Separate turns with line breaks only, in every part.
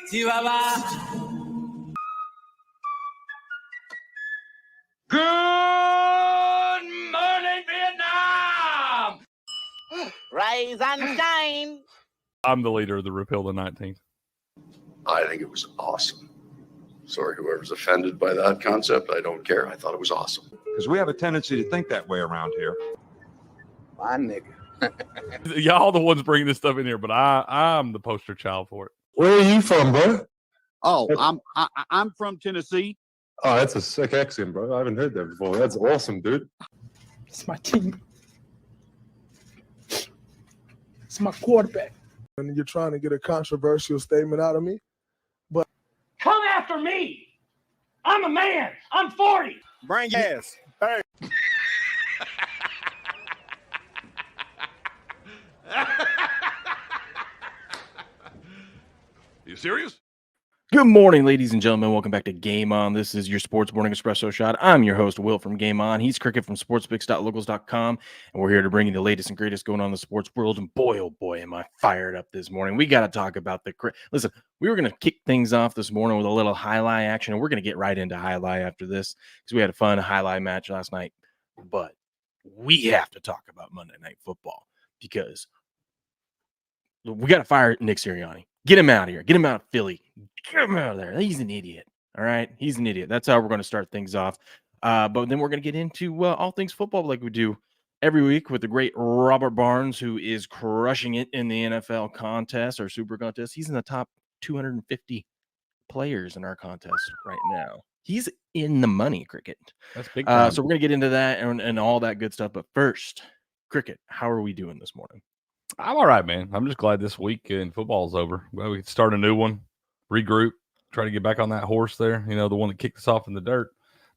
Chihuahua.
Good morning, Vietnam!
Rise and shine.
I'm the leader of the Repeal the 19th.
I think it was awesome. Sorry, whoever's offended by that concept, I don't care. I thought it was awesome.
Because we have a tendency to think that way around here.
My nigga.
Y'all the ones bringing this stuff in here, but I'm the poster child for it.
Where are you from, bro?
Oh, I'm from Tennessee.
Oh, that's a sick accent, bro. I haven't heard that before. That's awesome, dude.
It's my team. It's my quarterback.
And you're trying to get a controversial statement out of me, but
Come after me! I'm a man! I'm 40!
Bring your ass. Hey.
You serious?
Good morning, ladies and gentlemen. Welcome back to Game On. This is your Sports Morning Espresso Shot. I'm your host, Will from Game On. He's Cricket from sportspicks.locals.com, and we're here to bring you the latest and greatest going on in the sports world. And boy, oh boy, am I fired up this morning. We got to talk about Listen, we were going to kick things off this morning with a little highlight action, and we're going to get right into highlight after this because we had a fun highlight match last night. But we have to talk about Monday Night Football because we got to fire Nick Sirianni. Get him out of here. Get him out of Philly. Get him out of there. He's an idiot. All right. He's an idiot. That's how we're going to start things off. But then we're going to get into all things football like we do every week with the great Robert Barnes, who is crushing it in the NFL contest or super contest. He's in the top 250 players in our contest right now. He's in the money, Cricket.
That's big.
So we're going to get into that and all that good stuff. But first, Cricket, how are we doing this morning?
I'm all right, man. I'm just glad this week in football's over. Well, we can start a new one, regroup, try to get back on that horse there, the one that kicked us off in the dirt.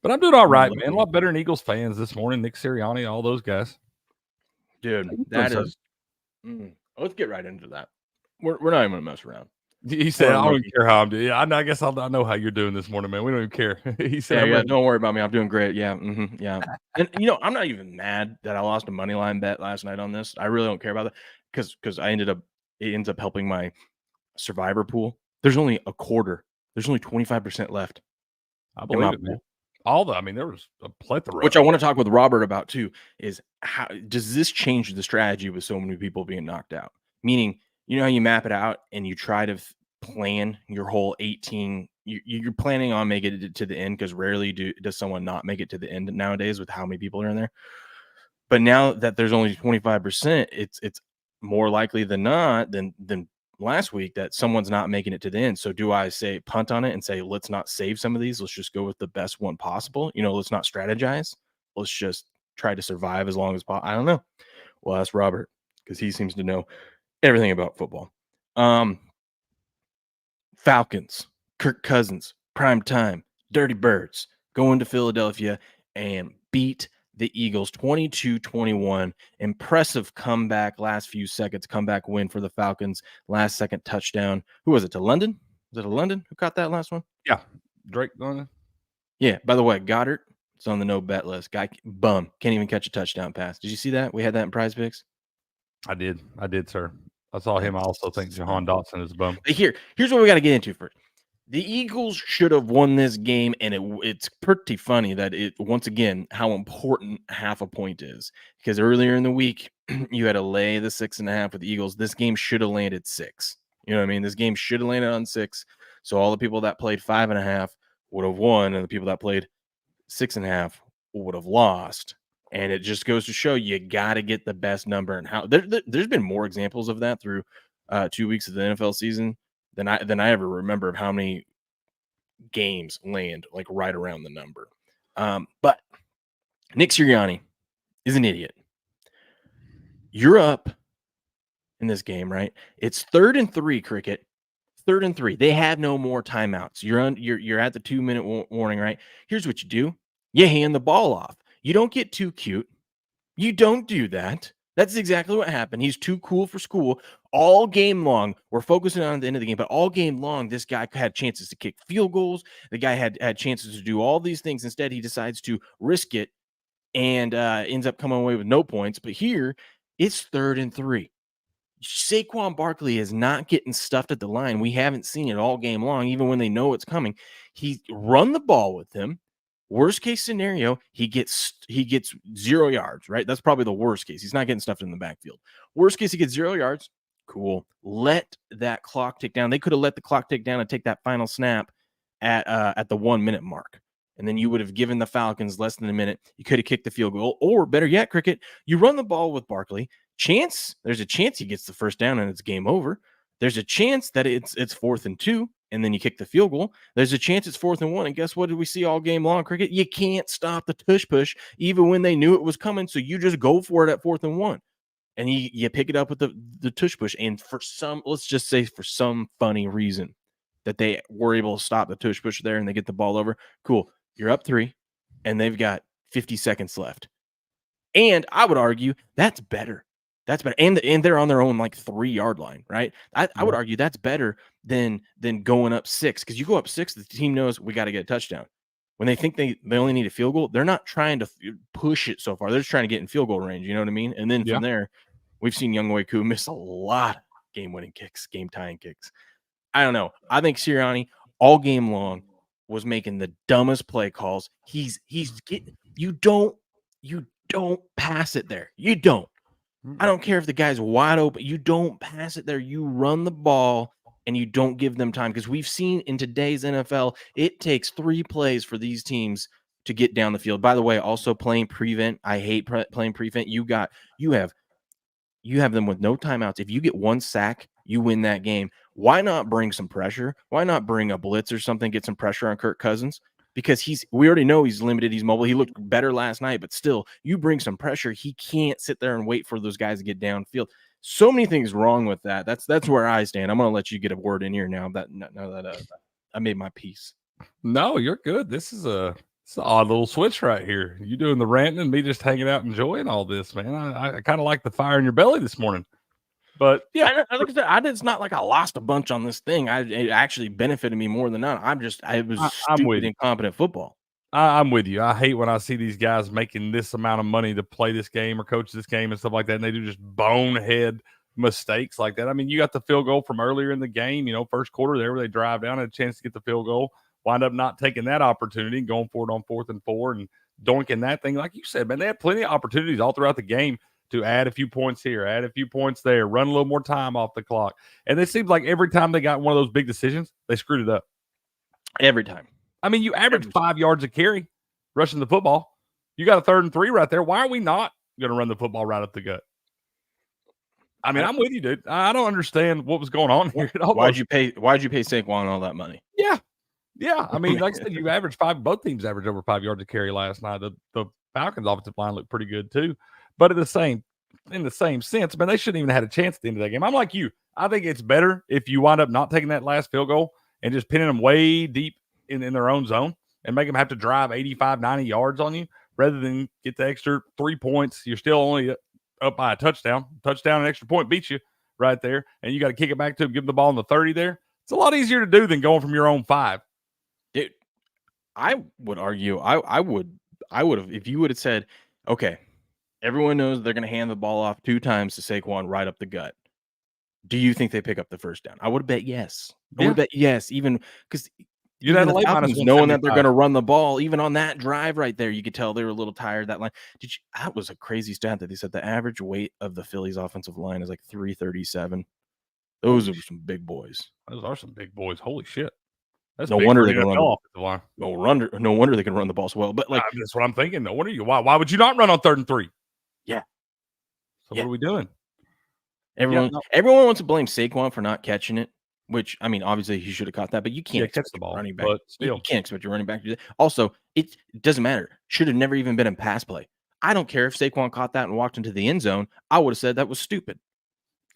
But I'm doing all right, man. A lot better than Eagles fans this morning. Nick Sirianni, all those guys.
Dude, that is let's get right into that. We're not even going to mess around.
He said, I don't even care how I'm doing. Yeah, I guess I know how you're doing this morning, man. We don't even care. He said,
yeah, don't worry about me. I'm doing great. Yeah, yeah. And, I'm not even mad that I lost a money line bet last night on this. I really don't care about that because it ends up helping my survivor pool. There's only a quarter. There's only 25% left.
I believe it, man. There was a plethora.
Which I want to talk with Robert about, too, is how does this change the strategy with so many people being knocked out? Meaning, you know how you map it out and you try to plan your whole 18. You're planning on making it to the end because rarely does someone not make it to the end nowadays with how many people are in there. But now that there's only 25%, it's more likely than not than last week that someone's not making it to the end. So do I say punt on it and say, let's not save some of these. Let's just go with the best one possible. Let's not strategize. Let's just try to survive as long as possible. I don't know. Well, ask Robert because he seems to know everything about football. Falcons, Kirk Cousins, prime time, Dirty Birds, going to Philadelphia and beat the Eagles 22-21. Impressive comeback, last few seconds comeback win for the Falcons. Last second touchdown. Who was it? To London? Was it to London who caught that last one?
Yeah, Drake London.
Yeah. By the way, Goddard, it's on the no bet list. Guy bum, can't even catch a touchdown pass. Did you see that? We had that in Prize Picks.
I did, sir. I saw him. I also think Jahan Dotson is a bum.
Here's what we got to get into first. The Eagles should have won this game, and it's pretty funny that once again, how important half a point is. Because earlier in the week, you had to lay the 6.5 with the Eagles. This game should have landed 6. You know what I mean? This game should have landed on 6. So all the people that played 5.5 would have won, and the people that played 6.5 would have lost. And it just goes to show you got to get the best number. And how there's been more examples of that through 2 weeks of the NFL season than I ever remember of how many games land like right around the number. But Nick Sirianni is an idiot. You're up in this game, right? It's 3rd and 3, Cricket. 3rd and 3. They have no more timeouts. You're at the 2-minute warning, right? Here's what you do. You hand the ball off. You don't get too cute. You don't do that. That's exactly what happened. He's too cool for school. All game long, we're focusing on the end of the game, but all game long, this guy had chances to kick field goals. The guy had chances to do all these things. Instead, he decides to risk it and ends up coming away with no points. But here, it's 3rd and 3. Saquon Barkley is not getting stuffed at the line. We haven't seen it all game long, even when they know it's coming. He run the ball with him. Worst case scenario, he gets 0 yards, right? That's probably the worst case. He's not getting stuffed in the backfield. Worst case, he gets 0 yards. Cool. Let that clock tick down. They could have let the clock tick down and take that final snap at the 1 minute mark. And then you would have given the Falcons less than a minute. You could have kicked the field goal. Or better yet, Cricket, you run the ball with Barkley. There's a chance he gets the first down and it's game over. There's a chance that it's 4th and 2, and then you kick the field goal. There's a chance it's 4th and 1. And guess what did we see all game long, Cricket? You can't stop the tush push, even when they knew it was coming. So you just go for it at 4th and 1. And you pick it up with the tush push. And let's just say for some funny reason that they were able to stop the tush push there and they get the ball over. Cool. You're up 3, and they've got 50 seconds left. And I would argue that's better. That's better. And they're on their own 3-yard line, right? I would argue that's better than going up 6, because you go up 6, the team knows we got to get a touchdown. When they think they only need a field goal, they're not trying to push it so far. They're just trying to get in field goal range. You know what I mean? And then from there, we've seen Younghoe Koo miss a lot of game-winning kicks, game-tying kicks. I don't know. I think Sirianni all game long was making the dumbest play calls. He's getting you don't pass it there. You don't. I don't care if the guy's wide open. You don't pass it there. You run the ball and you don't give them time, because we've seen in today's NFL, it takes 3 plays for these teams to get down the field. By the way, also playing prevent. I hate playing prevent. You have them with no timeouts. If you get 1 sack, you win that game. Why not bring some pressure? Why not bring a blitz or something, get some pressure on Kirk Cousins? Because we already know he's limited. He's mobile. He looked better last night, but still, you bring some pressure. He can't sit there and wait for those guys to get downfield. So many things wrong with that. That's where I stand. I'm going to let you get a word in here now that I made my piece.
No, you're good. This is an odd little switch right here. You doing the ranting and me just hanging out enjoying all this, man. I kind of like the fire in your belly this morning. But yeah,
like I said, it's not like I lost a bunch on this thing. It actually benefited me more than none. I'm stupid, incompetent football.
I'm with you. I hate when I see these guys making this amount of money to play this game or coach this game and stuff like that, and they do just bonehead mistakes like that. I mean, you got the field goal from earlier in the game, first quarter there where they drive down, had a chance to get the field goal, wind up not taking that opportunity, going for it on 4th and 4 and doinking that thing. Like you said, man, they had plenty of opportunities all throughout the game to add a few points here, add a few points there, run a little more time off the clock. And it seems like every time they got one of those big decisions, they screwed it up.
Every time.
I mean, you average 5 yards a carry rushing the football. You got a 3rd and 3 right there. Why are we not going to run the football right up the gut? I mean, I'm with you, dude. I don't understand what was going on here.
Why'd you pay Saquon all that money?
Yeah. I mean, like I said, you averaged 5. Both teams averaged over 5 yards a carry last night. The Falcons' offensive line looked pretty good too. But in the same sense, man, they shouldn't even have had a chance at the end of that game. I'm like you. I think it's better if you wind up not taking that last field goal and just pinning them way deep in their own zone and make them have to drive 85, 90 yards on you rather than get the extra 3 points. You're still only up by a touchdown. Touchdown and extra point beats you right there, and you got to kick it back to them, give them the ball in the 30 there. It's a lot easier to do than going from your own 5.
Dude, I would argue I would have, if you would have said, okay, everyone knows they're going to hand the ball off 2 times to Saquon right up the gut. Do you think they pick up the first down? I would have bet yes. I would have bet yes, even because
you had a late
Falcons knowing that they're going to run the ball, even on that drive right there, you could tell they were a little tired. That line, that was a crazy stat that they said the average weight of the Phillies offensive line is like 337. Those are some big boys.
Those are some big boys. Holy shit!
That's no wonder they can run the line. No wonder they can run the ball so well. But
that's what I'm thinking. No wonder you. Why would you not run on 3rd and 3?
Yeah.
So what are we doing?
Everyone wants to blame Saquon for not catching it, which, I mean, obviously he should have caught that, but you can't
catch the ball.
Running back.
But still.
You can't expect your running back to do that. Also, it doesn't matter. Should have never even been in pass play. I don't care if Saquon caught that and walked into the end zone. I would have said that was stupid.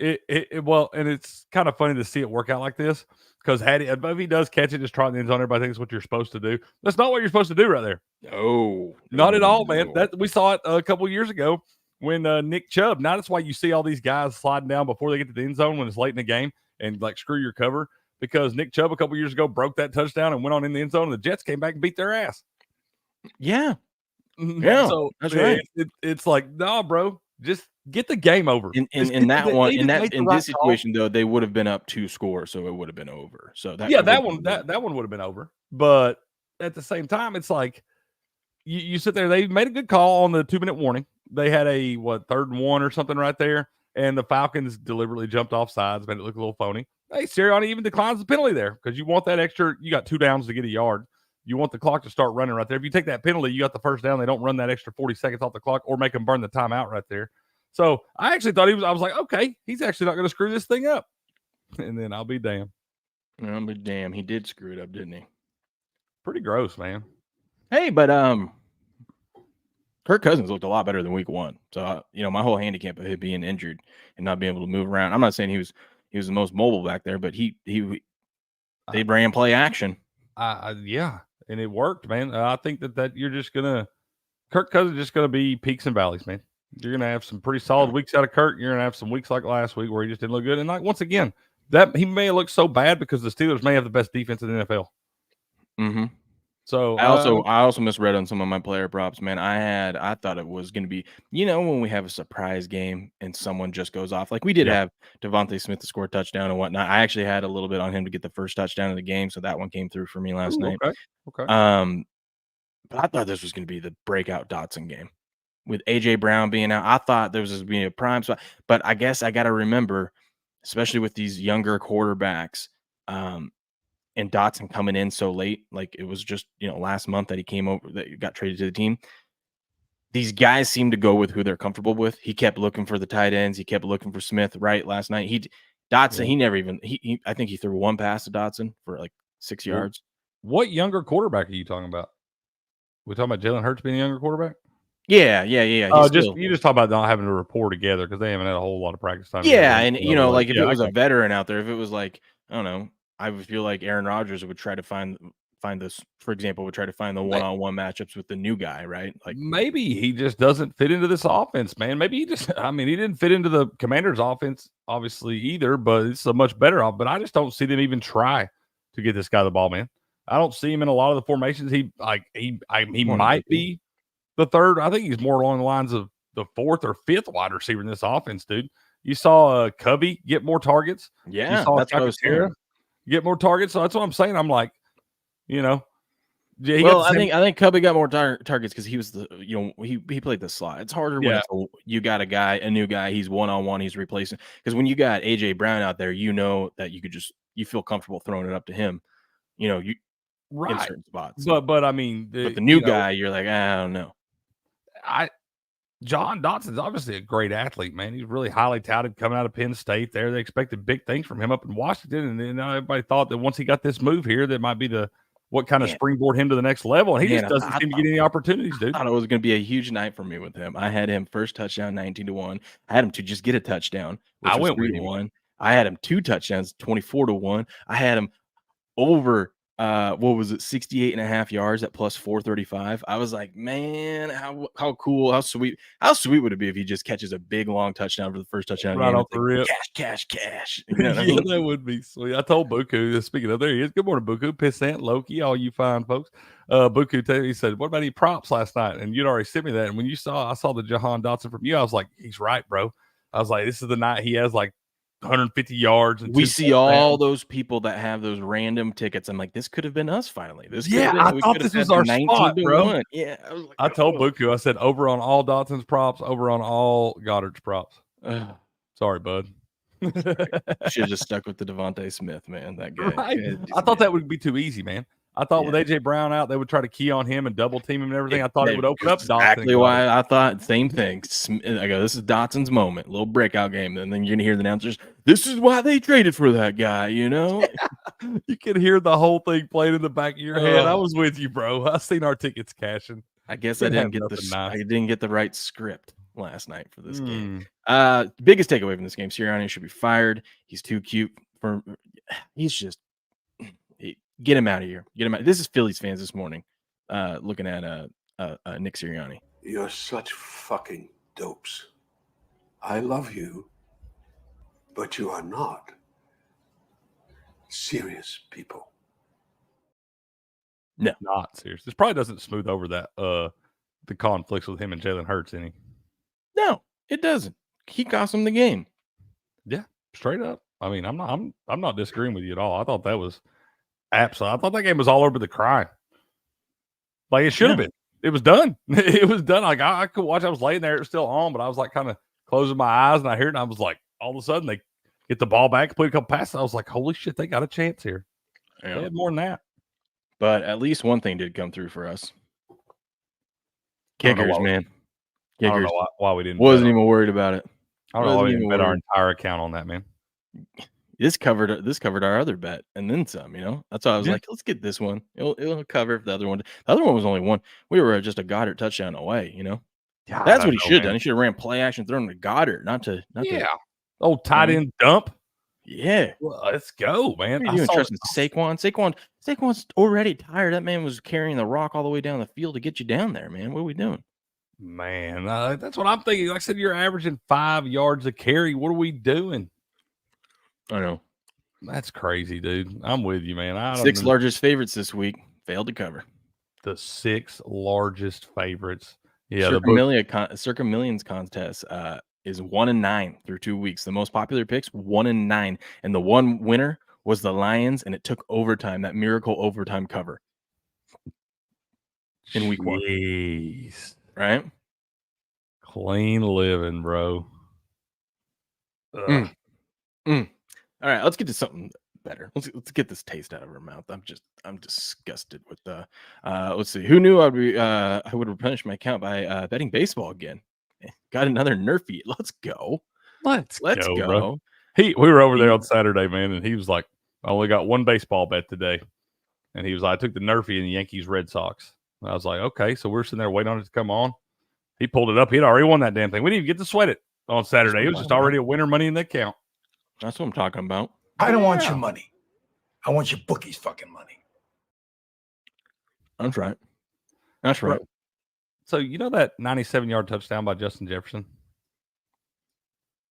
Well, and it's kind of funny to see it work out like this, because if he does catch it, just try in the end zone, everybody thinks what you're supposed to do. That's not what you're supposed to do right there.
No,
not at all, man. That we saw it a couple years ago when Nick Chubb. Now that's why you see all these guys sliding down before they get to the end zone when it's late in the game and screw your cover, because Nick Chubb a couple years ago broke that touchdown and went on in the end zone, and the Jets came back and beat their ass.
Yeah.
So
that's right.
It's like, no, bro, just Get the game over.
In that one,
in
this situation though, they would have been up 2 scores, so it would have been over. So that
that one would have been over. But at the same time, it's like you sit there. They made a good call on the 2-minute warning. They had a 3rd and 1 or something right there, and the Falcons deliberately jumped off sides, made it look a little phony. Hey, Sirianni even declines the penalty there because you want that extra. You got 2 downs to get a yard. You want the clock to start running right there. If you take that penalty, you got the first down. They don't run that extra 40 seconds off the clock or make them burn the timeout right there. So I actually thought I was like, okay, he's actually not going to screw this thing up. And then I'll be damned.
He did screw it up, didn't he?
Pretty gross, man.
Hey, but Kirk Cousins looked a lot better than week 1. So my whole handicap of him being injured and not being able to move around. I'm not saying he was the most mobile back there, but they ran play action.
Yeah, and it worked, man. I think that you're just gonna Kirk Cousins is just gonna be peaks and valleys, man. You're gonna have some pretty solid weeks out of Kirk. You're gonna have some weeks like last week where he just didn't look good. And like once again, that he may have looked so bad because the Steelers may have the best defense in the NFL.
Mm-hmm.
So
I also misread on some of my player props, man. I thought it was going to be, when we have a surprise game and someone just goes off, like we did have Devontae Smith to score a touchdown and whatnot. I actually had a little bit on him to get the first touchdown of the game, so that one came through for me last night.
Okay.
But I thought this was going to be the breakout Dotson game with AJ Brown being out. I thought there was going to be a prime spot, but I guess I got to remember, especially with these younger quarterbacks, and Dotson coming in so late, like it was just, last month that he came over, that he got traded to the team. These guys seem to go with who they're comfortable with. He kept looking for the tight ends. He kept looking for Smith, right? Last night, he never even, I think he threw one pass to Dotson for like 6 yards.
What younger quarterback are you talking about? We talking about Jalen Hurts being a younger quarterback?
Yeah.
You just talk about not having to rapport together because they haven't had a whole lot of practice time.
Yeah, and like if it was a veteran out there, if it was like, I don't know, I would feel like Aaron Rodgers would try to find this, for example, would try to find the one-on-one matchups with the new guy, right? Like
maybe he just doesn't fit into this offense, man. Maybe he didn't fit into the Commanders' offense, obviously either, but it's a much better off. But I just don't see them even try to get this guy the ball, man. I don't see him in a lot of the formations. He might be the third. I think he's more along the lines of the 4th or 5th wide receiver in this offense, dude. You saw Covey get more targets.
Yeah,
you saw
that's what I was saying.
Get more targets. So that's what I'm saying. I'm like, I
think Cubby got more targets because he was he played the slot. It's harder when you got a new guy. He's one-on-one. He's replacing, because when you got AJ Brown out there, that you feel comfortable throwing it up to him. In certain spots.
But I mean,
the new guy, you're like, I don't know.
John Dotson's obviously a great athlete, man. He's really highly touted coming out of Penn State there. They expected big things from him up in Washington. And then everybody thought that once he got this move here, that might be what kind of springboard him to the next level. And he just doesn't seem to get any opportunities, dude.
I thought it was going to be a huge night for me with him. I had him first touchdown, 19-1. I had him to just get a touchdown.
I went with
3-1. I had him 2 touchdowns, 24-1. I had him over 68.5 yards at plus 435. I was like, man, how cool, how sweet would it be if he just catches a big long touchdown for the first touchdown
right off the rip?
Cash.
That would be sweet. I told Buku, speaking of, there he is. Good morning, Buku, Pissant, Loki, all you fine folks. Buku, he said, what about any props last night? And you'd already sent me that. And when I saw the Jahan Dotson from you, I was like, he's right, bro. I was like, this is the night he has like 150 yards. And
we see all those people that have those random tickets. I'm like, this could have been us finally.
I thought this was our spot, bro.
Yeah,
I told Buku, I said, over on all Dotson's props, over on all Goddard's props. Sorry, bud.
Should have just stuck with the Devontae Smith, man. That guy.
Right? I thought that would be too easy, man. I thought with AJ Brown out, they would try to key on him and double team him and everything. I thought it would open up Dotson.
Exactly why I thought same thing. I go, this is Dotson's moment, little breakout game, and then you're gonna hear the announcers. This is why they traded for that guy. You
could hear the whole thing playing in the back of your head. I was with you, bro. I seen our tickets cashing.
I guess I didn't get the right script last night for this game. Biggest takeaway from this game: Sirianni should be fired. He's too cute for. He's just. Get him out of here. Get him out. This is Phillies fans this morning looking at Nick Sirianni.
You're such fucking dopes. I love you, but you are not serious people.
No, not serious. This probably doesn't smooth over that the conflicts with him and Jalen Hurts any.
No, it doesn't. he cost them the game.
Yeah, straight up. I mean, I'm not disagreeing with you at all. I thought that was absolutely. I thought that game was all over the crying. Like it should have been. It was done. It was done. Like I could watch. I was laying there. It was still on, but I was like kind of closing my eyes and I hear it. And I was like, all of a sudden they get the ball back, play a couple passes. I was like, holy shit, they got a chance here.
Yeah.
They had more than that.
But at least one thing did come through for us. Kickers, man.
I don't
Kickers.
know why we didn't.
Wasn't even worried about it.
I don't know why we
Wasn't
didn't
even
bet our
worried.
entire account on that, man.
This covered our other bet and then some, That's why I was like, let's get this one. It'll cover the other one. The other one was only one. We were just a Goddard touchdown away,
God,
That's what he
I
should
know,
have done.
man.
He should have ran play action thrown to Goddard, not to
Old tight end dump.
Yeah.
Well, let's go, man.
What are you doing trusting Saquon? Saquon's already tired. That man was carrying the rock all the way down the field to get you down there, man. What are we doing?
Man, that's what I'm thinking. Like I said, you're averaging 5 yards a carry. What are we doing?
I know.
That's crazy, dude. I'm with you, man.
Six largest favorites this week failed to cover.
The 6 largest favorites. Yeah,
Circa Millions contest is 1-9 through 2 weeks. The most popular picks 1-9, and the one winner was the Lions, and it took overtime. That miracle overtime cover in week 1.
Jeez.
Right?
Clean living, bro.
All right, let's get to something better. Let's get this taste out of our mouth. I'm disgusted with the. Let's see. Who knew I would replenish my account by betting baseball again? Got another Nerfy. Let's go. Let's go.
Bro. We were over there on Saturday, man, and he was like, "I only got one baseball bet today," and he was like, "I took the Nerfy in the Yankees Red Sox." And I was like, "Okay," so we're sitting there waiting on it to come on. He pulled it up. He'd already won that damn thing. We didn't even get to sweat it on Saturday. It was just already a winner money in the account.
That's what I'm talking about.
I don't want your money. I want your bookie's fucking money.
That's right. That's right.
So you know that 97-yard touchdown by Justin Jefferson?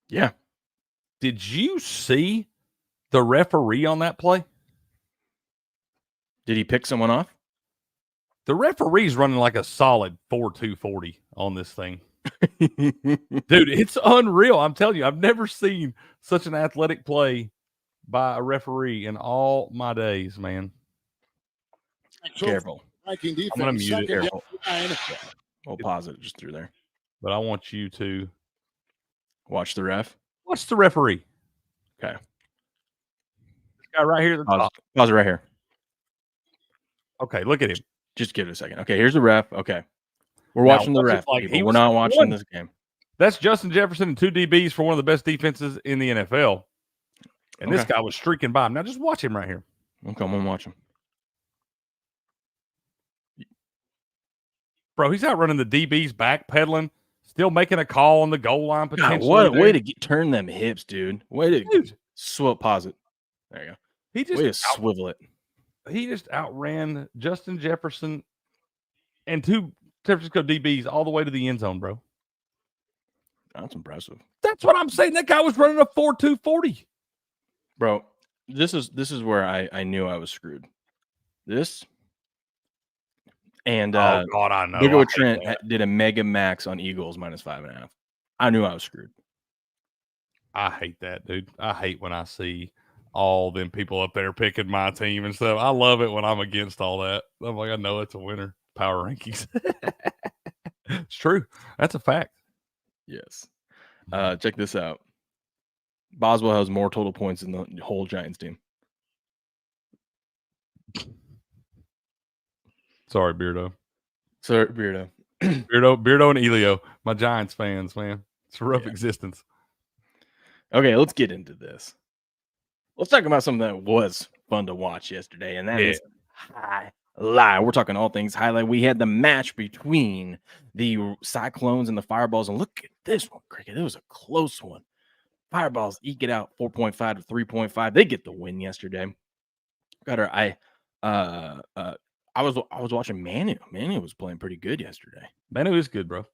Yeah.
Did you see the referee on that play?
Did he pick someone off?
The referee's running like a solid 4.240 on this thing. Dude, it's unreal. I'm telling you, I've never seen such an athletic play by a referee in all my days, man.
Careful.
I'm going to mute it.
Careful. We'll pause it just through there.
But I want you to
watch the ref.
Watch the referee.
Okay.
This guy right here at the top.
Pause it right here.
Okay, look at him.
Just give it a second. Okay, here's the ref. Okay. We're watching the ref.
Like
We're not watching this game.
That's Justin Jefferson and 2 DBs for one of the best defenses in the NFL. And this guy was streaking by him. Now just watch him right here.
Okay, I'm going to watch him.
Bro, he's out running the DBs, backpedaling, still making a call on the goal line potentially.
God, what a way to turn them hips, dude. Way to pause it. There you go. Way to swivel it.
He just outran Justin Jefferson and 2 San Francisco DBs all the way to the end zone, bro.
That's impressive.
That's what I'm saying. That guy was running a 4.240.
Bro, this is where I knew I was screwed. This and
oh God, I know.
Big O Trent did a mega max on Eagles -5.5. I knew I was screwed.
I hate that, dude. I hate when I see all them people up there picking my team and stuff. I love it when I'm against all that. I'm like, I know it's a winner. Power rankings. It's true. That's a fact.
Yes. Check this out. Boswell has more total points than the whole Giants team.
Sorry, Beardo.
Beardo.
Beardo and Elio, my Giants fans, man. It's a rough existence.
Okay, let's get into this. Let's talk about something that was fun to watch yesterday, and that is Jai-Alai. We're talking all things highlight. We had the match between the Cyclones and the Fireballs, and look at this one, Cricket. It was a close one. Fireballs eke it out 4.5 to 3.5. They get the win yesterday. I was watching Manu. Manu was playing pretty good yesterday.
Manu is good, bro.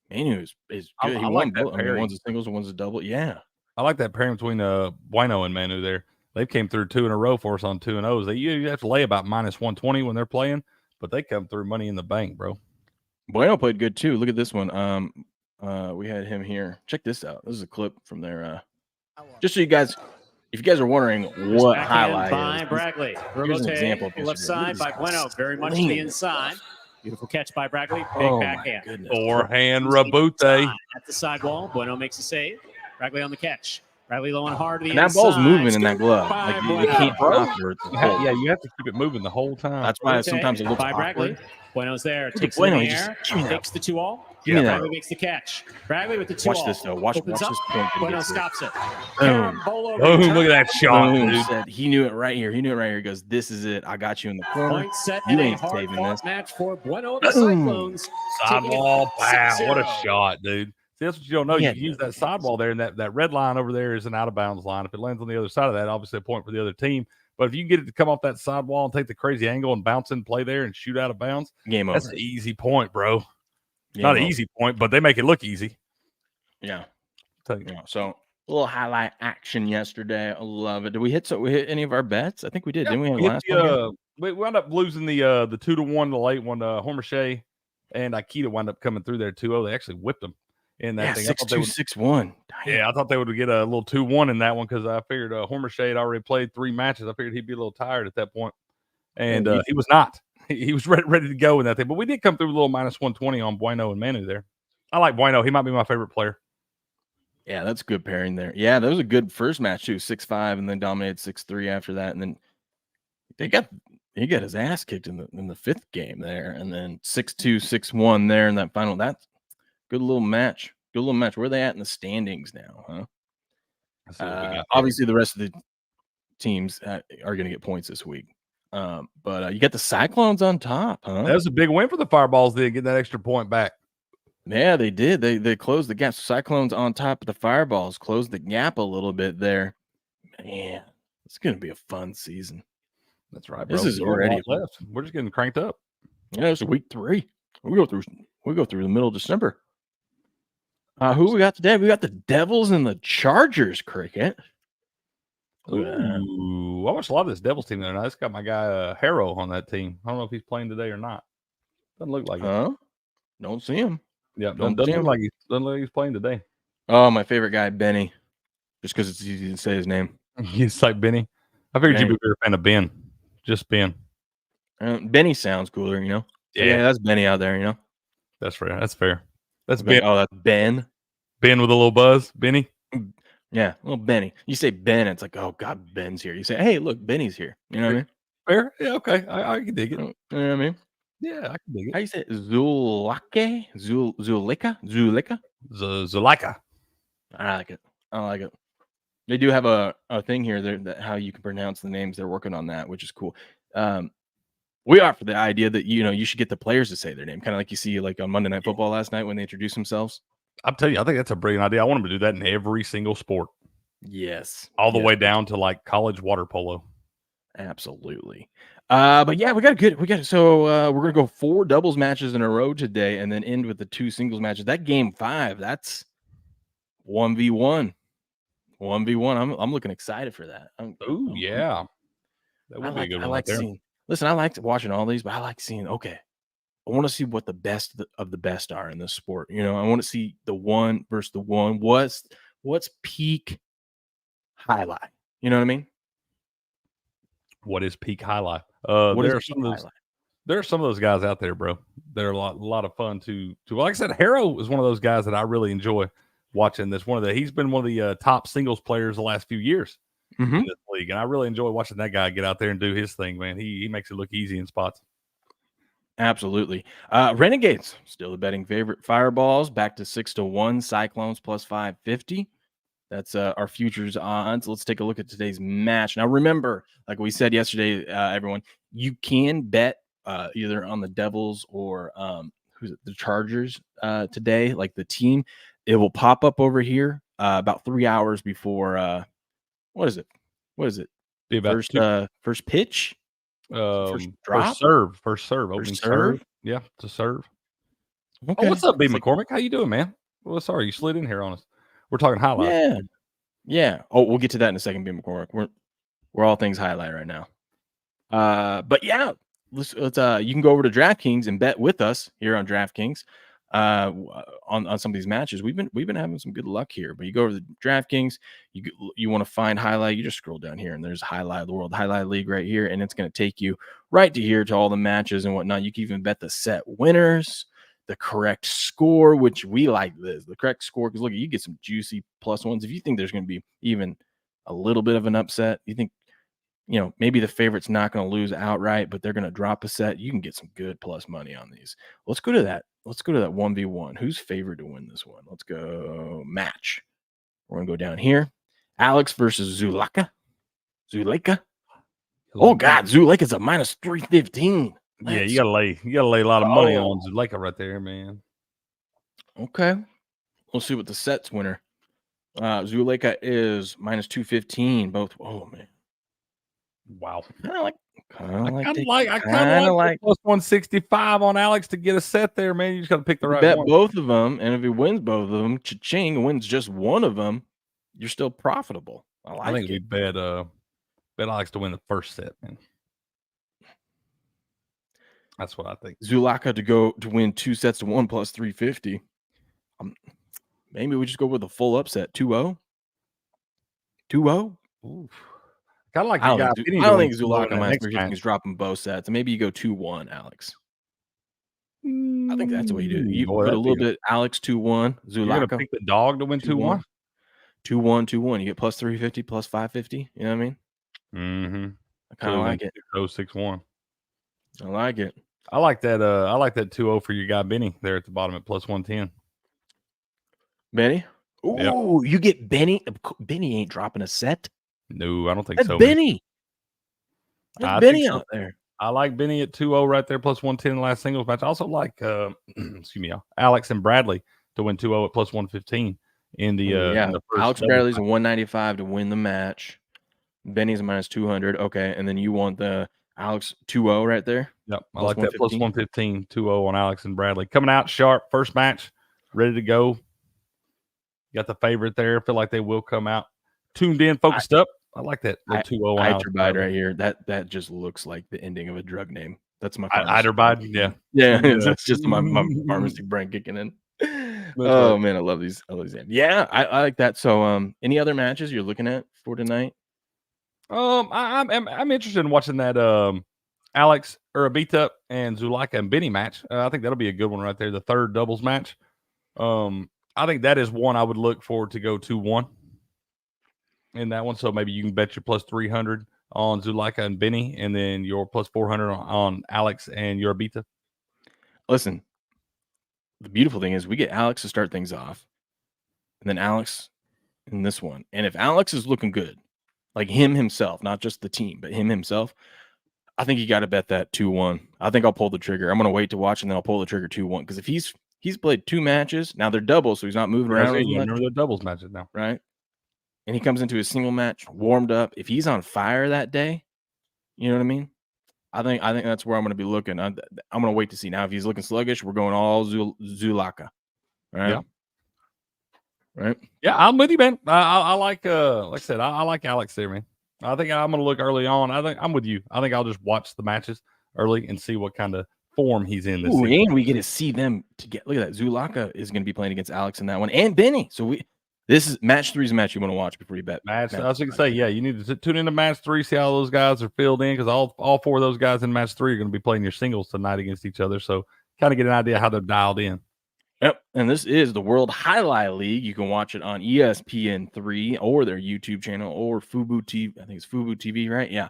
Manu is good.
I like that pairing.
One's a singles and one's a double. Yeah.
I like that pairing between Bueno and Manu there. They came through 2 in a row for us on 2-0s. You have to lay about -120 when they're playing, but they come through money in the bank, bro.
Bueno played good too. Look at this one. We had him here. Check this out. This is a clip from their just so you guys, if you guys are wondering what highlight
by
is,
Brackley.
here's an example of
Left
yesterday.
side by Bueno, very much to the inside. Beautiful catch by Brackley. Big
Oh my
backhand.
goodness.
Forehand Rabute.
At the sidewall. Bueno makes a save. Brackley on the catch. Brackley low and hard to the
And that
inside.
ball's moving in that glove.
By
Like you
Bueno.
can't stop it.
Yeah, you have to keep it moving the whole time.
That's why sometimes it looks
by Brackley.
awkward.
Bueno's there.
Look at
Takes
Bueno,
it in
he
the
just-
air.
give me that.
Takes the 2-all.
Give me that.
Brackley makes the catch. Brackley with the 2-all.
Watch this though. Watch
Opens
this
up.
point. that he
Bueno
gets here.
stops it.
Boom.
Carambolo
Boom,
return.
look at that shot,
Boom,
dude.
said he knew it right here. He knew it right here. He goes, "This is it. I got you in the corner.
Point set
You
and a
ain't saving
hard-fought
this."
match for Bueno and the
Boom.
Cyclones.
Sidewall, pow! What a
6-0.
shot, dude. See, that's what you don't know.
Yeah,
You can use that sidewall there, and that red line over there is an out of bounds line. If it lands on the other side of that, obviously a point for the other team. But if you can get it to come off that sidewall and take the crazy angle and bounce in play there and shoot out of bounds,
Game over.
that's an easy point, bro.
Game
Not an
over.
easy point, but they make it look easy.
Yeah.
Tell you.
Yeah. So a little highlight action yesterday. I love it. Did we hit any of our bets? I think we did. Didn't we?
We,
Last
hit
one?
the, we wound up losing the 2-1, the late one. Homer Shea and Akita wound up coming through there 2-0. They actually whipped them in that
Yeah,
thing. I thought they
6-2,
would-
6-1.
Yeah, I thought they would get a little 2-1 in that one because I figured Homer Shea had already played 3 matches. I figured he'd be a little tired at that point. And he was not. He was ready to go in that thing. But we did come through with a little -120 on Bueno and Manu there. I like Bueno. He might be my favorite player.
Yeah, that's a good pairing there. Yeah, that was a good first match too. 6-5 and then dominated 6-3 after that. And then he got his ass kicked in the 5th game there. And then 6-2, 6-1 there in that final. That's good little match. Good little match. Where are they at in the standings now, huh?
Let's see what we got there.
Obviously, the rest of the teams are going to get points this week. But you got the Cyclones on top, huh?
That was a big win for the Fireballs. They get that extra point back.
Yeah, they did. They closed the gap. Cyclones on top of the Fireballs closed the gap a little bit there. Man, it's going to be a fun season.
That's right, bro.
This is
We got a lot
already
left. We're just getting cranked up.
Yeah, it's week 3. We go through the middle of December. Who we got today? We got the Devils and the Chargers, Cricket. Look at that.
Ooh, I watched a lot of this Devils team the other night. It's got my guy Harrow on that team. I don't know if he's playing today or not. Doesn't look like it.
Huh? Don't see him.
Yeah,
Don't
doesn't
see him.
look like he's playing today.
Oh, my favorite guy, Benny. Just because it's easy to say his name.
He's like Benny. I figured you'd be a bigger fan of Ben. Just Ben.
Benny sounds cooler, you know?
Yeah.
That's Benny out there, you know?
That's fair. That's fair. That's
Ben.
Ben.
Oh, that's Ben.
Ben with a little buzz. Benny.
Yeah, little Benny. You say Ben, it's like, oh, God, Ben's here. You say, hey, look, Benny's here. You know what I mean?
Fair. Yeah, okay. I can dig it.
You know what I mean?
Yeah, I can dig
How
it.
you say it? Zulake? Zulika? Zulika?
Zulaika.
I like it. I like it. They do have a thing here there that how you can pronounce the names. They're working on that, which is cool. We offer the idea that you should get the players to say their name, kind of like you see like on Monday Night Football last night when they introduce themselves.
I'm telling you, I think that's a brilliant idea. I want them to do that in every single sport,
Yes,
all the way down to like college water polo.
absolutely. But yeah, we got it. So we're gonna go 4 doubles matches in a row today, and then end with the 2 singles matches. That game 5, that's 1v1. 1v1. I'm looking excited for that.
Oh yeah, that would be a good one.
I like
right there.
seeing. Listen, I like watching all these, but I like seeing. Okay, I want to see what the best of the best are in this sport. You know, I want to see the one versus the one. What's peak highlight? You know what I mean?
What is peak highlight?
What is
There are
peak
some of those.
highlight?
There are some of those guys out there, bro. They're a lot of fun to. Like I said, Harrow is one of those guys that I really enjoy watching. He's been one of the top singles players the last few years in this league, and I really enjoy watching that guy get out there and do his thing. Man, he makes it look easy in spots.
Absolutely. Renegades still the betting favorite. Fireballs back to 6-1. Cyclones plus 550. That's our futures odds. Let's take a look at today's match. Now, remember, like we said yesterday, everyone, you can bet either on the Devils or the Chargers today, like the team. It will pop up over here about 3 hours before. What is it?
Be about
First pitch.
first
drop?
first serve, opening
First
serve.
serve?
Yeah, to serve.
Okay.
Oh, what's up, B.
It's like-
McCormick? How you doing, man? Well, sorry, you slid in here on us. We're talking highlights.
Yeah. Oh, we'll get to that in a second, B. McCormick. We're all things highlight right now. But yeah, let's you can go over to DraftKings and bet with us here on DraftKings. on some of these matches. We've been having some good luck here. But you go over the DraftKings, you want to find highlight, you just scroll down here and there's highlight, the World Highlight League right here, and it's going to take you right to here to all the matches and whatnot. You can even bet the set winners, the correct score, which we like this, the correct score, because look, you get some juicy plus ones. If you think there's going to be even a little bit of an upset, you think, you know, maybe the favorite's not going to lose outright, but they're going to drop a set, you can get some good plus money on these. Let's go to that 1v1. Who's favored to win this one? Let's go match. We're going to go down here. Alex versus Zulaka. Oh God, Zuleka's a minus 315.
Yeah, you gotta lay a lot of money on Zuleika right there, man.
Okay. We'll see what the set's winner. Zuleka is minus 215. Both. Oh man.
Wow.
I kind
of like plus 165 on Alex to get a set there, man. You just got to pick the right
bet
one.
both of them, and if he wins both of them, cha-ching, wins just one of them, you're still profitable. I think
we bet Alex to win the first set, man. That's what I think.
Zulaka to win 2 sets to 1 plus 350. Maybe we just go with a full upset 2-0. 2-0.
Ooh. Kind of like
I don't think Zulaka minus 350 is dropping both sets. Maybe you go 2-1, Alex. I think that's the way you do it. You put a little bit Alex 2-1. Zulaka.
You're gonna pick the dog to win 2-1.
2-1. You get plus 350, plus 550. You know what I mean?
Mm-hmm.
I kind of like it.
6-1.
I like it.
I like that. I like that 2-0 for your guy Benny there at the bottom at plus 110.
Benny? Ooh, you get Benny. Benny ain't dropping a set.
No, I don't think
That's
so.
Benny. That's Benny out there.
I like Benny at 2-0 right there, plus 110 in the last singles match. I also like excuse me, Alex and Bradley to win 2-0 at plus 115 in the in the first
Alex Bradley's a 195 to win the match. Benny's a minus 200. Okay, and then you want the Alex 2-0 right there.
Yep, I like that plus 115, 2-0 on Alex and Bradley. Coming out sharp, first match, ready to go. Got the favorite there. Feel like they will come out tuned in, focused up. I like that 2-0 on Alex
right here. That just looks like the ending of a drug name. That's my
Hyderabad. Yeah.
That's just my pharmacy brain kicking in. Oh man, I love these. Yeah, I like that. So, any other matches you're looking at for tonight?
I'm interested in watching that Alex Urabita and Zulaka and Benny match. I think that'll be a good one right there. The third doubles match. I think that is one I would look forward to go 2-1 in that one. So maybe you can bet your plus 300 on Zulaka and Benny, and then your plus 400 on Alex and Urabita.
Listen, the beautiful thing is we get Alex to start things off, and then Alex in this one. And if Alex is looking good, like him himself, not just the team, but him himself, I think you got to bet that 2-1. I think I'll pull the trigger. I'm going to wait to watch, and then I'll pull the trigger 2-1. Because if he's played 2 matches, now they're doubles, so he's not moving around.
Remember the doubles matches now.
Right? And he comes into a single match, warmed up. If he's on fire that day, you know what I mean? I think that's where I'm going to be looking. I'm going to wait to see. Now, if he's looking sluggish, we're going all Zulaka. Right?
Yeah.
Right?
Yeah, I'm with you, man. I like I said, I like Alex there, man. I think I'm going to look early on. I think I'm with you. I think I'll just watch the matches early and see what kind of form he's in this season.
And we get to see them together. Look at that. Zulaka is going to be playing against Alex in that one, and Benny. So this is match 3 is a match you want to watch before you bet.
I was going to say, yeah, you need to tune into match 3, see how those guys are filled in, because all 4 of those guys in match 3 are going to be playing your singles tonight against each other. So kind of get an idea how they're dialed in.
Yep, and this is the World Highlight League. You can watch it on ESPN 3 or their YouTube channel or FUBO TV. I think it's FUBO TV, right? Yeah.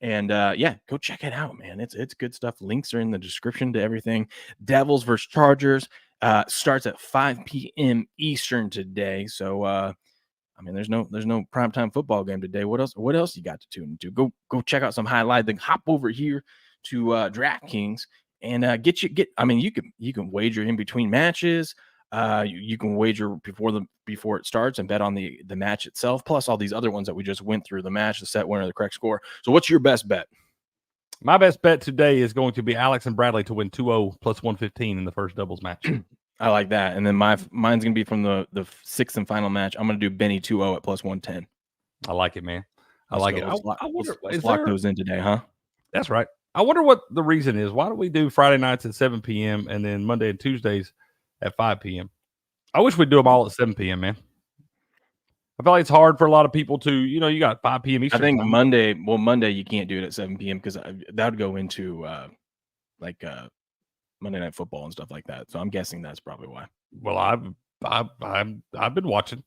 And go check it out, man. It's good stuff. Links are in the description to everything. Devils versus Chargers starts at 5 p.m. Eastern today. So there's no primetime football game today. What else you got to tune into? Go check out some highlight. Then hop over here to DraftKings and you can wager in between matches. You can wager before it starts and bet on the match itself, plus all these other ones that we just went through, the match, the set winner, the correct score. So what's your best bet?
My best bet today is going to be Alex and Bradley to win 2-0 plus 115 in the first doubles match.
I like that. And then mine's going to be from the 6th and final match. I'm going to do Benny 2-0 at plus 110.
I like it, man. I like it.
Let's lock those in today, huh?
That's right. I wonder what the reason is. Why do we do Friday nights at 7 p.m. and then Monday and Tuesdays at 5 p.m. I wish we'd do them all at 7 p.m., man. I feel like it's hard for a lot of people to, you got 5 p.m. Eastern
I think
time.
Monday you can't do it at 7 p.m. because that would go into Monday Night Football and stuff like that. So I'm guessing that's probably why.
Well, I've been watching.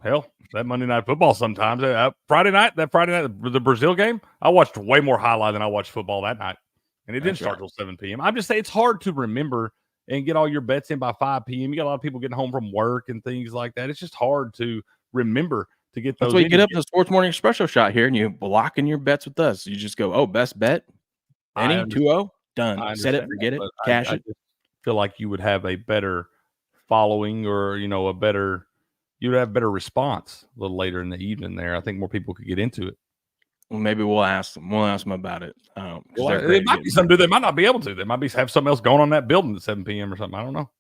Hell, that Monday Night Football sometimes. Friday night, the Brazil game, I watched way more highlight than I watched football that night. And it didn't start till 7 p.m. I'm just saying it's hard to remember and get all your bets in by 5 p.m. You got a lot of people getting home from work and things like that. It's just hard to remember to get those.
That's why you get up to the Sports Morning Espresso Shot here and you block in your bets with us. You just go, best bet. Any 2-0, done. Set it, forget it, cash it.
I just feel like you would have a better following or, you'd have better response a little later in the evening there. I think more people could get into it.
Well, maybe we'll ask them. We'll ask them about it.
It might be something they might not be able to. They might have something else going on in that building at 7 p.m. or something. I don't know.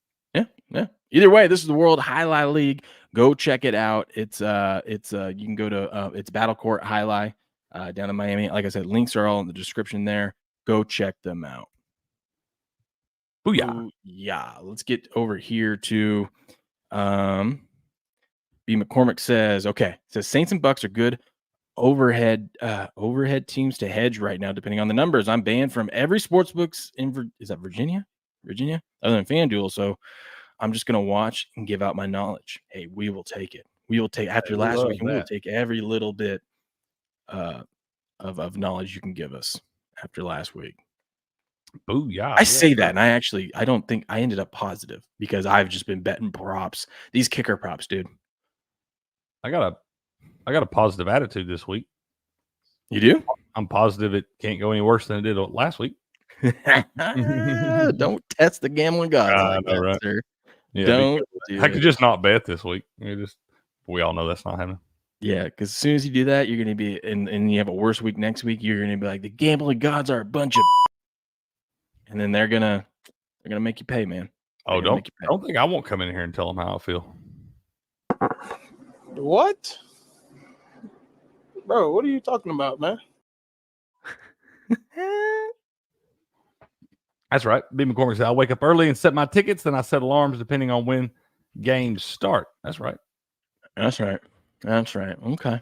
Yeah. Either way, this is the World Highlight League. Go check it out. You can go to it's Battle Court Highlight down in Miami. Like I said, links are all in the description there. Go check them out.
Booyah.
Yeah. Let's get over here to B. McCormick says, Saints and Bucks are good overhead teams to hedge right now, depending on the numbers. I'm banned from every sportsbooks in is that Virginia, other than FanDuel. So I'm just gonna watch and give out my knowledge. Hey, we will take it. We will take after last week, and we will take every little bit of knowledge you can give us after last week.
Booyah.
I say that, and I don't think I ended up positive because I've just been betting props. These kicker props, dude.
I got a positive attitude this week.
You do?
I'm positive it can't go any worse than it did last week.
Don't test the gambling gods like that,
right?
Sir.
Yeah,
Don't.
I could just not bet this week. We all know that's not happening.
Yeah, because as soon as you do that, you're going to be and you have a worse week next week. You're going to be like, the gambling gods are a bunch of, and then they're gonna make you pay, man.
Oh, don't think I won't come in here and tell them how I feel.
What? Bro, what are you talking about, man?
That's right. B. McCormick said, I wake up early and set my tickets, then I set alarms depending on when games start. That's right.
That's right. Okay.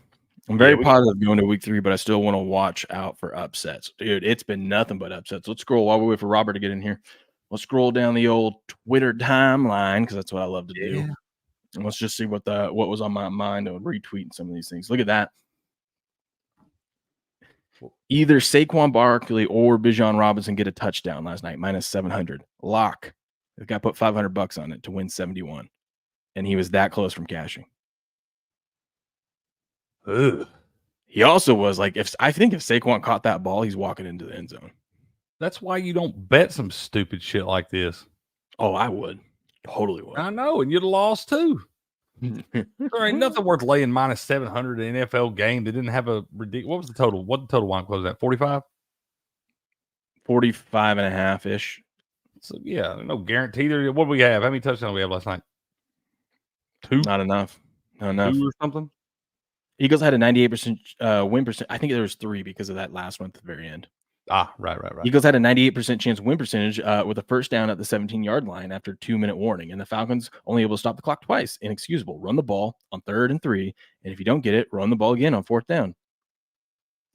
I'm very positive going to week 3, but I still want to watch out for upsets. Dude, it's been nothing but upsets. Let's scroll while we wait for Robert to get in here. Let's scroll down the old Twitter timeline because that's what I love to do. And let's just see what was on my mind of retweeting some of these things. Look at that. Either Saquon Barkley or Bijan Robinson get a touchdown last night, -700. Lock. The guy put $500 on it to win 71. And he was that close from cashing.
Ugh.
He also was like, I think if Saquon caught that ball, he's walking into the end zone.
That's why you don't bet some stupid shit like this.
Oh, I would. Totally would.
I know, and you'd have lost too. There ain't nothing worth laying -700 in an NFL game that didn't have a ridiculous. What was the total? What the total line close at? 45?
45.5-ish.
So yeah, no guarantee there. What do we have? How many touchdowns we have last night? 2?
Not enough.
2 or something.
Eagles had a 98% win percent. I think there was 3 because of that last one at the very end.
Right.
Eagles had a 98% chance win percentage with a first down at the 17-yard line after 2-minute warning. And the Falcons only able to stop the clock twice. Inexcusable. Run the ball on 3rd and 3. And if you don't get it, run the ball again on 4th down.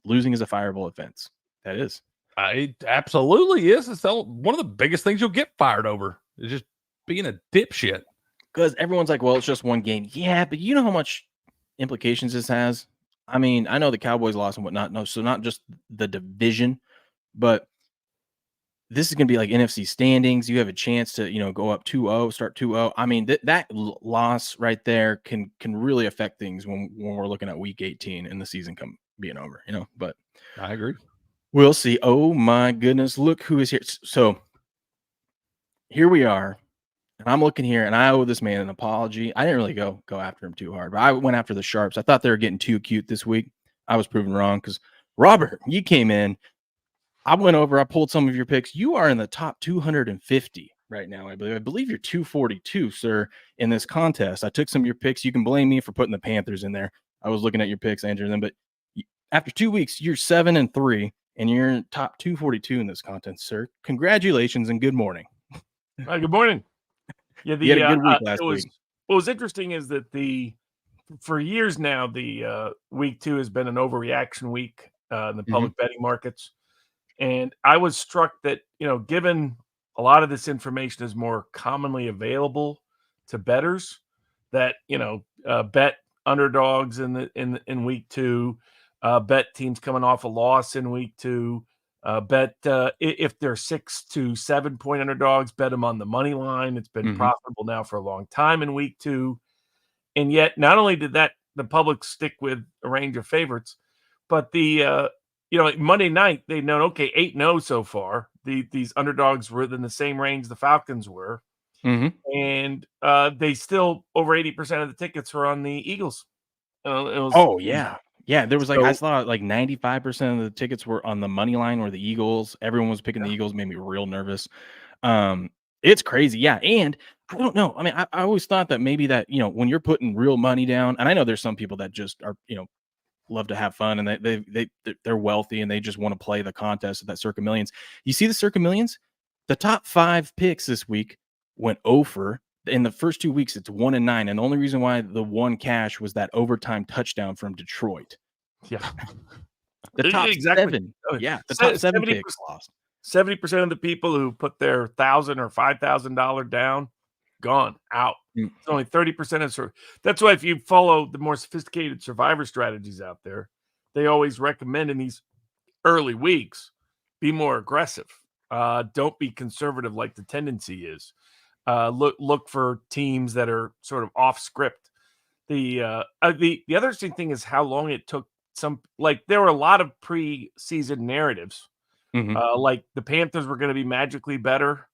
Losing is a fireable offense. That is.
It absolutely is. It's one of the biggest things you'll get fired over is just being a dipshit.
Because everyone's like, well, it's just one game. Yeah, but you know how much implications this has? I mean, I know the Cowboys lost and whatnot. No, so not just the division, but this is going to be like NFC standings. You have a chance to, go up 2-0, start 2-0. I mean, that loss right there can really affect things when we're looking at week 18 and the season being over, but
I agree.
We'll see. Oh my goodness. Look who is here. So here we are. And I'm looking here and I owe this man an apology. I didn't really go after him too hard, but I went after the Sharps. I thought they were getting too cute this week. I was proven wrong because Robert, you came in. I went over, I pulled some of your picks. You are in the top 250 right now. I believe you're 242, sir, in this contest. I took some of your picks. You can blame me for putting the Panthers in there. I was looking at your picks, Andrew, them, but after 2 weeks, you're 7-3, and you're in top 242 in this contest, sir. Congratulations and good morning.
Hi, good morning. Yeah,
He had a good week last week.
What was interesting is that for years now, the week 2 has been an overreaction week in the public betting markets. And I was struck that, given a lot of this information is more commonly available to bettors, that, bet underdogs in week 2, bet teams coming off a loss in week 2, bet if they're 6 to 7 point underdogs, bet them on the money line. It's been profitable now for a long time in week 2. And yet, not only did the public stick with a range of favorites, but Monday night they've known, okay, 8-0 so far. These underdogs were in the same range the Falcons were, and they still over 80% of the tickets were on the Eagles.
There was I saw 95% of the tickets were on the money line or the Eagles. Everyone was picking the Eagles, made me real nervous. It's crazy, yeah. And I don't know. I mean, I always thought that maybe that when you're putting real money down, and I know there's some people that just are love to have fun and they're wealthy and they just want to play the contest of that Circa Millions. You see the Circa Millions, the top 5 picks this week went over. In the first 2 weeks, it's 1-9, and the only reason why the one cash was that overtime touchdown from Detroit.
Yeah,
the top 7. Yeah, the top 7 picks lost.
70% of the people who put their $1,000 or $5,000 down, gone out. It's only 30% of. That's why if you follow the more sophisticated survivor strategies out there, they always recommend in these early weeks be more aggressive. Don't be conservative like the tendency is. Look for teams that are sort of off script. The other interesting thing is how long it took. There were a lot of preseason narratives, like the Panthers were going to be magically better,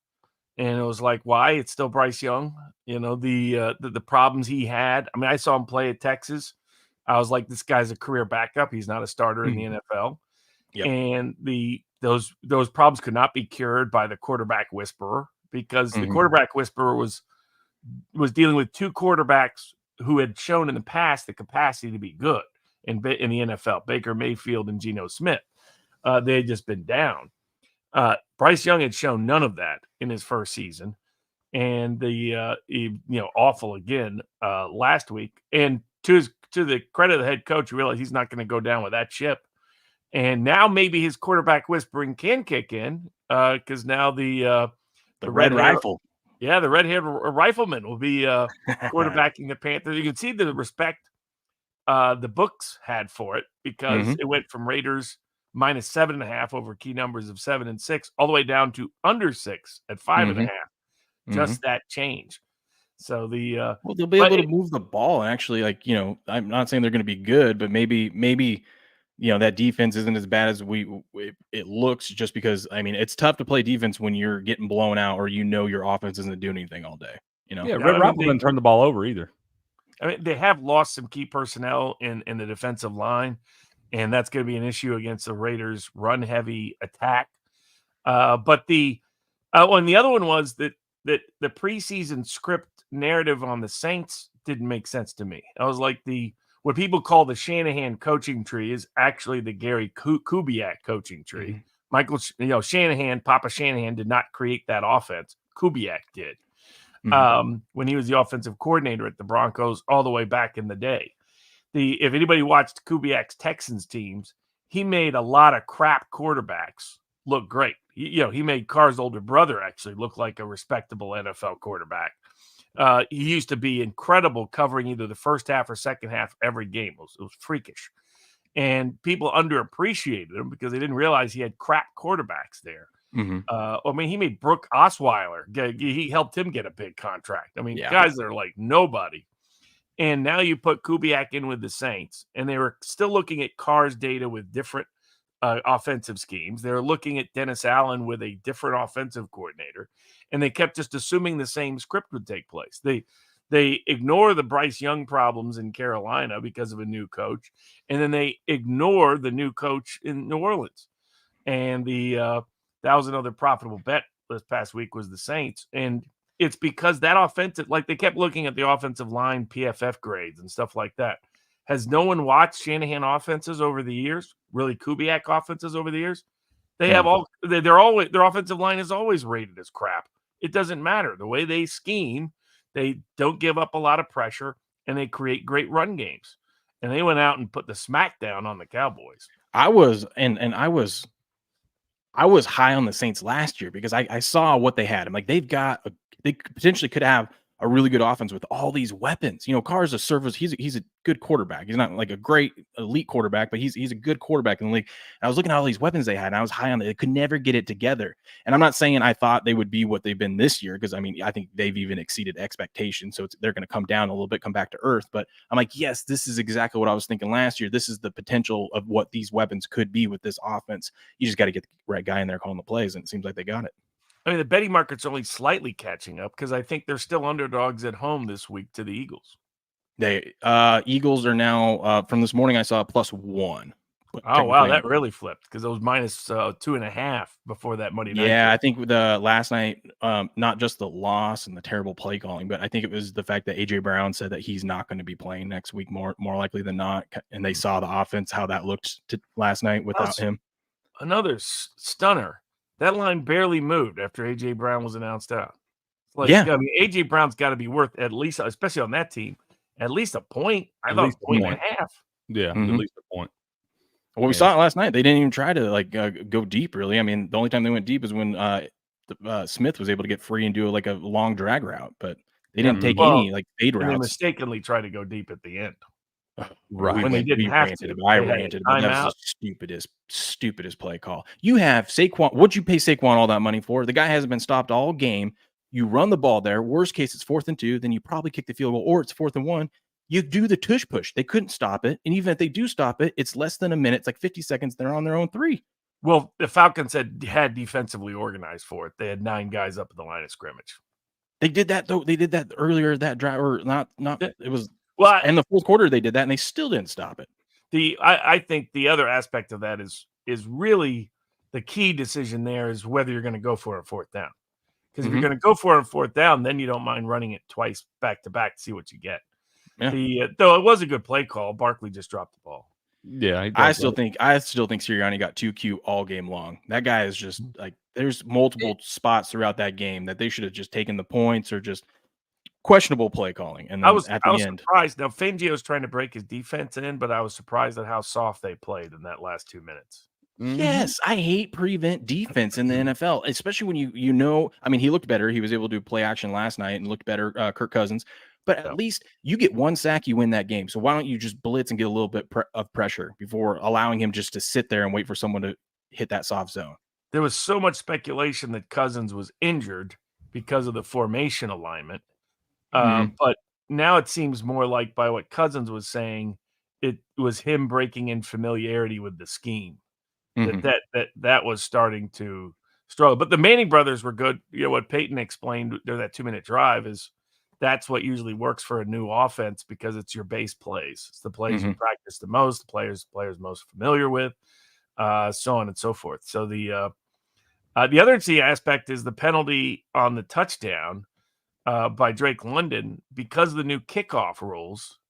and it was like, why? It's still Bryce Young. The problems he had. I mean, I saw him play at Texas. I was like, this guy's a career backup. He's not a starter in the NFL. Yep. And those problems could not be cured by the quarterback whisperer, because the quarterback whisperer was dealing with 2 quarterbacks who had shown in the past the capacity to be good in the NFL, Baker Mayfield and Geno Smith. They had just been down. Bryce Young had shown none of that in his first season, and awful again last week. And to the credit of the head coach, you realize he's not going to go down with that ship. And now maybe his quarterback whispering can kick in, because now the
red rifle.
Yeah, the red-haired rifleman will be quarterbacking the Panthers. You can see the respect the books had for it, because it went from Raiders minus 7.5 over key numbers of 7 and 6 all the way down to under 6 at 5.5. Just that change. So
they'll be able to move the ball. And actually, I'm not saying they're going to be good, but maybe that defense isn't as bad as it looks, just because, I mean, it's tough to play defense when you're getting blown out or your offense isn't doing anything all day.
Red Rifle didn't turn the ball over either.
I mean, they have lost some key personnel in the defensive line, and that's going to be an issue against the Raiders' run-heavy attack. But the other one was that the preseason script narrative on the Saints didn't make sense to me. I was like, what people call the Shanahan coaching tree is actually the Gary Kubiak coaching tree. Michael, Shanahan, Papa Shanahan did not create that offense. Kubiak did. When he was the offensive coordinator at the Broncos all the way back in the day. If anybody watched Kubiak's Texans teams, he made a lot of crap quarterbacks look great. He made Carr's older brother actually look like a respectable NFL quarterback. He used to be incredible covering either the first half or second half every game. It was freakish. And people underappreciated him because they didn't realize he had crap quarterbacks there. He made Brooke Osweiler. He helped him get a big contract. I mean, guys that are like nobody. And now you put Kubiak in with the Saints, and they were still looking at Carr's data with different offensive schemes. They were looking at Dennis Allen with a different offensive coordinator, and they kept just assuming the same script would take place. They ignore the Bryce Young problems in Carolina because of a new coach, and then they ignore the new coach in New Orleans. And that was another profitable bet this past week was the Saints. And it's because that offensive, they kept looking at the offensive line PFF grades and stuff like that. Has no one watched Shanahan offenses over the years? Really, Kubiak offenses over the years? They have their offensive line is always rated as crap it doesn't matter. The way they scheme, they don't give up a lot of pressure, and they create great run games. And they went out and put the smack down on the Cowboys.
I was high on the Saints last year because I saw what they had. I'm like, they potentially could have a really good offense with all these weapons. Carr's a service. He's a good quarterback. He's not like a great elite quarterback, but he's a good quarterback in the league. And I was looking at all these weapons they had, and I was high on it. They could never get it together. And I'm not saying I thought they would be what they've been this year, because I think they've even exceeded expectations. So they're going to come down a little bit, come back to earth. But I'm like, yes, this is exactly what I was thinking last year. This is the potential of what these weapons could be with this offense. You just got to get the right guy in there calling the plays, and it seems like they got it.
I mean, the betting market's only slightly catching up because I think they're still underdogs at home this week to the Eagles.
Eagles are now from this morning I saw +1.
Oh wow, that really flipped because it was -2.5 before that Monday night.
Yeah, I think the last night, not just the loss and the terrible play calling, but I think it was the fact that AJ Brown said that he's not going to be playing next week, more likely than not, and they saw the offense how that looked last night without him.
Another stunner. That line barely moved after AJ Brown was announced out. I mean, AJ Brown's got to be worth at least, especially on that team, at least a point. I thought a point and a half.
Yeah, at least a point.
Well, we saw it last night. They didn't even try to go deep, really. I mean, the only time they went deep is when Smith was able to get free and do a long drag route, but they didn't take any fade routes.
They mistakenly tried to go deep at the end.
Right.
When they didn't have to.
I ranted. That was the stupidest play call. You have Saquon. What'd you pay Saquon all that money for? The guy hasn't been stopped all game. You run the ball there. Worst case, it's 4th and 2. Then you probably kick the field goal, or it's 4th and 1. You do the tush push. They couldn't stop it. And even if they do stop it, it's less than a minute. It's like 50 seconds. They're on their own 3.
Well, the Falcons had defensively organized for it. They had 9 guys up in the line of scrimmage.
They did that, though. They did that earlier that drive, or not. It was.
Well,
in the fourth quarter, they did that, and they still didn't stop it.
I think the other aspect of that is really the key decision there is whether you're going to go for a 4th down. Because if you're going to go for a 4th down, then you don't mind running it twice back to back to see what you get. Yeah. Though it was a good play call, Barkley just dropped the ball.
Yeah,
I still think Sirianni got too cute all game long. That guy is just there's multiple spots throughout that game that they should have just taken the points or just questionable play calling. And then I was
surprised. Now Fangio's trying to break his defense in, but I was surprised at how soft they played in that last 2 minutes.
Yes, I hate prevent defense in the NFL, especially when you know. I mean, he looked better. He was able to do play action last night and looked better. Kirk Cousins, but at least you get 1 sack, you win that game. So why don't you just blitz and get a little bit of pressure before allowing him just to sit there and wait for someone to hit that soft zone?
There was so much speculation that Cousins was injured because of the formation alignment. But now it seems more like by what Cousins was saying, it was him breaking in familiarity with the scheme. That was starting to struggle. But the Manning brothers were good. You know what Peyton explained during that 2-minute drive is that's what usually works for a new offense because it's your base plays. It's the plays you practice the most, the players most familiar with, so on and so forth. So the other interesting aspect is the penalty on the touchdown by Drake London because of the new kickoff rules.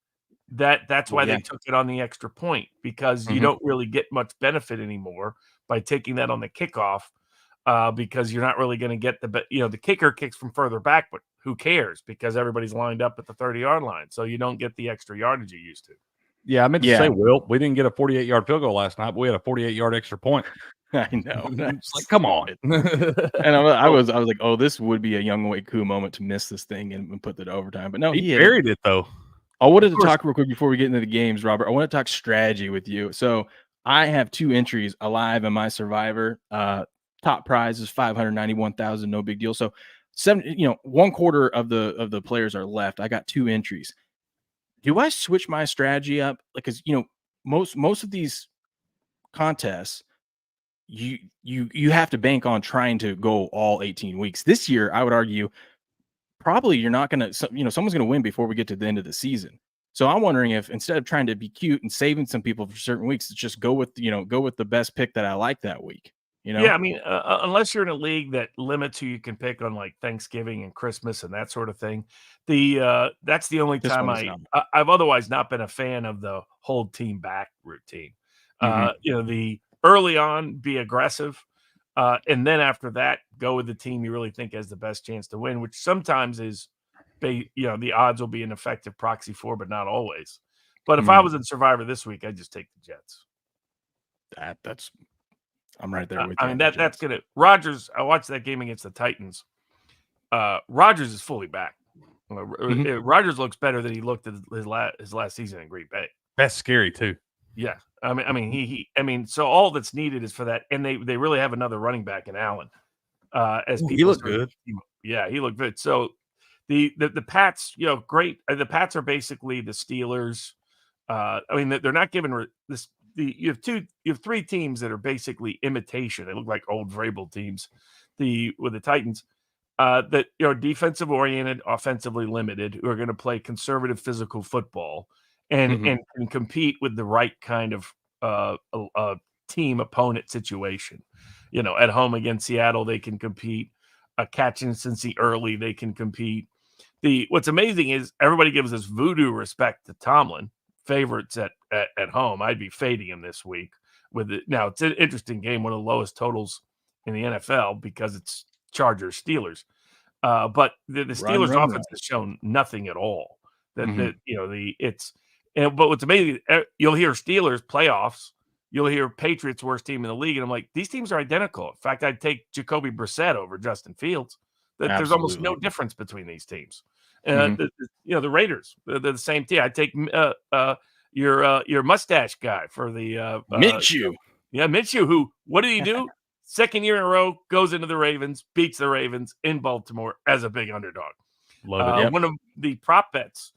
That's why they took it on the extra point because you don't really get much benefit anymore by taking that on the kickoff because you're not really going to get the kicker kicks from further back, but who cares because everybody's lined up at the 30-yard line. So you don't get the extra yardage you used to.
Yeah, I meant to say, Will, we didn't get a 48-yard field goal last night, but we had a 48-yard extra point.
I know.
It's like, come on.
And I was like, oh, this would be a Younghoe Koo moment to miss this thing and put it overtime. But no,
he buried it though.
I wanted to talk real quick before we get into the games, Robert. I want to talk strategy with you. So I have 2 entries alive in my Survivor. Top prize is $591,000, no big deal. So 1/4 of the players are left. I got 2 entries. Do I switch my strategy up? Because most of these contests, you have to bank on trying to go all 18 weeks. This year, I would argue probably you're not going to, someone's going to win before we get to the end of the season. So I'm wondering if instead of trying to be cute and saving some people for certain weeks, it's just go with the best pick that I like that week.
Yeah, I mean, unless you're in a league that limits who you can pick on like Thanksgiving and Christmas and that sort of thing, that's the only time I've otherwise not been a fan of the hold team back routine. The early on be aggressive, And then after that, go with the team you really think has the best chance to win, which sometimes is, the odds will be an effective proxy for, but not always. But if I was in Survivor this week, I'd just take the Jets.
I'm right there with you.
I mean, that's gonna Rodgers. I watched that game against the Titans. Rodgers is fully back. Rodgers looks better than he looked at his last season in Green Bay.
That's scary too.
Yeah, I mean, so all that's needed is for that, and they really have another running back in Allen.
He looked good.
Yeah, he looked good. So the Pats, great. The Pats are basically the Steelers. I mean, they're not giving this. You have three teams that are basically imitation. They look like old Vrabel teams. With the Titans, that defensive oriented, offensively limited, who are going to play conservative physical football and can compete with the right kind of team opponent situation. At home against Seattle, they can compete. Catching Cincy early, they can compete. What's amazing is everybody gives this voodoo respect to Tomlin. Favorites at home. I'd be fading him this week. Now it's an interesting game, one of the lowest totals in the NFL because it's Chargers Steelers. But the Steelers offense has shown nothing at all. But what's amazing, you'll hear Steelers playoffs, you'll hear Patriots worst team in the league, and I'm like, these teams are identical. In fact, I'd take Jacoby Brissett over Justin Fields. There's almost no difference between these teams. The Raiders, they're the same team. I'd take your mustache guy for the
Minshew.
Minshew, who, what did he do? Second year in a row, goes into the Ravens, beats the Ravens in Baltimore as a big underdog.
Love it.
One of the prop bets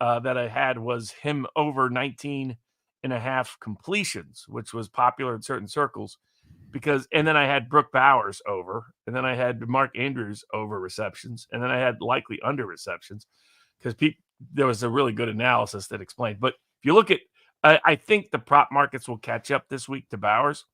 that I had was him over 19.5 completions, which was popular in certain circles. And then I had Brooke Bowers over, and then I had Mark Andrews over receptions, and then I had likely under receptions because there was a really good analysis that explained. But if you look at, I think the prop markets will catch up this week to Bowers.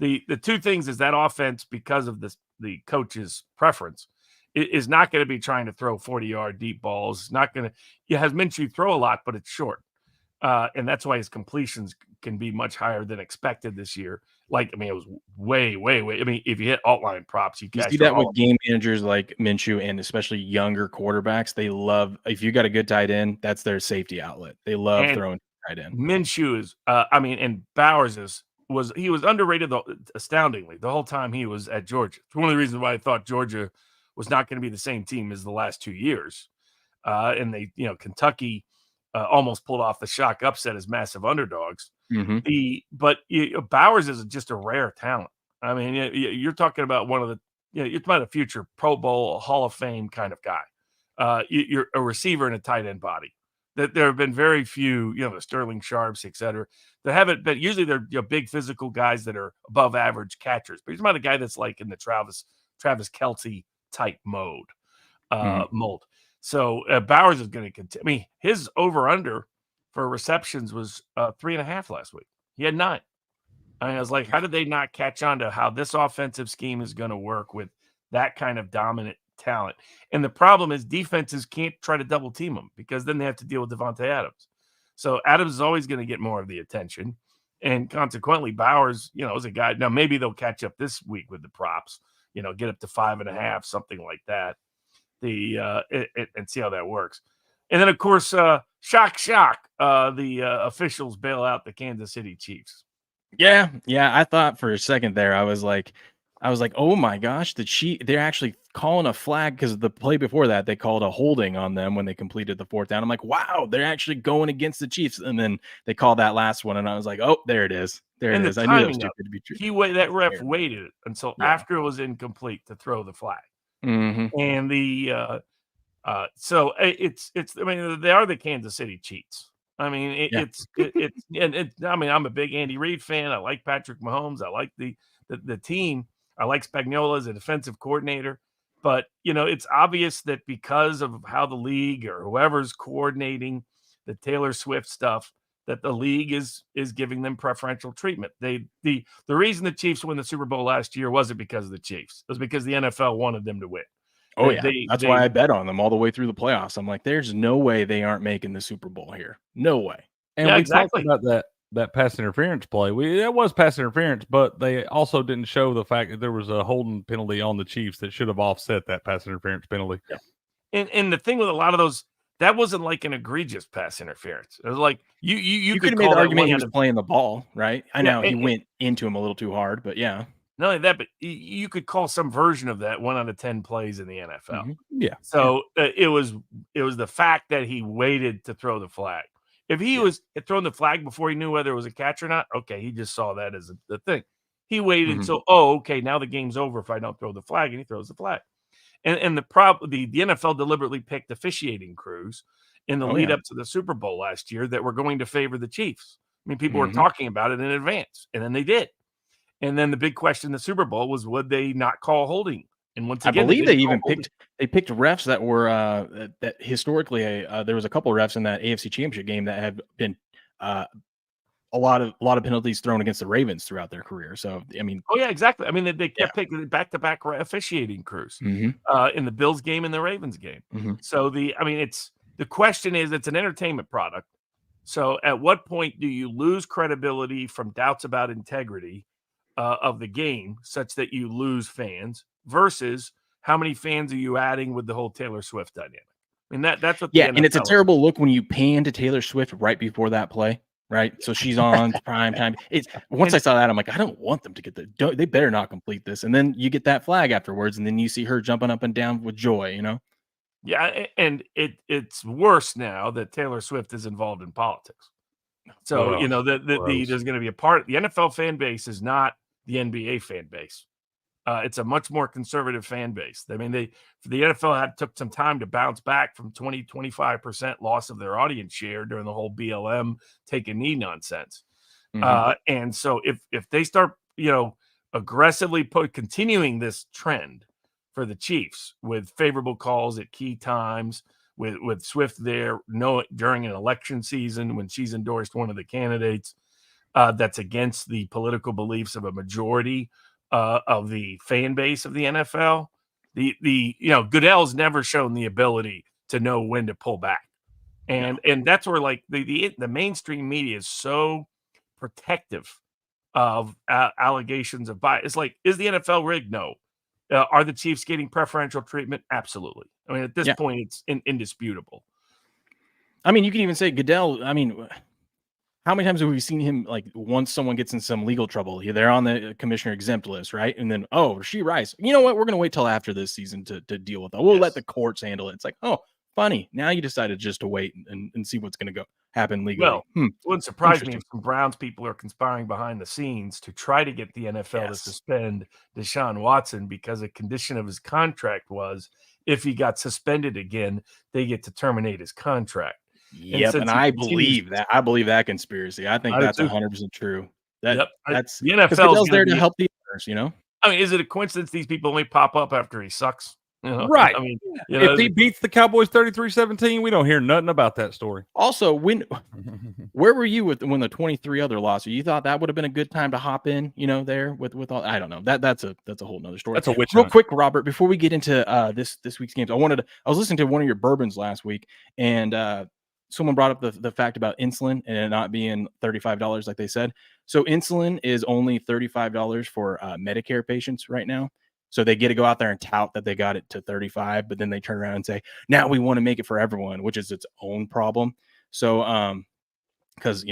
The two things is that offense, because of the coach's preference, is not going to be trying to throw 40-yard deep balls. It's not going to. He has Minshew throw a lot, but it's short, and that's why his completions can be much higher than expected this year. It was way. I mean, if you hit alt-line props, you
see that with game managers like Minshew and especially younger quarterbacks. They love, if you got a good tight end, that's their safety outlet. They love throwing tight end.
Minshew is, and Bowers was underrated astoundingly the whole time he was at Georgia. It's one of the reasons why I thought Georgia was not going to be the same team as the last 2 years. And they, Kentucky almost pulled off the shock upset as massive underdogs. But Bowers is just a rare talent. I mean, you're talking about one of the, you're talking about a future Pro Bowl, Hall of Fame kind of guy. You're a receiver in a tight end body. That there have been very few, the Sterling Sharps, et cetera, that haven't been. Usually they're big physical guys that are above average catchers. But he's not a guy that's like in the Travis Kelce type mold. So Bowers is going to continue. I mean, his over under for receptions was 3.5 last week. He had 9. I mean, I was like, how did they not catch on to how this offensive scheme is going to work with that kind of dominant talent? And the problem is defenses can't try to double team them because then they have to deal with Devontae Adams. So Adams is always going to get more of the attention. And consequently, Bowers, is a guy. Now, maybe they'll catch up this week with the props, get up to 5.5, something like that. And see how that works. And then, of course, shock, the officials bail out the Kansas City Chiefs.
Yeah. I thought for a second there, I was like, oh my gosh, they're actually calling a flag because the play before that, they called a holding on them when they completed the 4th down. I'm like, wow, they're actually going against the Chiefs. And then they called that last one, and I was like, oh, there it is. There it is. I knew that was too good to be true.
That ref waited until after it was incomplete to throw the flag. And so it's. I mean, they are the Kansas City Chiefs. I mean, I'm a big Andy Reid fan. I like Patrick Mahomes. I like the team. I like Spagnuolo as a defensive coordinator. But it's obvious that because of how the league or whoever's coordinating the Taylor Swift stuff, that the league is giving them preferential treatment. The reason the Chiefs won the Super Bowl last year wasn't because of the Chiefs. It was because the NFL wanted them to win.
Oh, yeah. That's why I bet on them all the way through the playoffs. I'm like, there's no way they aren't making the Super Bowl here. No way.
And we talked about that that pass interference play. That was pass interference, but they also didn't show the fact that there was a holding penalty on the Chiefs that should have offset that pass interference penalty.
Yeah. And the thing with a lot of those, that wasn't like an egregious pass interference. It was like you
could have made the argument he was playing the ball, right? I know he went into him a little too hard, but yeah.
Not only that, but you could call some version of that 1 out of 10 plays in the NFL.
Yeah.
So it was the fact that he waited to throw the flag. If he was throwing the flag before he knew whether it was a catch or not, okay, he just saw that as the thing. He waited until, okay, now the game's over if I don't throw the flag, and he throws the flag. And the NFL deliberately picked officiating crews in the lead up to the Super Bowl last year that were going to favor the Chiefs. I mean, people were talking about it in advance, and then they did. And then the big question in the Super Bowl was, would they not call holding? And once again,
I believe they even picked refs that were that historically there was a couple of refs in that AFC Championship game that had been a lot of penalties thrown against the Ravens throughout their career. So I mean,
oh yeah, exactly. I mean, they kept picking back-to-back officiating crews in the Bills game and the Ravens game. So the question is, it's an entertainment product. So at what point do you lose credibility from doubts about integrity of the game, such that you lose fans? Versus how many fans are you adding with the whole Taylor Swift dynamic? I mean, that's what.
And it's a terrible look when you pan to Taylor Swift right before that play. Right, so she's on prime time. It's once I saw that, I'm like, I don't want them to get they better not complete this. And then you get that flag afterwards, and then you see her jumping up and down with joy. You know.
Yeah, and it's worse now that Taylor Swift is involved in politics. So there's going to be a part. The NFL fan base is not the NBA fan base. It's a much more conservative fan base. I mean, the NFL took some time to bounce back from 25% loss of their audience share during the whole BLM take a knee nonsense. And so if they start, aggressively continuing this trend for the Chiefs with favorable calls at key times, with Swift there, during an election season when she's endorsed one of the candidates that's against the political beliefs of a majority of the fan base of the NFL, Goodell's never shown the ability to know when to pull back, and that's where like the mainstream media is so protective of allegations of bias. It's like, is the NFL rigged? No. Are the Chiefs getting preferential treatment? Absolutely. I mean, at this point, it's indisputable.
I mean, you can even say Goodell. I mean, how many times have we seen him, like, once someone gets in some legal trouble, they're on the commissioner exempt list, right? And then, Rasheed Rice, you know what? We're going to wait till after this season to deal with that. We'll let the courts handle it. It's like, oh, funny. Now you decided just to wait and see what's going to happen legally.
Well, it wouldn't surprise me if some Browns people are conspiring behind the scenes to try to get the NFL to suspend Deshaun Watson, because a condition of his contract was if he got suspended again, they get to terminate his contract.
Yep, and I believe that. I believe that conspiracy. I think that's 100% true. That's
the NFL's
there to help the owners.
I mean, is it a coincidence these people only pop up after he sucks?
Right.
I mean,
if he beats the Cowboys 33-17, we don't hear nothing about that story.
Also, where were you when the 23 other losses? You thought that would have been a good time to hop in, there with all. I don't know. That's a whole nother story.
That's a witch
Real
hunt.
Quick, Robert, before we get into this week's games, I was listening to one of your bourbons last week, and someone brought up the fact about insulin and it not being $35 like they said. So insulin is only $35 for Medicare patients right now. So they get to go out there and tout that they got it to 35, but then they turn around and say, now we want to make it for everyone, which is its own problem. So, because,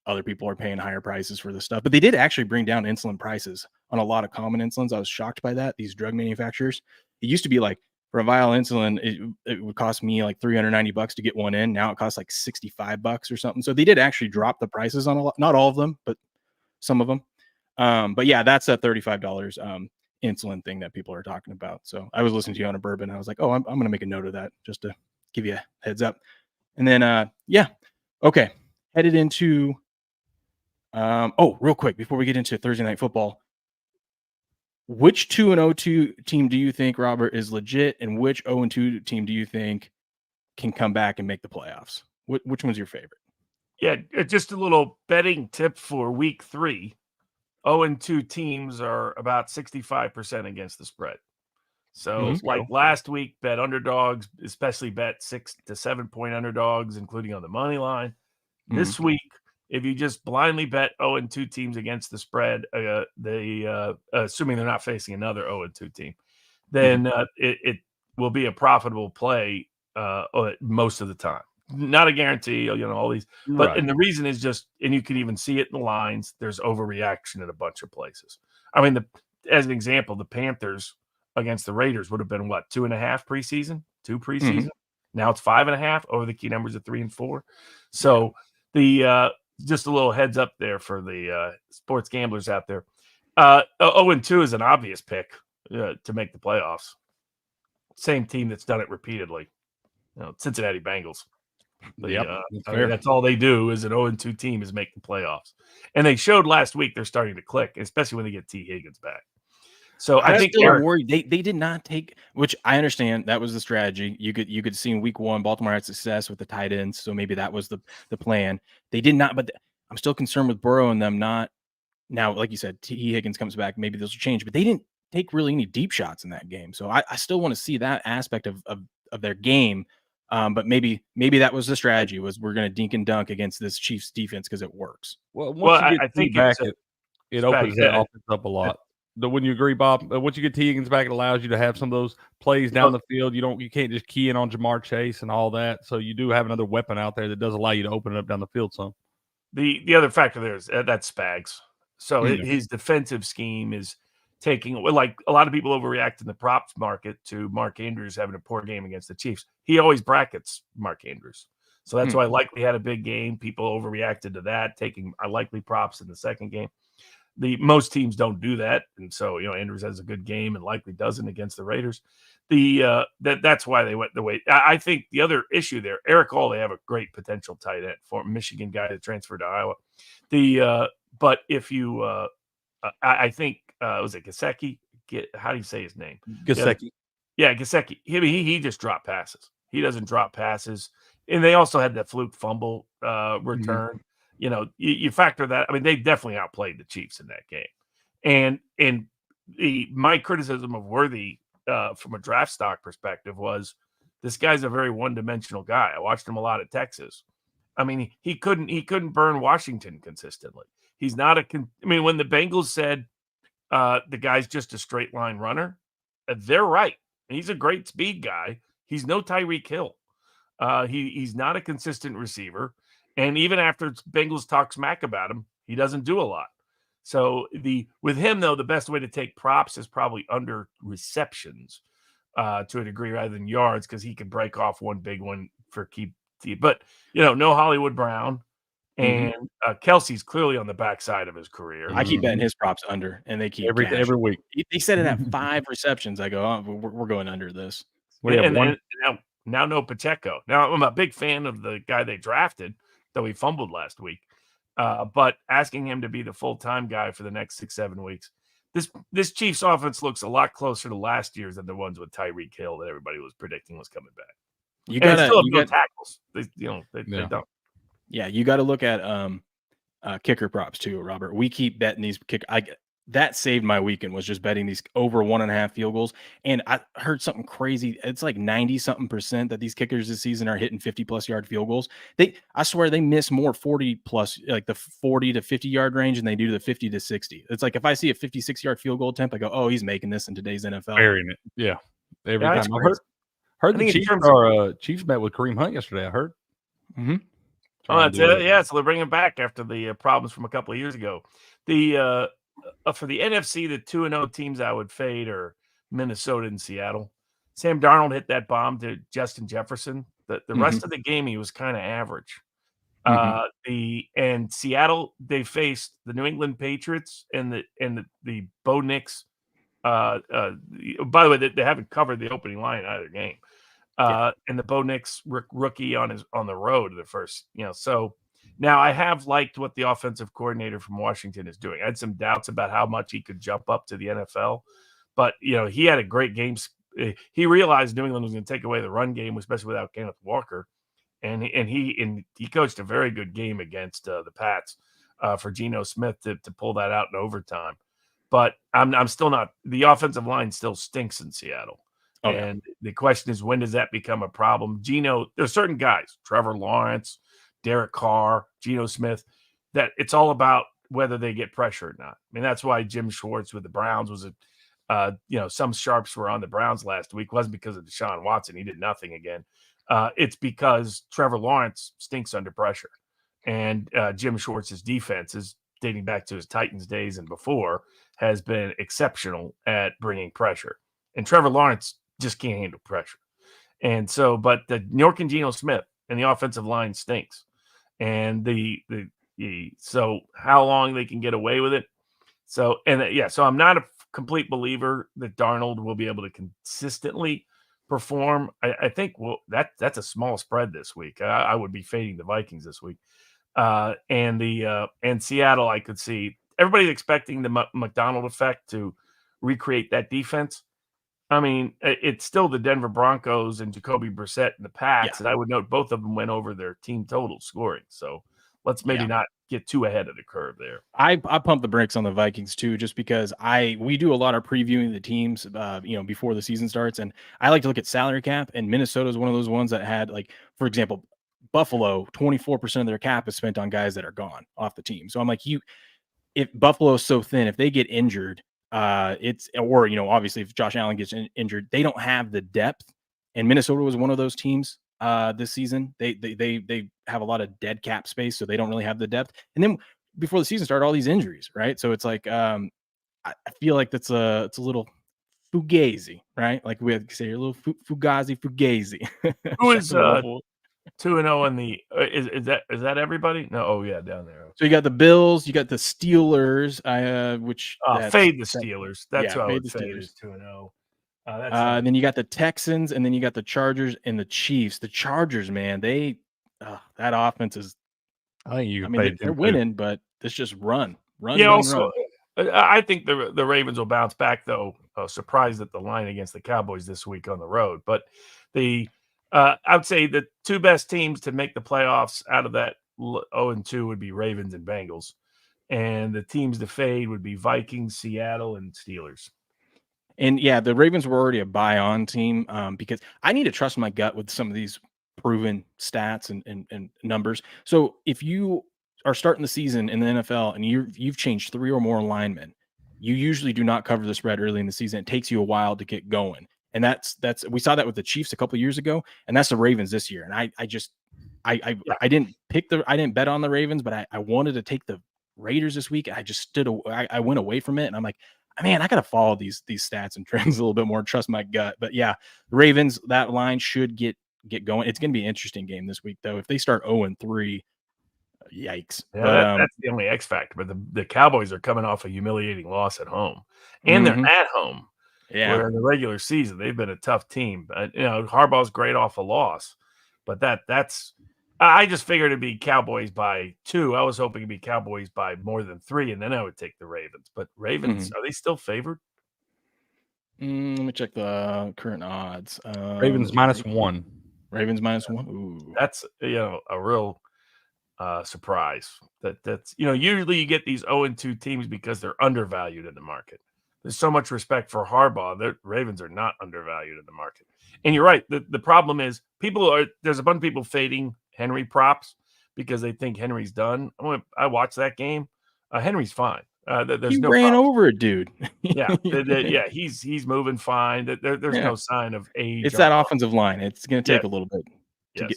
other people are paying higher prices for this stuff, but they did actually bring down insulin prices on a lot of common insulins. I was shocked by that. These drug manufacturers, it used to be like, for a vial of insulin, it would cost me like $390 to get one in. Now it costs like $65 or something. So they did actually drop the prices on a lot, not all of them, but some of them. But yeah, that's a $35 insulin thing that people are talking about. So I was listening to you on a bourbon. I was like, I'm going to make a note of that just to give you a heads up. And then, okay. Headed into, real quick, before we get into Thursday Night Football, which 2-0 team do you think, Robert, is legit, and which 0-2 team do you think can come back and make the playoffs? Which one's your favorite?
Yeah, just a little betting tip for week 3. 0-2 teams are about 65% against the spread. So last week, bet underdogs, especially bet 6 to 7 point underdogs, including on the money line. This week, if you just blindly bet 0-2 teams against the spread, assuming they're not facing another 0-2 team, then it will be a profitable play most of the time. Not a guarantee, all these. But
Right.
and the reason is just, and you can even see it in the lines, there's overreaction in a bunch of places. I mean, as an example, the Panthers against the Raiders would have been what, 2.5 preseason, 2 preseason. Now it's 5.5 over the key numbers of 3 and 4. So the just a little heads up there for the sports gamblers out there. 0-2 is an obvious pick to make the playoffs. Same team that's done it repeatedly. Cincinnati Bengals. That's all they do is an 0-2 team is make the playoffs. And they showed last week they're starting to click, especially when they get T. Higgins back. So I think
they're worried. They did not take, which I understand that was the strategy. You could see in week 1, Baltimore had success with the tight ends, so maybe that was the plan. They did not, but I'm still concerned with Burrow and them not now. Like you said, T. Higgins comes back, maybe this will change, but they didn't take really any deep shots in that game. So I still want to see that aspect of their game. But maybe that was the strategy, was we're going to dink and dunk against this Chiefs defense because it works.
Well, once you get
I think
back, it opens that offense up a lot. Wouldn't you agree, Bob? Once you get T. Higgins back, it allows you to have some of those plays down the field. You can't just key in on Jamar Chase and all that. So you do have another weapon out there that does allow you to open it up down the field some.
The other factor there is that's Spags. So his defensive scheme is taking, like a lot of people overreact in the props market to Mark Andrews having a poor game against the Chiefs. He always brackets Mark Andrews. So that's why likely had a big game. People overreacted to that, taking likely props in the second game. Most teams don't do that, and so Andrews has a good game and likely doesn't against the Raiders. That's why they went the way. I think the other issue there, Eric All, they have a great potential tight end for Michigan guy that transferred to Iowa. But if you, I think was it Gesicki? How do you say his name?
Gesicki.
Yeah, Gesicki. He just dropped passes. He doesn't drop passes, and they also had that fluke fumble return. You factor that. I mean, they definitely outplayed the Chiefs in that game. And my criticism of Worthy from a draft stock perspective was this guy's a very one-dimensional guy. I watched him a lot at Texas. I mean, he couldn't burn Washington consistently. He's not when the Bengals said the guy's just a straight line runner, they're right. He's a great speed guy. He's no Tyreek Hill. He's not a consistent receiver. And even after Bengals talk smack about him, he doesn't do a lot. So with him, though, the best way to take props is probably under receptions to a degree rather than yards, because he could break off one big one for keep. But, no Hollywood Brown. And Kelsey's clearly on the backside of his career.
I keep betting his props under, and they keep
every week.
They said it at 5 receptions. I go, we're going under this.
And now no Pacheco. Now I'm a big fan of the guy they drafted, though he fumbled last week. But asking him to be the full-time guy for the next 6-7 weeks, this Chiefs offense looks a lot closer to last year's than the ones with Tyreek Hill that everybody was predicting was coming back. You still have no tackles. They don't.
Yeah, you got to look at kicker props too, Robert. We keep betting these that saved my weekend, was just betting these over 1.5 field goals. And I heard something crazy. It's like 90-something% that these kickers this season are hitting 50+ yard field goals. I swear they miss more 40+, like the 40 to 50 yard range, than they do the 50 to 60. It's like if I see a 56-yard field goal attempt, I go, oh, he's making this in today's NFL.
Burying it. Yeah. Every time. I heard the Chiefs met with Kareem Hunt yesterday, I heard.
Mm-hmm.
Oh, that's it. Yeah, so they're bringing him back after the problems from a couple of years ago. For the NFC, the 2-0 teams I would fade are Minnesota and Seattle. Sam Darnold hit that bomb to Justin Jefferson. The rest of the game, he was kind of average. And Seattle, they faced the New England Patriots and the Bo Nix. By the way, they haven't covered the opening line in either game. And the Bo Nix rookie on the road the first, so now I have liked what the offensive coordinator from Washington is doing. I had some doubts about how much he could jump up to the NFL, but he had a great game. He realized New England was going to take away the run game, especially without Kenneth Walker, and he coached a very good game against the Pats for Geno Smith to pull that out in overtime. But I'm still not. The offensive line still stinks in Seattle. And the question is, when does that become a problem? There's certain guys, Trevor Lawrence, Derek Carr, Geno Smith. that it's all about whether they get pressure or not. I mean, that's why Jim Schwartz with the Browns was some sharps were on the Browns last week. It wasn't because of Deshaun Watson. He did nothing again. It's because Trevor Lawrence stinks under pressure. And Jim Schwartz's defense is dating back to his Titans days and before has been exceptional at bringing pressure. And Trevor Lawrence just can't handle pressure. And so, but the New York and Geno Smith and the offensive line stinks. And so how long they can get away with it. So, so I'm not a complete believer that Darnold will be able to consistently perform. I think that's a small spread this week. I would be fading the Vikings this week. And Seattle, I could see everybody's expecting the McDonald effect to recreate that defense. I mean, it's still the Denver Broncos and Jacoby Brissett and the Pats, and I would note both of them went over their team total scoring. So let's maybe not get too ahead of the curve there.
I pump the brakes on the Vikings too, just because we do a lot of previewing the teams, before the season starts, and I like to look at salary cap. And Minnesota is one of those ones that had, like, for example, Buffalo, 24% of their cap is spent on guys that are gone off the team. So I'm like, if Buffalo is so thin, if they get injured, obviously if Josh Allen gets injured, they don't have the depth. And Minnesota was one of those teams this season. They have a lot of dead cap space, so they don't really have the depth. And then before the season started, all these injuries, right? So it's like I feel like it's a little fugazi, right? Like we have to say a little fugazi.
Who is 2-0 in the is that everybody? No, down there.
So you got the Bills, you got the Steelers, which
fade the Steelers. That's what I would say is 2-0.
And then you got the Texans, and then you got the Chargers and the Chiefs. The Chargers, man, that offense is. They're winning, but it's just run.
Also, I think the Ravens will bounce back, though. Surprised at the line against the Cowboys this week on the road, but I would say the two best teams to make the playoffs out of that 0-2 would be Ravens and Bengals, and the teams to fade would be Vikings, Seattle, and Steelers.
And the Ravens were already a buy-on team because I need to trust my gut with some of these proven stats and numbers. So if you are starting the season in the NFL and you've changed 3 or more linemen, you usually do not cover the spread early in the season. It takes you a while to get going. And that's we saw that with the Chiefs a couple of years ago, and that's the Ravens this year. And I didn't bet on the Ravens, but I wanted to take the Raiders this week. I just I went away from it, and I'm like, man, I got to follow these stats and trends a little bit more, trust my gut. But the Ravens, that line should get going. It's going to be an interesting game this week, though. If they start 0-3, yikes.
Yeah, that's the only X factor. But the Cowboys are coming off a humiliating loss at home, and they're at home.
Yeah,
where in the regular season they've been a tough team. But Harbaugh's great off a loss, but that's. I just figured it'd be Cowboys by 2. I was hoping it'd be Cowboys by more than 3, and then I would take the Ravens. But Ravens, are they still favored?
Let me check the current odds.
Ravens -1.
Ravens -1. Ooh,
that's a real surprise. That's usually you get these 0-2 teams because they're undervalued in the market. There's so much respect for Harbaugh. The Ravens are not undervalued in the market. And you're right. The problem is there's a bunch of people fading Henry props because they think Henry's done. I watched that game. Henry's fine. There's no
ran
problem.
over a dude.
He's moving fine. There's no sign of age.
It's that offensive line. It's going to take a little bit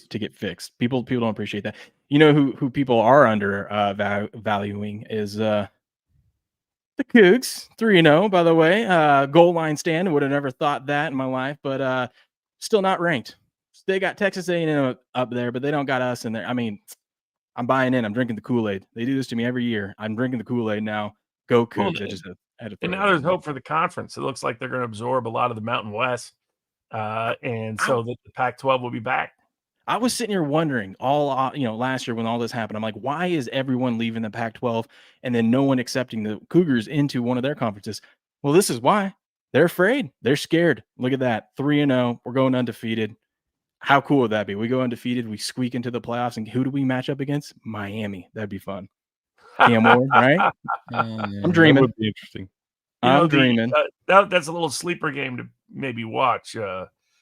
to get fixed. People don't appreciate that. You know who people are under valuing is the Cougs, 3-0, by the way. Goal line stand. Would have never thought that in my life, but still not ranked. They got Texas A&M up there, but they don't got us in there. I mean, I'm buying in. I'm drinking the Kool-Aid. They do this to me every year. I'm drinking the Kool-Aid now. Go Cougs.
And now there's hope for the conference. It looks like they're going to absorb a lot of the Mountain West, and so that the Pac-12 will be back.
I was sitting here wondering last year when all this happened, I'm like, why is everyone leaving the Pac-12 and then no one accepting the Cougars into one of their conferences? Well, this is why. They're afraid. They're scared. Look at that. 3-0. We're going undefeated. How cool would that be? We go undefeated. We squeak into the playoffs, and who do we match up against? Miami. That'd be fun. Cam Ward, right? I'm dreaming.
That would be interesting.
I'm dreaming.
That's a little sleeper game to maybe watch.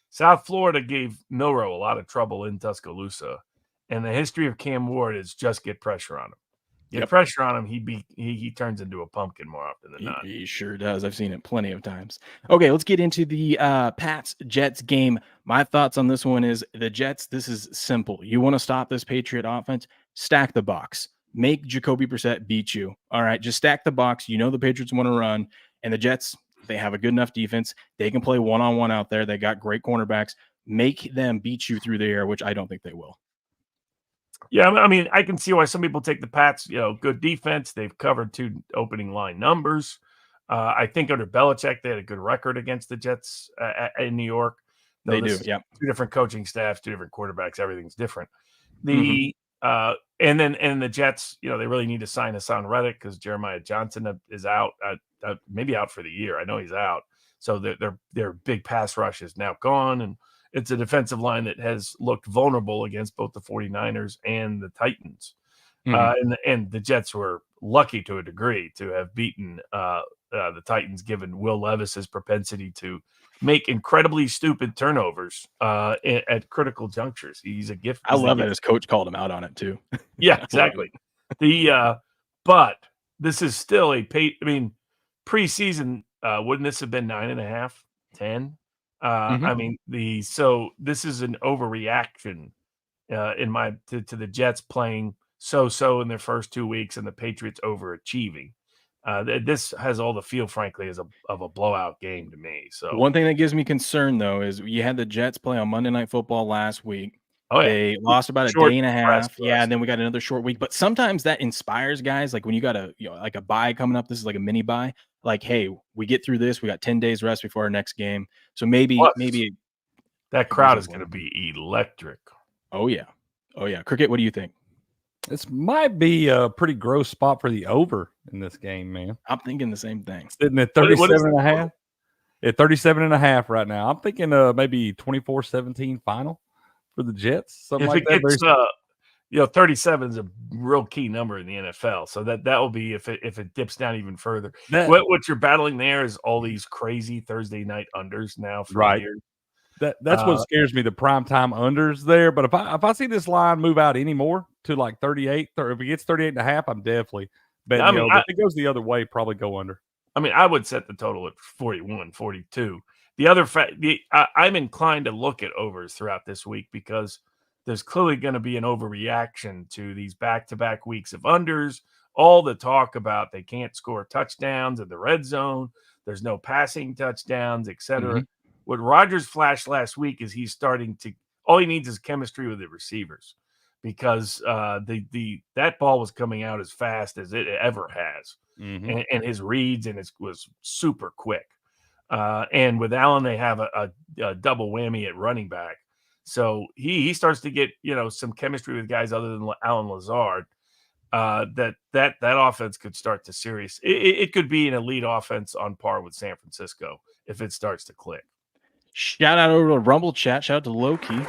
South Florida gave Milroe a lot of trouble in Tuscaloosa, and the history of Cam Ward is just get pressure on him. get pressure on him, he turns into a pumpkin more often than not.
He sure does. I've seen it plenty of times. Okay, let's get into the Pats-Jets game. My thoughts on this one is the Jets, this is simple. You want to stop this Patriot offense, stack the box. Make Jacoby Brissett beat you. All right, just stack the box. You know the Patriots want to run, and the Jets, they have a good enough defense. They can play one-on-one out there. They got great cornerbacks. Make them beat you through the air, which I don't think they will.
Yeah, I mean, I can see why some people take the Pats. Good defense. They've covered 2 opening line numbers. I think under Belichick, they had a good record against the Jets in New York.
They do, yeah.
2 different coaching staffs, 2 different quarterbacks. Everything's different. And the Jets, they really need to sign Hassan Reddick because Jeremiah Johnson is out, maybe out for the year. I know he's out. So their big pass rush is now gone, and it's a defensive line that has looked vulnerable against both the 49ers and the Titans. And the Jets were lucky to a degree to have beaten the Titans, given Will Levis's propensity to make incredibly stupid turnovers at critical junctures. He's a gift.
I love that his coach called him out on it too.
Yeah, exactly. But this is still preseason. Wouldn't this have been 9.5, 10? I mean, so this is an overreaction to the Jets playing so in their first 2 weeks and the Patriots overachieving. This has all the feel, frankly, of a blowout game to me. So
one thing that gives me concern, though, is you had the Jets play on Monday Night Football last week.
Oh, yeah.
They lost about a day and a half. Yeah, and then we got another short week. But sometimes that inspires guys. Like when you got like a bye coming up, this is like a mini bye. Like, hey, we get through this. We got 10 days rest before our next game. So maybe
that crowd is going to be electric.
Oh yeah. Cricket, what do you think?
This might be a pretty gross spot for the over in this game, man.
I'm thinking the same thing.
Sitting at 37.5. At 37.5 right now. I'm thinking maybe 24-17 final for the Jets. Something like that.
37 is a real key number in the NFL. So that will be if it dips down even further. What you're battling there is all these crazy Thursday night unders now for years.
That's what scares me, the primetime unders there. But if I see this line move out anymore to like 38, or if it gets 38.5, I'm definitely betting. If it goes the other way, probably go under.
I mean, I would set the total at 41, 42. The other I'm inclined to look at overs throughout this week because there's clearly going to be an overreaction to these back-to-back weeks of unders. All the talk about they can't score touchdowns in the red zone. There's no passing touchdowns, etc. What Rodgers flashed last week is he's starting to – all he needs is chemistry with the receivers because that ball was coming out as fast as it ever has. And his reads was super quick. And with Allen, they have a double whammy at running back. So he starts to get, some chemistry with guys other than Allen Lazard. That offense could start to serious. It could be an elite offense on par with San Francisco if it starts to click.
Shout out over to Rumble chat. Shout out to Loki.
Yeah.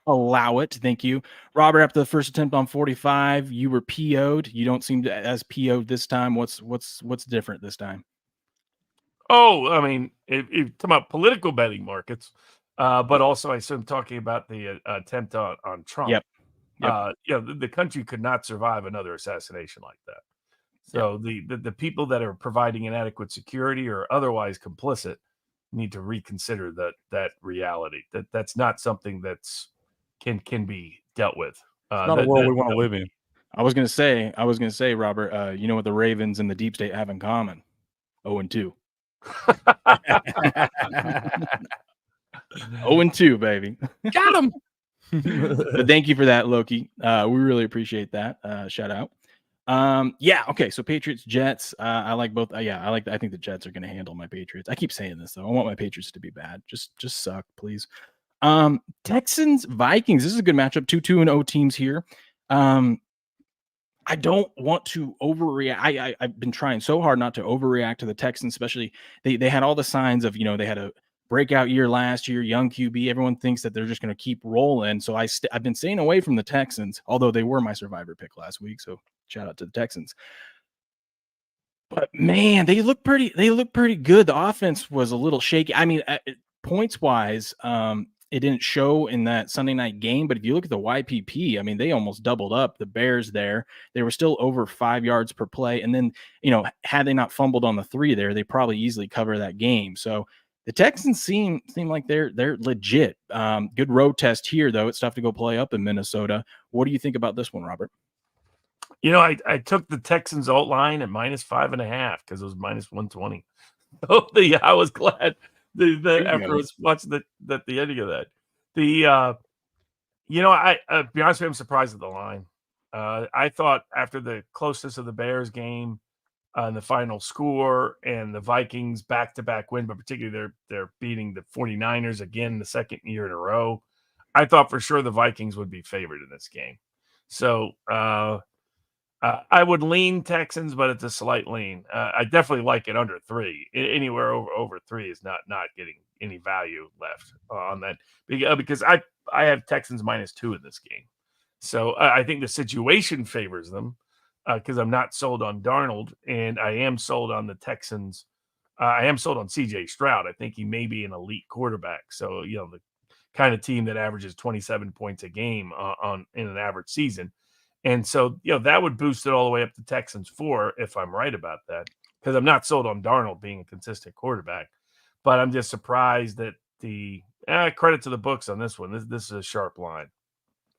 Allow it. Thank you. Robert, after the first attempt on 45, you were PO'd. You don't seem to as PO'd this time. What's different this time?
Oh, I mean, if you talk about political betting markets, but also I assume talking about the attempt on Trump.
Yep.
The country could not survive another assassination like that. So the people that are providing inadequate security or otherwise complicit need to reconsider that reality. That's not something that's can be dealt with.
Not a world we want to live in.
I was gonna say, Robert. You know what the Ravens and the Deep State have in common? 0-2. 0-2, baby.
Got him.
But thank you for that, Loki. We really appreciate that. Shout out. Okay. So Patriots, Jets. I like both. I think the Jets are going to handle my Patriots. I keep saying this though. I want my Patriots to be bad. Just suck, please. Texans, Vikings. This is a good matchup. 2-2-0 teams here. I don't want to overreact. I've been trying so hard not to overreact to the Texans, especially they had all the signs of, they had a breakout year last year, young QB. Everyone thinks that they're just going to keep rolling. So I've been staying away from the Texans, although they were my survivor pick last week. So shout out to the Texans. But man, they look pretty good. The offense was a little shaky. I mean, points wise, it didn't show in that Sunday night game, but if you look at the YPP, I mean, they almost doubled up the Bears there. They were still over 5 yards per play. And then, had they not fumbled on the 3 there, they probably easily cover that game. So the Texans seem like they're legit. Good road test here, though. It's tough to go play up in Minnesota. What do you think about this one, Robert?
I took the Texans alt line at -5.5 because it was -120. So I was glad after I was watching the ending of that. I be honest with you, I'm surprised at the line. I thought after the closeness of the Bears game and the final score and the Vikings back-to-back win, but particularly they're beating the 49ers again the second year in a row. I thought for sure the Vikings would be favored in this game. So I would lean Texans, but it's a slight lean. I definitely like it under 3. Anywhere over 3 is not getting any value left on that because I have Texans -2 in this game. So I think the situation favors them because I'm not sold on Darnold, and I am sold on the Texans. I am sold on C.J. Stroud. I think he may be an elite quarterback. So the kind of team that averages 27 points a game in an average season. And so, that would boost it all the way up to Texans 4 if I'm right about that, because I'm not sold on Darnold being a consistent quarterback. But I'm just surprised that credit to the books on this one. This is a sharp line.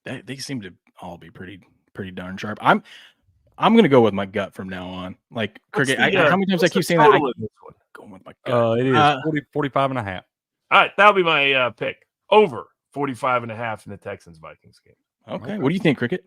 They seem to all be pretty darn sharp. I'm going to go with my gut from now on. Like Cricket, how many times I keep saying that? I'm going with my gut.
It is 45.5.
All right, that'll be my pick. Over 45.5 in the Texans-Vikings game.
Okay. What do you think, Cricket?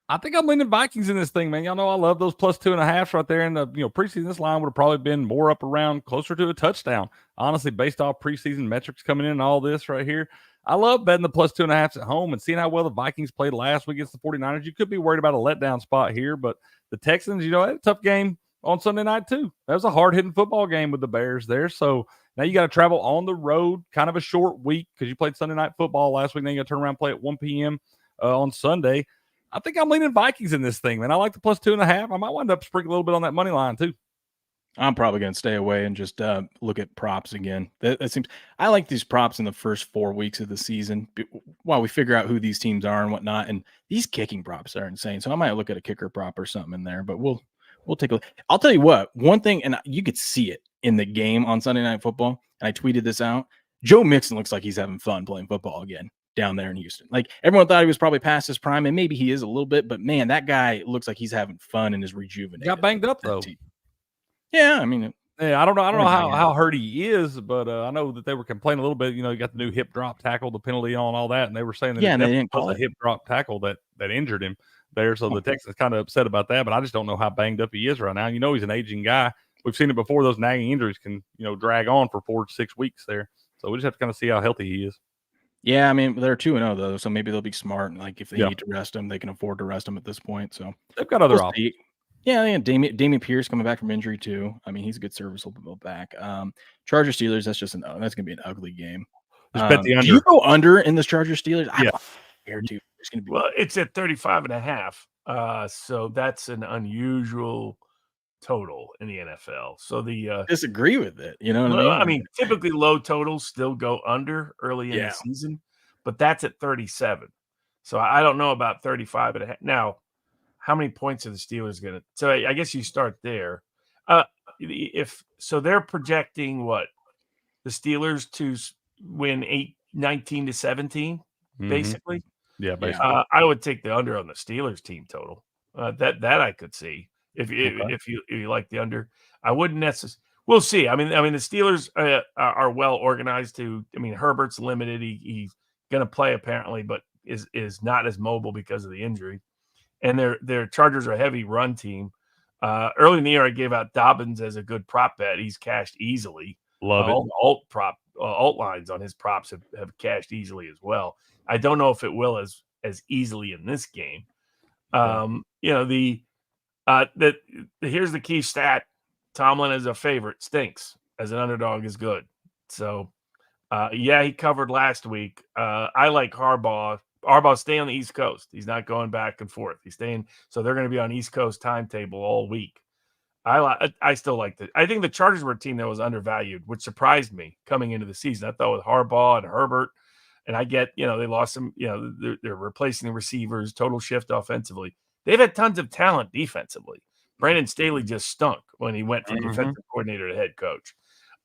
I think I'm leaning Vikings in this thing, man. Y'all know I love those +2.5 right there. In the preseason, this line would have probably been more up around closer to a touchdown. Honestly, based off preseason metrics coming in and all this right here, I love betting the +2.5 at home and seeing how well the Vikings played last week against the 49ers. You could be worried about a letdown spot here, but the Texans, had a tough game on Sunday night too. That was a hard-hitting football game with the Bears there. So now you got to travel on the road, kind of a short week because you played Sunday night football last week. Then you got to turn around and play at 1 p.m. On Sunday. I think I'm leaning Vikings in this thing, man. I like the +2.5. I might wind up sprinkling a little bit on that money line too.
I'm probably going to stay away and just look at props again. That seems. I like these props in the first 4 weeks of the season while we figure out who these teams are and whatnot. And these kicking props are insane. So I might look at a kicker prop or something in there. But we'll take a look. I'll tell you what. One thing, and you could see it in the game on Sunday Night Football. And I tweeted this out. Joe Mixon looks like he's having fun playing football again down there in Houston. Like everyone thought he was probably past his prime, and maybe he is a little bit, but man, that guy looks like he's having fun and is rejuvenated.
Got banged up though.
Yeah, I mean,
I don't know how hurt he is, but I know that they were complaining a little bit. You got the new hip drop tackle, the penalty on all that, and they were saying that
they didn't call
it a hip drop tackle that injured him there. So the Texans kind of upset about that, but I just don't know how banged up he is right now. He's an aging guy. We've seen it before. Those nagging injuries can drag on for 4 to 6 weeks there. So we just have to kind of see how healthy he is.
Yeah, I mean, they're 2-0 though, so maybe they'll be smart. Like if they need to rest him, they can afford to rest him at this point. So
they've got other options.
Yeah, Damian Pierce coming back from injury too. I mean, he's a good serviceable back. Charger Steelers, that's gonna be an ugly game.
Just bet the under.
Do you go under in this Charger Steelers?
Yeah,
it's gonna be.
Well, it's at 35.5. So that's an unusual total in the NFL. So
disagree with it. You know what I mean?
I mean, typically low totals still go under early in the season, but that's at 37. So I don't know about 35.5. Now, how many points are the Steelers going to? So I guess you start there. They're projecting what the Steelers to win 19-17, basically.
Yeah, basically.
I would take the under on the Steelers team total. That I could see. If you like the under, I wouldn't necessarily. We'll see. I mean, the Steelers are well organized. Herbert's limited. He's going to play apparently, but is not as mobile because of the injury. And their Chargers are a heavy run team. Early in the year, I gave out Dobbins as a good prop bet. He's cashed easily.
Love it.
Alt lines on his props have cashed easily as well. I don't know if it will as easily in this game. Here's the key stat. Tomlin as a favorite stinks. As an underdog is good. So, he covered last week. I like Harbaugh. Harbaugh stay on the East Coast. He's not going back and forth. He's staying. So they're going to be on East Coast timetable all week. I still like that. I think the Chargers were a team that was undervalued, which surprised me coming into the season. I thought with Harbaugh and Herbert And I get, they lost some, they're replacing the receivers, total shift offensively. They've had tons of talent defensively. Brandon Staley just stunk when he went from defensive coordinator to head coach.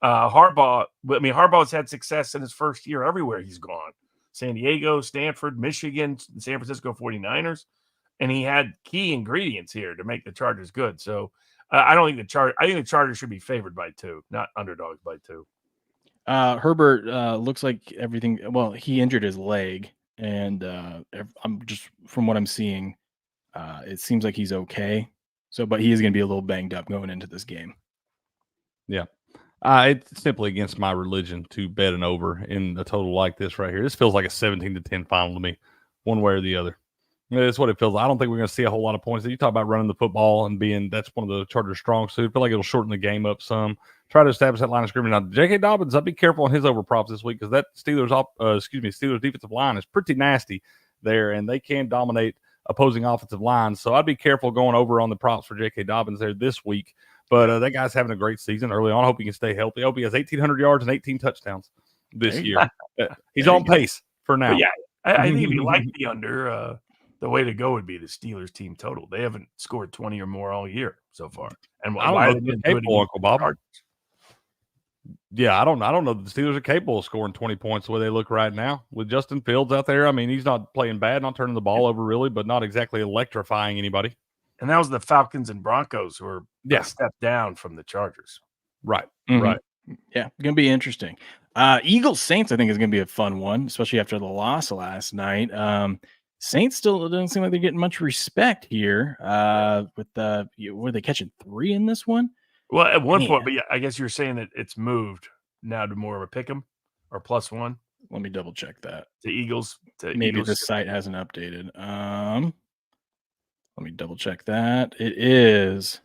Harbaugh's had success in his first year everywhere he's gone. San Diego, Stanford, Michigan, San Francisco 49ers. And he had key ingredients here to make the Chargers good. So I think the Chargers should be favored by 2, not underdogs by 2.
Herbert looks like everything. Well, he injured his leg, and I'm just from what I'm seeing, it seems like he's okay. So, but he is going to be a little banged up going into this game.
Yeah. It's simply against my religion to bet an over in a total like this right here. This feels like a 17-10 final to me, one way or the other. That's what it feels like. I don't think we're going to see a whole lot of points. You talk about running the football and that's one of the Chargers' strong suits. I feel like it'll shorten the game up some. Try to establish that line of scrimmage. Now, J.K. Dobbins, I'd be careful on his over props this week because that Steelers defensive line is pretty nasty there, and they can dominate opposing offensive lines. So I'd be careful going over on the props for J.K. Dobbins there this week. But that guy's having a great season early on. I hope he can stay healthy. I hope he has 1,800 yards and 18 touchdowns this year. He's on pace for now.
But yeah, I think if you like the under, the way to go would be the Steelers team total. They haven't scored 20 or more all year so far. And
I don't know if they're capable, Uncle Bob. Yeah, I don't know that the Steelers are capable of scoring 20 points the way they look right now. With Justin Fields out there, I mean, he's not playing bad, not turning the ball over really, but not exactly electrifying anybody.
And that was the Falcons and Broncos who were a step down from the Chargers.
Right,
right. Yeah, going to be interesting. Eagles Saints, I think, is going to be a fun one, especially after the loss last night. Saints still doesn't seem like they're getting much respect here. Were they catching 3 in this one?
Well, at one point, but yeah, I guess you're saying that it's moved now to more of a pick'em or +1.
Let me double check that.
The Eagles.
Maybe the site hasn't updated. Let me double check that. It is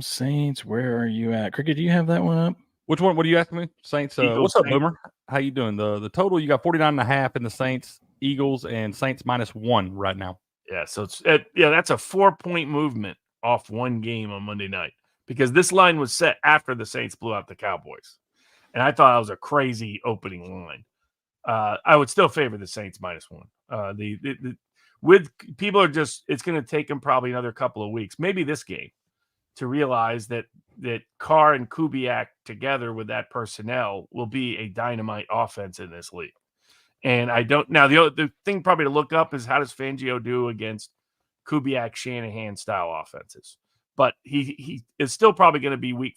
Saints. Where are you at? Cricket, do you have that one up?
Which one? What are you asking me? Saints. What's up, Boomer? How you doing? The total, you got 49.5 in the Saints, Eagles, and Saints -1 right now.
Yeah, so it's that's a 4-point movement off one game on Monday night because this line was set after the Saints blew out the Cowboys. And I thought that was a crazy opening line. I would still favor the Saints -1. With people are just, it's going to take them probably another couple of weeks, maybe this game, to realize that Carr and Kubiak together with that personnel will be a dynamite offense in this league. And I don't now the thing probably to look up is how does Fangio do against Kubiak Shanahan style offenses? But he is still probably going to be week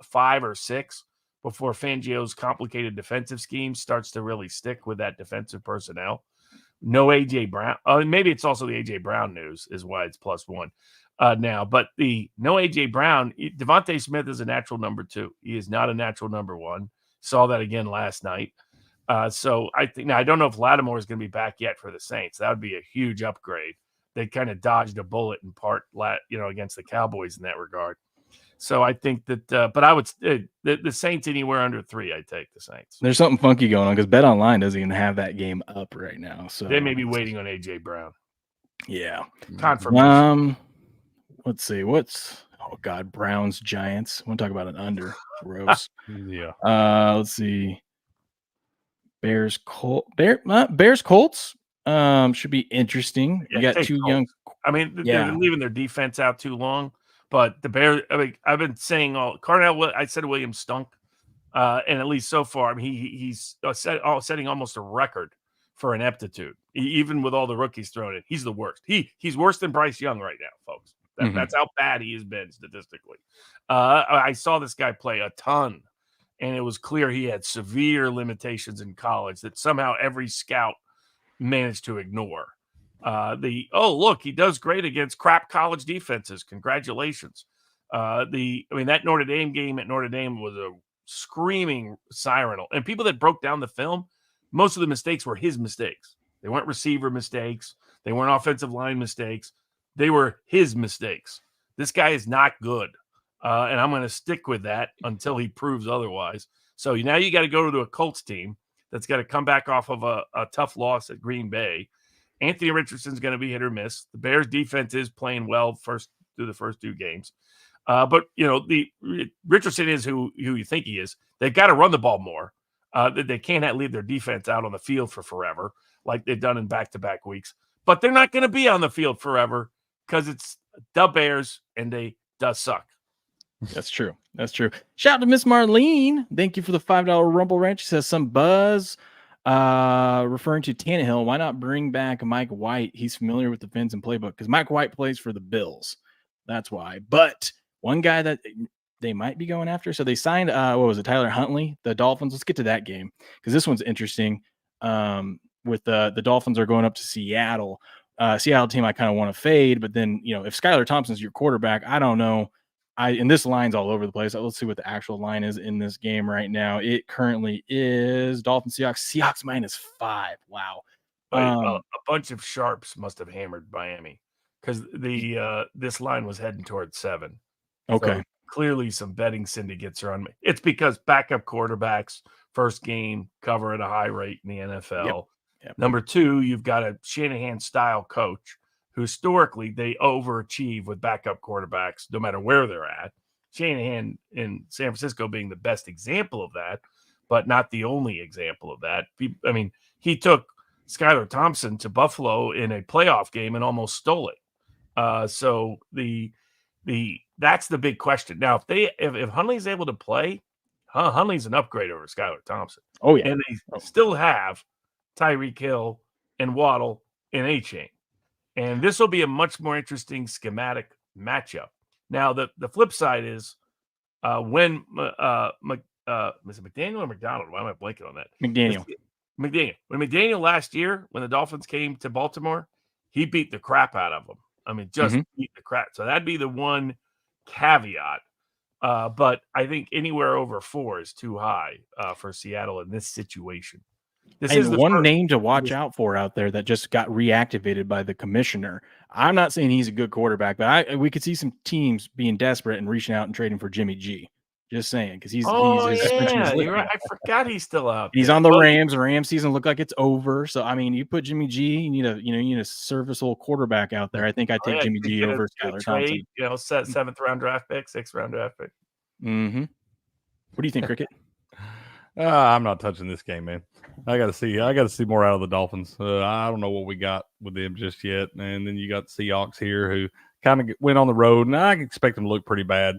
5 or 6 before Fangio's complicated defensive scheme starts to really stick with that defensive personnel. No A.J. Brown. Maybe it's also the A.J. Brown news is why it's +1 now. But the no A.J. Brown, Devontae Smith is a natural number 2. He is not a natural number 1. Saw that again last night. So I think now I don't know if Lattimore is going to be back yet for the Saints. That would be a huge upgrade. They kind of dodged a bullet in part, against the Cowboys in that regard. So I think that, but I would the Saints anywhere under 3. I'd take the Saints.
There's something funky going on because BetOnline doesn't even have that game up right now. So
they may be waiting on A.J. Brown.
Yeah,
confirmation.
Let's see. Browns Giants. I want to talk about an under. Gross.
Yeah.
Let's see. Bears Colts. Should be interesting. You got 2 young.
I mean, they're leaving their defense out too long. But the Bears, I've been saying I said Williams stunk. And at least so far, I mean, he's setting almost a record for ineptitude. Even with all the rookies thrown in, he's the worst. He's worse than Bryce Young right now, folks. That's how bad he has been statistically. I saw this guy play a ton, and it was clear he had severe limitations in college that somehow every scout managed to ignore. He does great against crap college defenses. Congratulations. That Notre Dame game at Notre Dame was a screaming siren. And people that broke down the film, most of the mistakes were his mistakes. They weren't receiver mistakes. They weren't offensive line mistakes. They were his mistakes. This guy is not good. And I'm going to stick with that until he proves otherwise. So now you got to go to a Colts team that's got to come back off of a tough loss at Green Bay. Anthony Richardson's going to be hit or miss. The Bears defense is playing well through the first 2 games. But Richardson is who you think he is. They've got to run the ball more. They can't leave their defense out on the field for forever like they've done in back-to-back weeks. But they're not going to be on the field forever because it's the Bears and they does suck.
That's true. That's true. Shout out to Miss Marlene. Thank you for the $5 Rumble Ranch. She says some buzz referring to Tannehill. Why not bring back Mike White? He's familiar with the Fins and playbook because Mike White plays for the Bills. That's why. But one guy that they might be going after. So they signed, what was it, Tyler Huntley, the Dolphins. Let's get to that game because this one's interesting. With the Dolphins are going up to Seattle. Seattle team I kind of want to fade, but then, if Skylar Thompson's your quarterback, I don't know. And this line's all over the place. Let's see what the actual line is in this game right now. It currently is Dolphins Seahawks -5. Wow.
A bunch of sharps must have hammered Miami because this line was heading towards 7.
Okay.
So clearly some betting syndicates are on me. It's because backup quarterbacks, first game, cover at a high rate in the NFL.
Yep.
Number 2, you've got a Shanahan-style coach who historically they overachieve with backup quarterbacks no matter where they're at. Shanahan in San Francisco being the best example of that, but not the only example of that. He took Skylar Thompson to Buffalo in a playoff game and almost stole it. So that's the big question. Now, if Huntley's able to play, Huntley's an upgrade over Skylar Thompson.
Oh, yeah.
And they still have Tyreek Hill and Waddle and A-Chain. And this will be a much more interesting schematic matchup. Now, the flip side is when is it McDaniel or McDonald? Why am I blanking on that?
McDaniel.
When McDaniel last year, when the Dolphins came to Baltimore, he beat the crap out of them. Beat the crap. So that'd be the one caveat. But I think anywhere over 4 is too high for Seattle in this situation. This is the
one name to watch out for out there that just got reactivated by the commissioner. I'm not saying he's a good quarterback, but we could see some teams being desperate and reaching out and trading for Jimmy G. Just saying, because
you're right. I forgot he's still out.
He's on the Rams. The Rams season look like it's over. So you put Jimmy G. You need a serviceable quarterback out there. I think I take Jimmy G over Skylar Thompson.
7th round draft pick, 6th round draft pick.
Mm-hmm. What do you think, Cricket?
I'm not touching this game, man. I got to see more out of the Dolphins. I don't know what we got with them just yet. And then you got the Seahawks here who kind of went on the road, and I expect them to look pretty bad.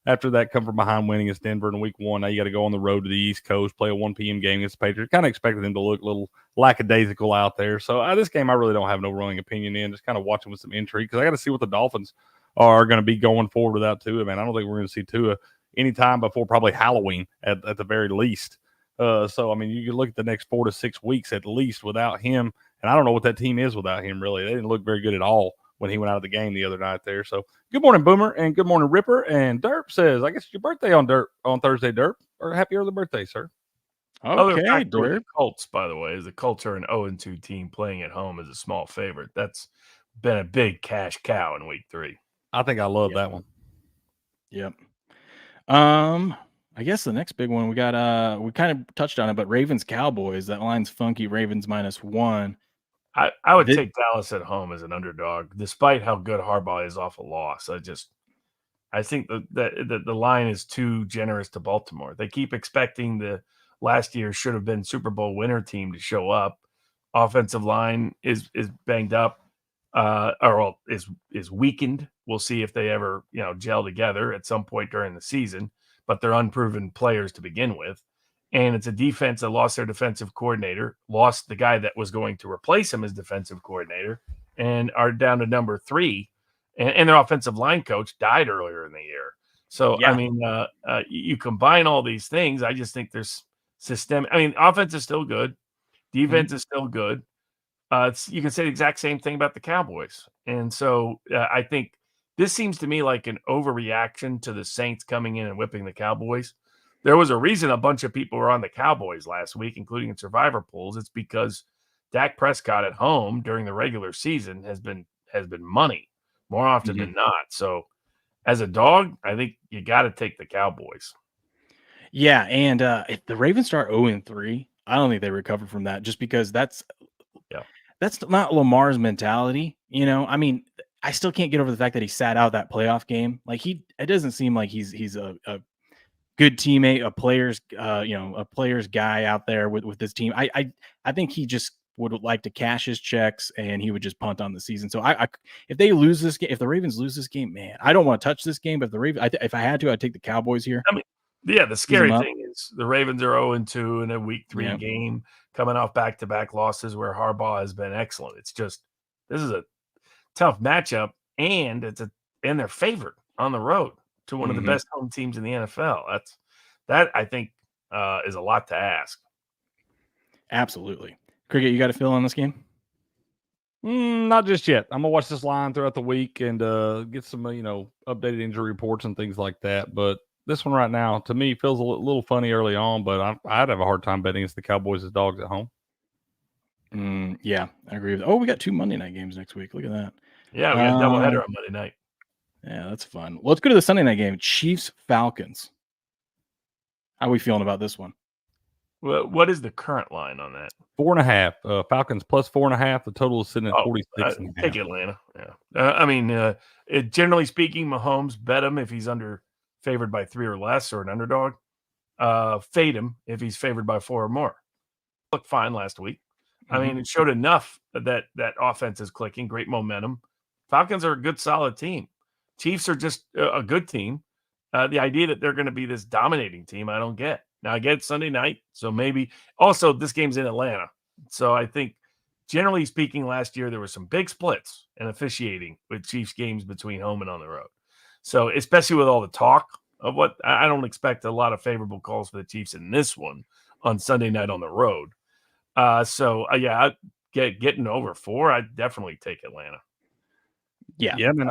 After that, come from behind winning against Denver in week 1. Now you got to go on the road to the East Coast, play a 1 p.m. game against the Patriots. Kind of expected them to look a little lackadaisical out there. So this game I really don't have no running opinion in. Just kind of watching with some intrigue because I got to see what the Dolphins are going to be going forward without Tua, man. I don't think we're going to see Tua anytime before probably Halloween at the very least. You can look at the next 4 to 6 weeks at least without him. And I don't know what that team is without him, really. They didn't look very good at all when he went out of the game the other night there. So good morning, Boomer, and good morning, Ripper. And Derp says, I guess it's your birthday on Thursday, Derp. Or happy early birthday, sir.
Okay, Derp. Colts, by the way, is the Colts are an 0-2 team playing at home as a small favorite. That's been a big cash cow in week 3.
I think I love that one.
Yep. I guess the next big one we got, we kind of touched on it, but Ravens Cowboys, that line's funky. Ravens -1.
I would take Dallas at home as an underdog, despite how good Harbaugh is off a loss. I think that the line is too generous to Baltimore. They keep expecting the last year should have been Super Bowl winner team to show up. Offensive line is banged up, is weakened. We'll see if they ever gel together at some point during the season. But they're unproven players to begin with. And it's a defense that lost their defensive coordinator, lost the guy that was going to replace him as defensive coordinator, and are down to number 3. And their offensive line coach died earlier in the year. So, yeah. You combine all these things. I just think there's systemic. Offense is still good. Defense is still good. You can say the exact same thing about the Cowboys. And so I think this seems to me like an overreaction to the Saints coming in and whipping the Cowboys. There was a reason a bunch of people were on the Cowboys last week, including in survivor pools. It's because Dak Prescott at home during the regular season has been money more often than not. So as a dog, I think you got to take the Cowboys.
Yeah, and if the Ravens start 0-3, I don't think they recover from that just because that's not Lamar's mentality. I still can't get over the fact that he sat out that playoff game. Like it doesn't seem like he's a good teammate, a player's guy out there with this team. I think he just would like to cash his checks and he would just punt on the season. So if they lose this game, if the Ravens lose this game, man, I don't want to touch this game. But if I had to, I'd take the Cowboys here.
I mean, yeah, the scary thing is the Ravens are 0-2 in a week 3 game, coming off back-to-back losses where Harbaugh has been excellent. It's just this is a tough matchup, and they're favored on the road to one of the best home teams in the NFL. That I think is a lot to ask.
Absolutely. Cricket, you got a feel on this game?
Not just yet. I'm gonna watch this line throughout the week and get some updated injury reports and things like that. But this one right now, to me, feels a little funny early on. But I'd have a hard time betting against the Cowboys as dogs at home.
Yeah, I agree with. Oh, we got 2 Monday night games next week. Look at that.
Yeah, we got a doubleheader on Monday night.
Yeah, that's fun. Well, let's go to the Sunday night game. Chiefs Falcons. How are we feeling about this one?
Well, what is the current line on that?
4.5. Falcons plus 4.5. The total is sitting at 46.
Take Atlanta. Yeah. Generally speaking, Mahomes, bet him if he's favored by 3 or less or an underdog. Fade him if he's favored by 4 or more. Looked fine last week. I mean, it showed enough that offense is clicking. Great momentum. Falcons are a good, solid team. Chiefs are just a good team. The idea that they're going to be this dominating team, I don't get. Now, I get Sunday night, so maybe. Also, this game's in Atlanta. So I think, generally speaking, last year there were some big splits in officiating with Chiefs games between home and on the road. So especially with all the talk of what – I don't expect a lot of favorable calls for the Chiefs in this one on Sunday night on the road. Getting over 4, I'd definitely take Atlanta.
Yeah, man,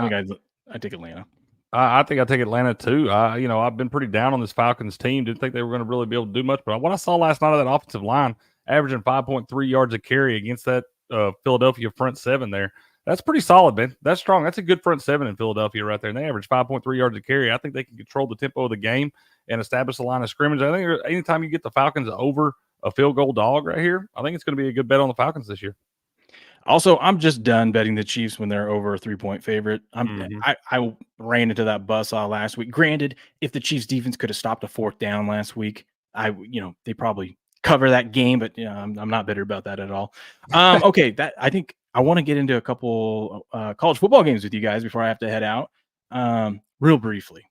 I take Atlanta.
I think I take Atlanta too. I've been pretty down on this Falcons team. Didn't think they were going to really be able to do much. But what I saw last night of that offensive line, averaging 5.3 yards a carry against that Philadelphia front 7 there, that's pretty solid, man. That's strong. That's a good front 7 in Philadelphia right there. And they average 5.3 yards a carry. I think they can control the tempo of the game and establish the line of scrimmage. I think anytime you get the Falcons over a field goal dog right here, I think it's going to be a good bet on the Falcons this year.
Also, I'm just done betting the Chiefs when they're over a 3-point favorite. I ran into that buzzsaw last week. Granted, if the Chiefs defense could have stopped a 4th down last week, they probably cover that game, but I'm not bitter about that at all. Okay, I think I want to get into a couple college football games with you guys before I have to head out. Real briefly.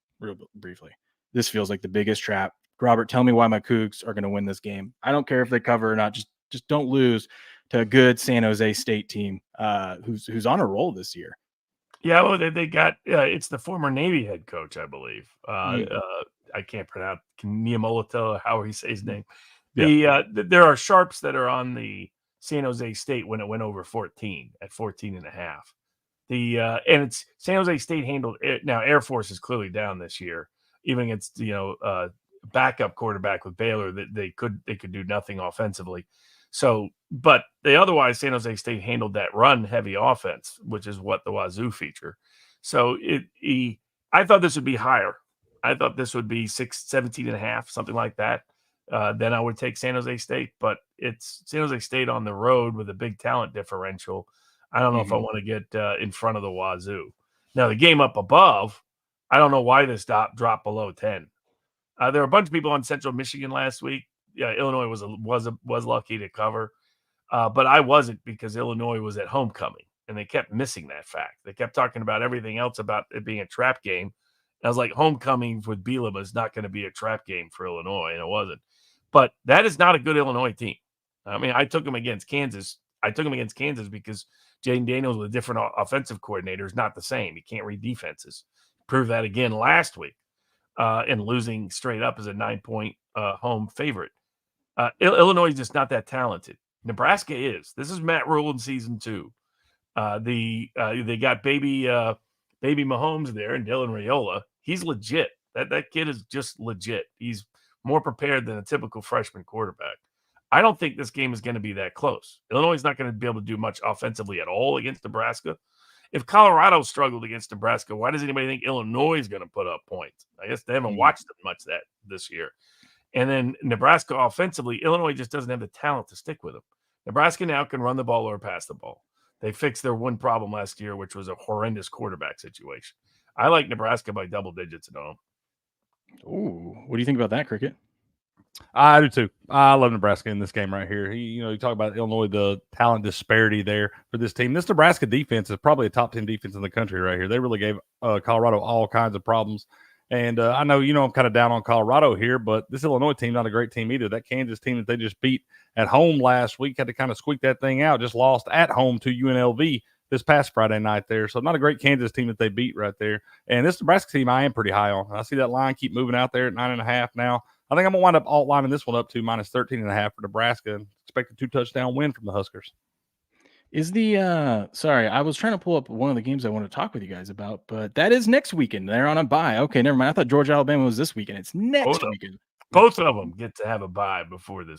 This feels like the biggest trap. Robert, tell me why my Cougs are going to win this game. I don't care if they cover or not. Just don't lose to a good San Jose State team who's on a roll this year.
Yeah, well, they got it's the former Navy head coach, I believe. I can't pronounce Niamolito, how he says his name. Yeah. There are sharps that are on the San Jose State when it went over 14 at 14.5. And it's San Jose State handled it. Now Air Force is clearly down this year, even against backup quarterback with Baylor that they could do nothing offensively. So, but otherwise, San Jose State handled that run-heavy offense, which is what the Wazoo feature. So, I thought this would be higher. I thought this would be 17.5, something like that. Then I would take San Jose State, but it's San Jose State on the road with a big talent differential. I don't know if I want to get in front of the Wazoo. Now, the game up above, I don't know why this dropped below 10. There were a bunch of people on Central Michigan last week. Yeah, Illinois was lucky to cover, but I wasn't because Illinois was at homecoming, and they kept missing that fact. They kept talking about everything else about it being a trap game. And I was like, homecoming with Bielema is not going to be a trap game for Illinois, and it wasn't. But that is not a good Illinois team. I mean, I took them against Kansas. Because Jaden Daniels with a different offensive coordinator is not the same. He can't read defenses. Proved that again last week, and losing straight up as a 9-point home favorite. Illinois is just not that talented. Nebraska is. This is Matt Rule in season 2. They got baby Mahomes there and Dylan Raiola. He's legit. That kid is just legit. He's more prepared than a typical freshman quarterback. I don't think this game is going to be that close. Illinois is not going to be able to do much offensively at all against Nebraska. If Colorado struggled against Nebraska, why does anybody think Illinois is going to put up points? I guess they haven't watched much of that this year. And then Nebraska offensively, Illinois just doesn't have the talent to stick with them. Nebraska now can run the ball or pass the ball. They fixed their one problem last year, which was a horrendous quarterback situation. I like Nebraska by double digits at home.
Ooh, what do you think about that, Cricket?
I do too. I love Nebraska in this game right here. You talk about Illinois, the talent disparity there for this team. This Nebraska defense is probably a top 10 defense in the country right here. They really gave Colorado all kinds of problems. And I know, I'm kind of down on Colorado here, but this Illinois team, not a great team either. That Kansas team that they just beat at home last week had to kind of squeak that thing out, just lost at home to UNLV this past Friday night there. So not a great Kansas team that they beat right there. And this Nebraska team I am pretty high on. I see that line keep moving out there at 9.5 now. I think I'm going to wind up alt lining this one up to minus 13.5 for Nebraska and expect a 2-touchdown win from the Huskers.
Is the sorry, I was trying to pull up one of the games I want to talk with you guys about, but that is next weekend. They're on a bye. Okay, never mind. I thought Georgia Alabama was this weekend. It's next weekend.
Both of them get to have a bye before the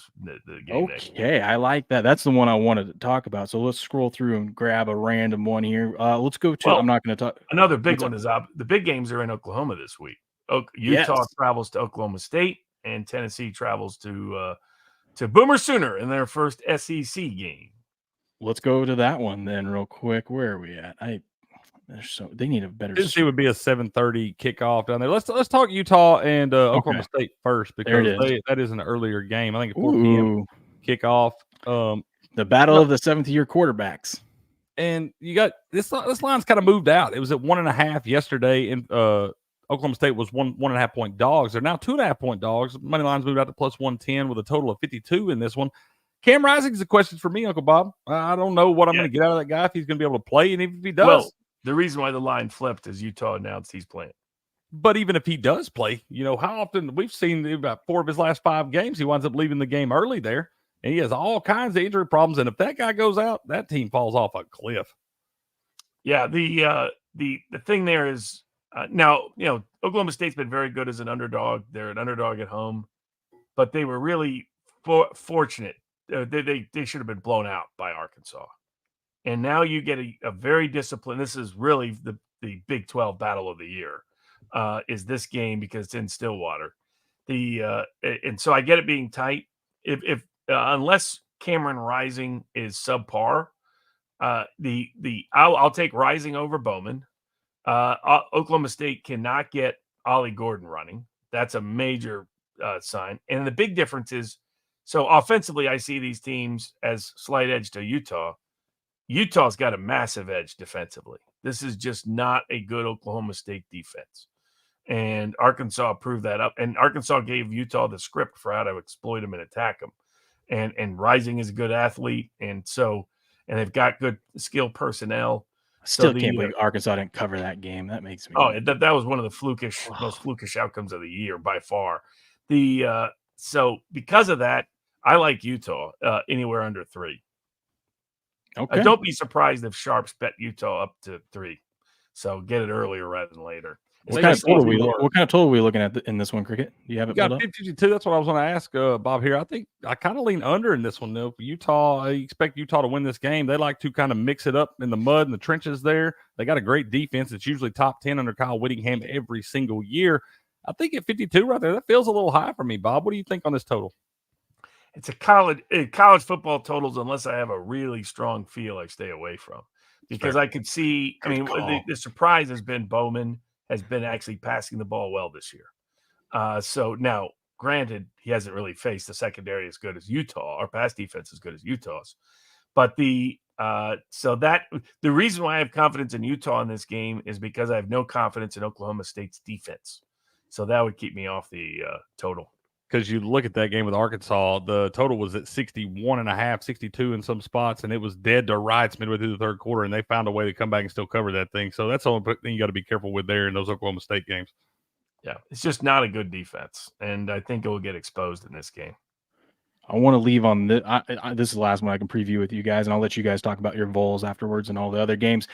game.
Okay, I like that. That's the one I wanted to talk about. So let's scroll through and grab a random one here. Let's go to. I'm not going to talk.
Another big one is the big games are in Oklahoma this week. Utah travels to Oklahoma State, and Tennessee travels to Boomer Sooner in their first SEC game.
Let's go to that one then, real quick. Where are we at? They need a better.
Tennessee would be a 7:30 kickoff down there. Let's talk Utah and Oklahoma State first because that is an earlier game. I think at 4 p.m. kickoff.
The battle of the 7th-year quarterbacks.
And you got this line's kind of moved out. It was at 1.5 yesterday, and Oklahoma State was 1.5 point dogs. They're now 2.5 point dogs. Money line's moved out to plus 110 with a total of 52 in this one. Cam Rising's a question for me, Uncle Bob. I don't know what I'm going to get out of that guy if he's going to be able to play, and even if he does.
Well, the reason why the line flipped is Utah announced he's playing.
But even if he does play, how often we've seen about 4 of his last 5 games, he winds up leaving the game early there, and he has all kinds of injury problems. And if that guy goes out, that team falls off a cliff.
Yeah, the thing there is now Oklahoma State's been very good as an underdog. They're an underdog at home, but they were really fortunate. They should have been blown out by Arkansas. And now you get a very disciplined. This is really the Big 12 battle of the year. Is this game because it's in Stillwater? And so I get it being tight. If unless Cameron Rising is subpar, I'll take Rising over Bowman. Oklahoma State cannot get Ollie Gordon running. That's a major sign. And the big difference is, so offensively, I see these teams as slight edge to Utah. Utah's got a massive edge defensively. This is just not a good Oklahoma State defense. And Arkansas proved that up. And Arkansas gave Utah the script for how to exploit them and attack them. And Rising is a good athlete. And they've got good skilled personnel.
Still can't believe Arkansas didn't cover that game. That makes me.
Oh, that was one of the most flukish outcomes of the year by far. So because of that, I like Utah anywhere under 3.
Okay.
Don't be surprised if Sharps bet Utah up to 3. So get it earlier rather than later.
What kind of total are we looking at in this one, Cricket? Do you have it?
Got 52. That's what I was going to ask Bob here. I think I kind of lean under in this one, though. Utah, I expect Utah to win this game. They like to kind of mix it up in the mud and the trenches there. They got a great defense. It's usually top 10 under Kyle Whittingham every single year. I think at 52 right there, that feels a little high for me, Bob. What do you think on this total?
It's a college football totals, unless I have a really strong feel, I stay away from. Because I could see, the surprise has been Bowman has been actually passing the ball well this year. So now, granted, he hasn't really faced a secondary as good as Utah, or pass defense as good as Utah's. But the reason why I have confidence in Utah in this game is because I have no confidence in Oklahoma State's defense. So that would keep me off the total.
Because you look at that game with Arkansas, the total was at 61.5, 62 in some spots, and it was dead to rights midway through the third quarter, and they found a way to come back and still cover that thing. So that's the only thing you got to be careful with there in those Oklahoma State games.
Yeah, it's just not a good defense, and I think it will get exposed in this game.
I want to leave on this. This is the last one I can preview with you guys, and I'll let you guys talk about your Vols afterwards and all the other games.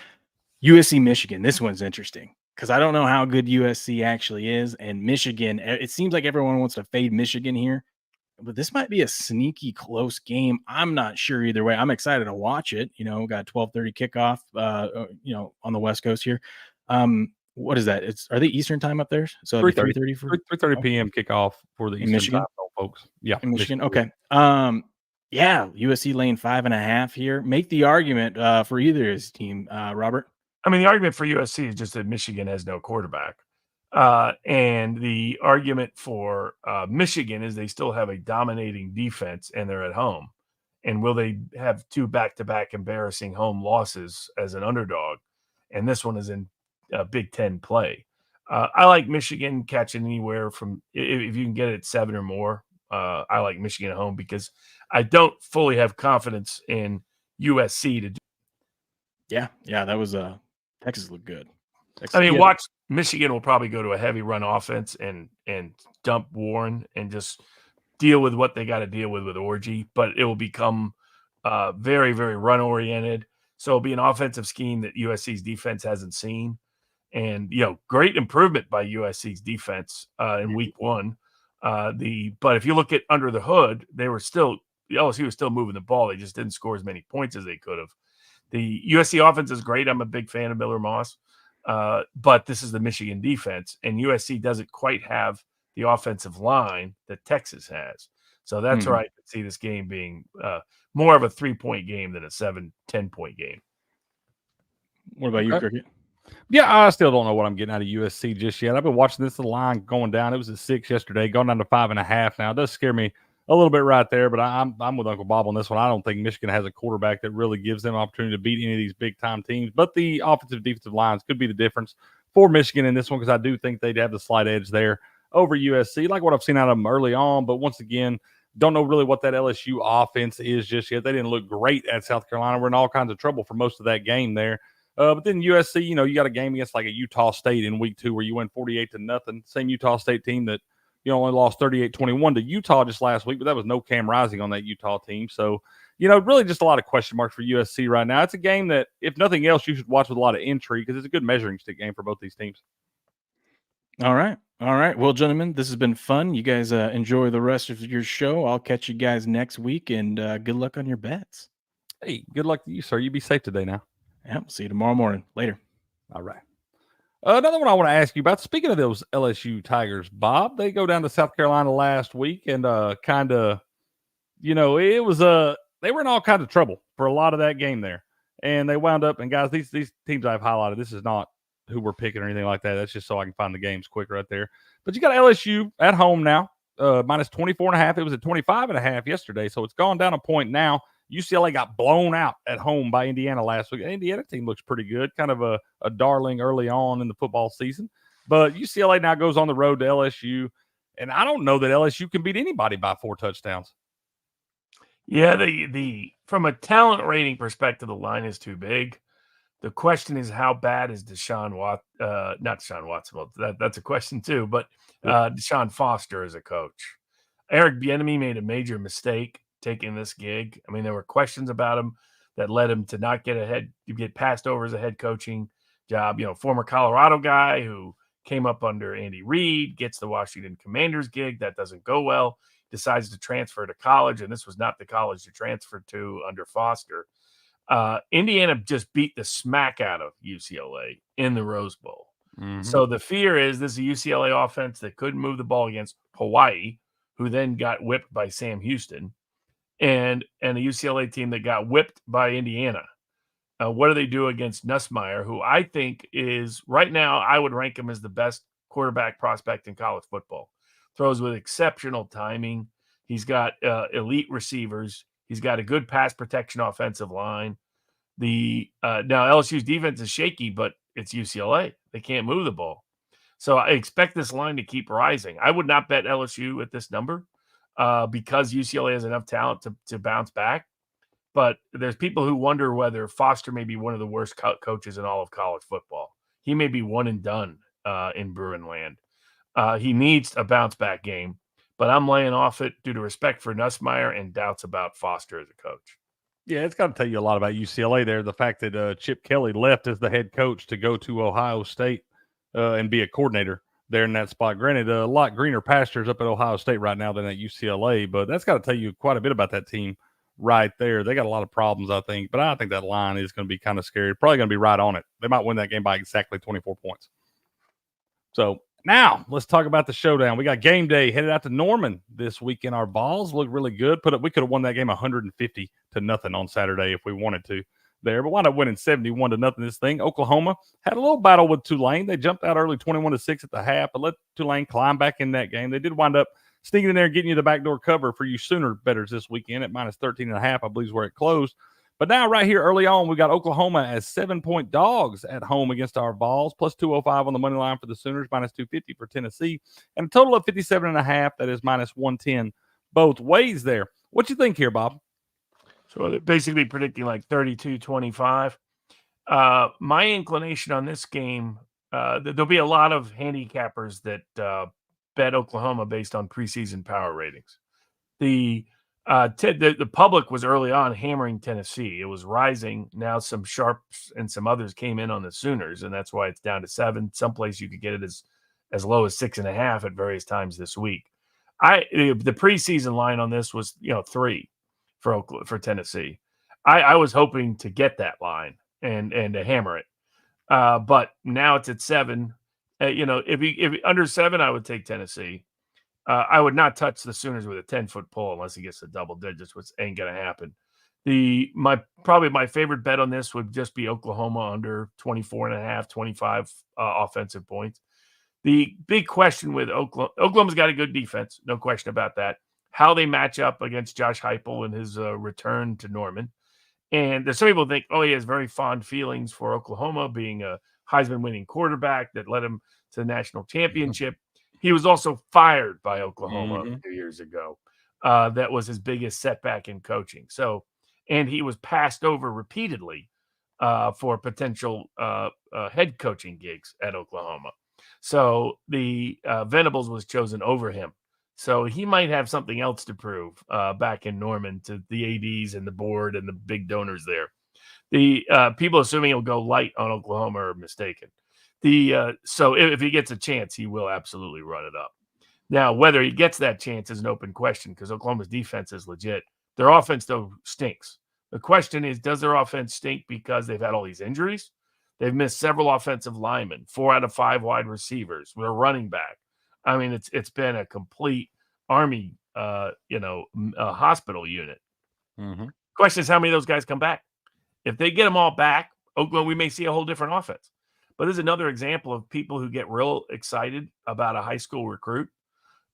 USC, Michigan. This one's interesting because I don't know how good USC actually is. And Michigan, it seems like everyone wants to fade Michigan here, but this might be a sneaky close game. I'm not sure either way. I'm excited to watch it. Got 12:30 kickoff, on the West Coast here. What is that? Are they Eastern time up there? So
3:30 p.m. kickoff for the Eastern
Michigan
time, folks. Yeah.
In Michigan. Okay. USC laying 5.5 here. Make the argument for either of his team, Robert.
The argument for USC is just that Michigan has no quarterback. And the argument for Michigan is they still have a dominating defense and they're at home. And will they have 2 back-to-back embarrassing home losses as an underdog? And this one is in Big Ten play. I like Michigan catching anywhere from if you can get it at 7 or more. I like Michigan at home because I don't fully have confidence in USC to do.
Yeah, that was Texas looked good. Texas,
I mean, watch Michigan will probably go to a heavy run offense and dump Warren and just deal with what they got to deal with Orgy, but it will become very, very run oriented. So it'll be an offensive scheme that USC's defense hasn't seen. And, great improvement by USC's defense in week 1. But if you look at under the hood, LSU was still moving the ball. They just didn't score as many points as they could have. The USC offense is great. I'm a big fan of Miller Moss. But this is the Michigan defense, and USC doesn't quite have the offensive line that Texas has. So that's where I could see this game being more of a 3-point game than a 7-10-point game.
What about you, Cricket?
Yeah, I still don't know what I'm getting out of USC just yet. I've been watching this line going down. It was at 6 yesterday, going down to 5.5 now. It does scare me a little bit right there, but I'm with Uncle Bob on this one. I don't think Michigan has a quarterback that really gives them an opportunity to beat any of these big-time teams. But the offensive defensive lines could be the difference for Michigan in this one because I do think they'd have the slight edge there over USC, like what I've seen out of them early on. But once again, don't know really what that LSU offense is just yet. They didn't look great at South Carolina. We're in all kinds of trouble for most of that game there. But then USC, you got a game against like a Utah State in week 2 where you win 48-0. Same Utah State team that only lost 38-21 to Utah just last week, but that was no Cam Rising on that Utah team. So, really just a lot of question marks for USC right now. It's a game that, if nothing else, you should watch with a lot of intrigue because it's a good measuring stick game for both these teams.
All right. Well, gentlemen, this has been fun. You guys enjoy the rest of your show. I'll catch you guys next week, and good luck on your bets.
Hey, good luck to you, sir. You be safe today now.
Yeah, we'll see you tomorrow morning. Later.
All right. Another one I want to ask you about, speaking of those LSU Tigers, Bob, they go down to South Carolina last week and kind of, it was they were in all kinds of trouble for a lot of that game there. And they wound up, and guys, these teams I've highlighted, this is not who we're picking or anything like that. That's just so I can find the games quick right there. But you got LSU at home now, minus 24.5. It was at 25.5 yesterday, so it's gone down a point now. UCLA got blown out at home by Indiana last week. The Indiana team looks pretty good, kind of a darling early on in the football season. But UCLA now goes on the road to LSU, and I don't know that LSU can beat anybody by 4 touchdowns.
Yeah, the from a talent rating perspective, the line is too big. The question is, how bad is not Deshaun Watson? Well, that's a question too, but Deshaun Foster as a coach. Eric Bieniemy made a major mistake taking this gig. I mean, there were questions about him that led him to not get passed over as a head coaching job. Former Colorado guy who came up under Andy Reid, gets the Washington Commanders gig. That doesn't go well. Decides to transfer to college, and this was not the college to transfer to under Foster. Indiana just beat the smack out of UCLA in the Rose Bowl. Mm-hmm. So the fear is this is a UCLA offense that couldn't move the ball against Hawaii, who then got whipped by Sam Houston. And a UCLA team that got whipped by Indiana. What do they do against Nussmeier, who I think is right now, I would rank him as the best quarterback prospect in college football. Throws with exceptional timing. He's got elite receivers. He's got a good pass protection offensive line. Now LSU's defense is shaky, but it's UCLA. They can't move the ball. So I expect this line to keep rising. I would not bet LSU at this number. Because UCLA has enough talent to bounce back. But there's people who wonder whether Foster may be one of the worst coaches in all of college football. He may be one and done in Bruin land. He needs a bounce back game, but I'm laying off it due to respect for Nussmeier and doubts about Foster as a coach.
Yeah, it's got to tell you a lot about UCLA there. The fact that Chip Kelly left as the head coach to go to Ohio State and be a coordinator there in that spot. Granted, a lot greener pastures up at Ohio State right now than at UCLA, but that's got to tell you quite a bit about that team right there. They got a lot of problems, I think, but I think that line is going to be kind of scary. Probably going to be right on it. They might win that game by exactly 24 points. So now let's talk about the showdown. We got game day headed out to Norman this week in our balls. Look really good. We could have won that game 150-0 on Saturday if we wanted to. there, but wound up winning 71-0 this thing. Oklahoma had a little battle with Tulane. They jumped out early 21-6 at the half, but let Tulane climb back in that game. They did wind up sneaking in there and getting you the backdoor cover for you Sooner bettors this weekend at minus 13.5, I believe is where it closed. But now right here early on, we got Oklahoma as 7-point dogs at home against our Vols, plus 205 on the money line for the Sooners, minus 250 for Tennessee, and a total of 57.5. That is minus 110 both ways there. What you think here, Bob?
So they're basically predicting like 32-25. My inclination on this game, there'll be a lot of handicappers that bet Oklahoma based on preseason power ratings. The public was early on hammering Tennessee. It was rising. Now some sharps and some others came in on the Sooners, and that's why it's down to 7. Someplace you could get it as low as 6.5 at various times this week. The preseason line on this was 3 for Tennessee. I was hoping to get that line and to hammer it, but now it's at 7. If under 7, I would take Tennessee. I would not touch the Sooners with a 10-foot pole unless he gets to double digits, which ain't going to happen. Probably my favorite bet on this would just be Oklahoma under 24.5, 25 offensive points. The big question with Oklahoma's got a good defense, no question about that. How they match up against Josh Heupel and his return to Norman. And there's some people think, he has very fond feelings for Oklahoma being a Heisman-winning quarterback that led him to the national championship. He was also fired by Oklahoma a few years ago. That was his biggest setback in coaching. So, and he was passed over repeatedly for potential head coaching gigs at Oklahoma. So the Venables was chosen over him. So he might have something else to prove back in Norman to the ADs and the board and the big donors there. The people assuming he'll go light on Oklahoma are mistaken. So if he gets a chance, he will absolutely run it up. Now, whether he gets that chance is an open question because Oklahoma's defense is legit. Their offense, though, stinks. The question is, does their offense stink because they've had all these injuries? They've missed several offensive linemen, 4 out of 5 wide receivers, with a running back. I mean, it's been a complete Army, hospital unit.
Mm-hmm.
Question is, how many of those guys come back? If they get them all back, Oklahoma, we may see a whole different offense. But this is another example of people who get real excited about a high school recruit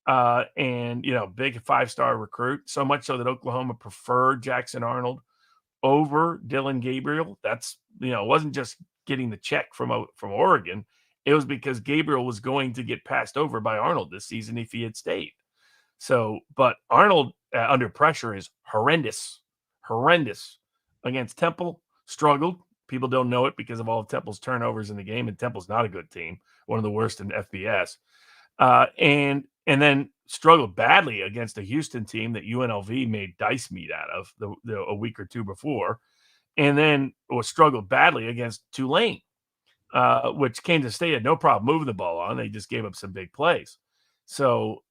and, big 5-star recruit, so much so that Oklahoma preferred Jackson Arnold over Dylan Gabriel. That's, it wasn't just getting the check from Oregon. It was because Gabriel was going to get passed over by Arnold this season if he had stayed. So, but Arnold under pressure is horrendous against Temple, struggled. People don't know it because of all of Temple's turnovers in the game, and Temple's not a good team, one of the worst in FBS. And then struggled badly against a Houston team that UNLV made dice meat out of a week or two before, and then struggled badly against Tulane, which Kansas State had no problem moving the ball on. They just gave up some big plays. So,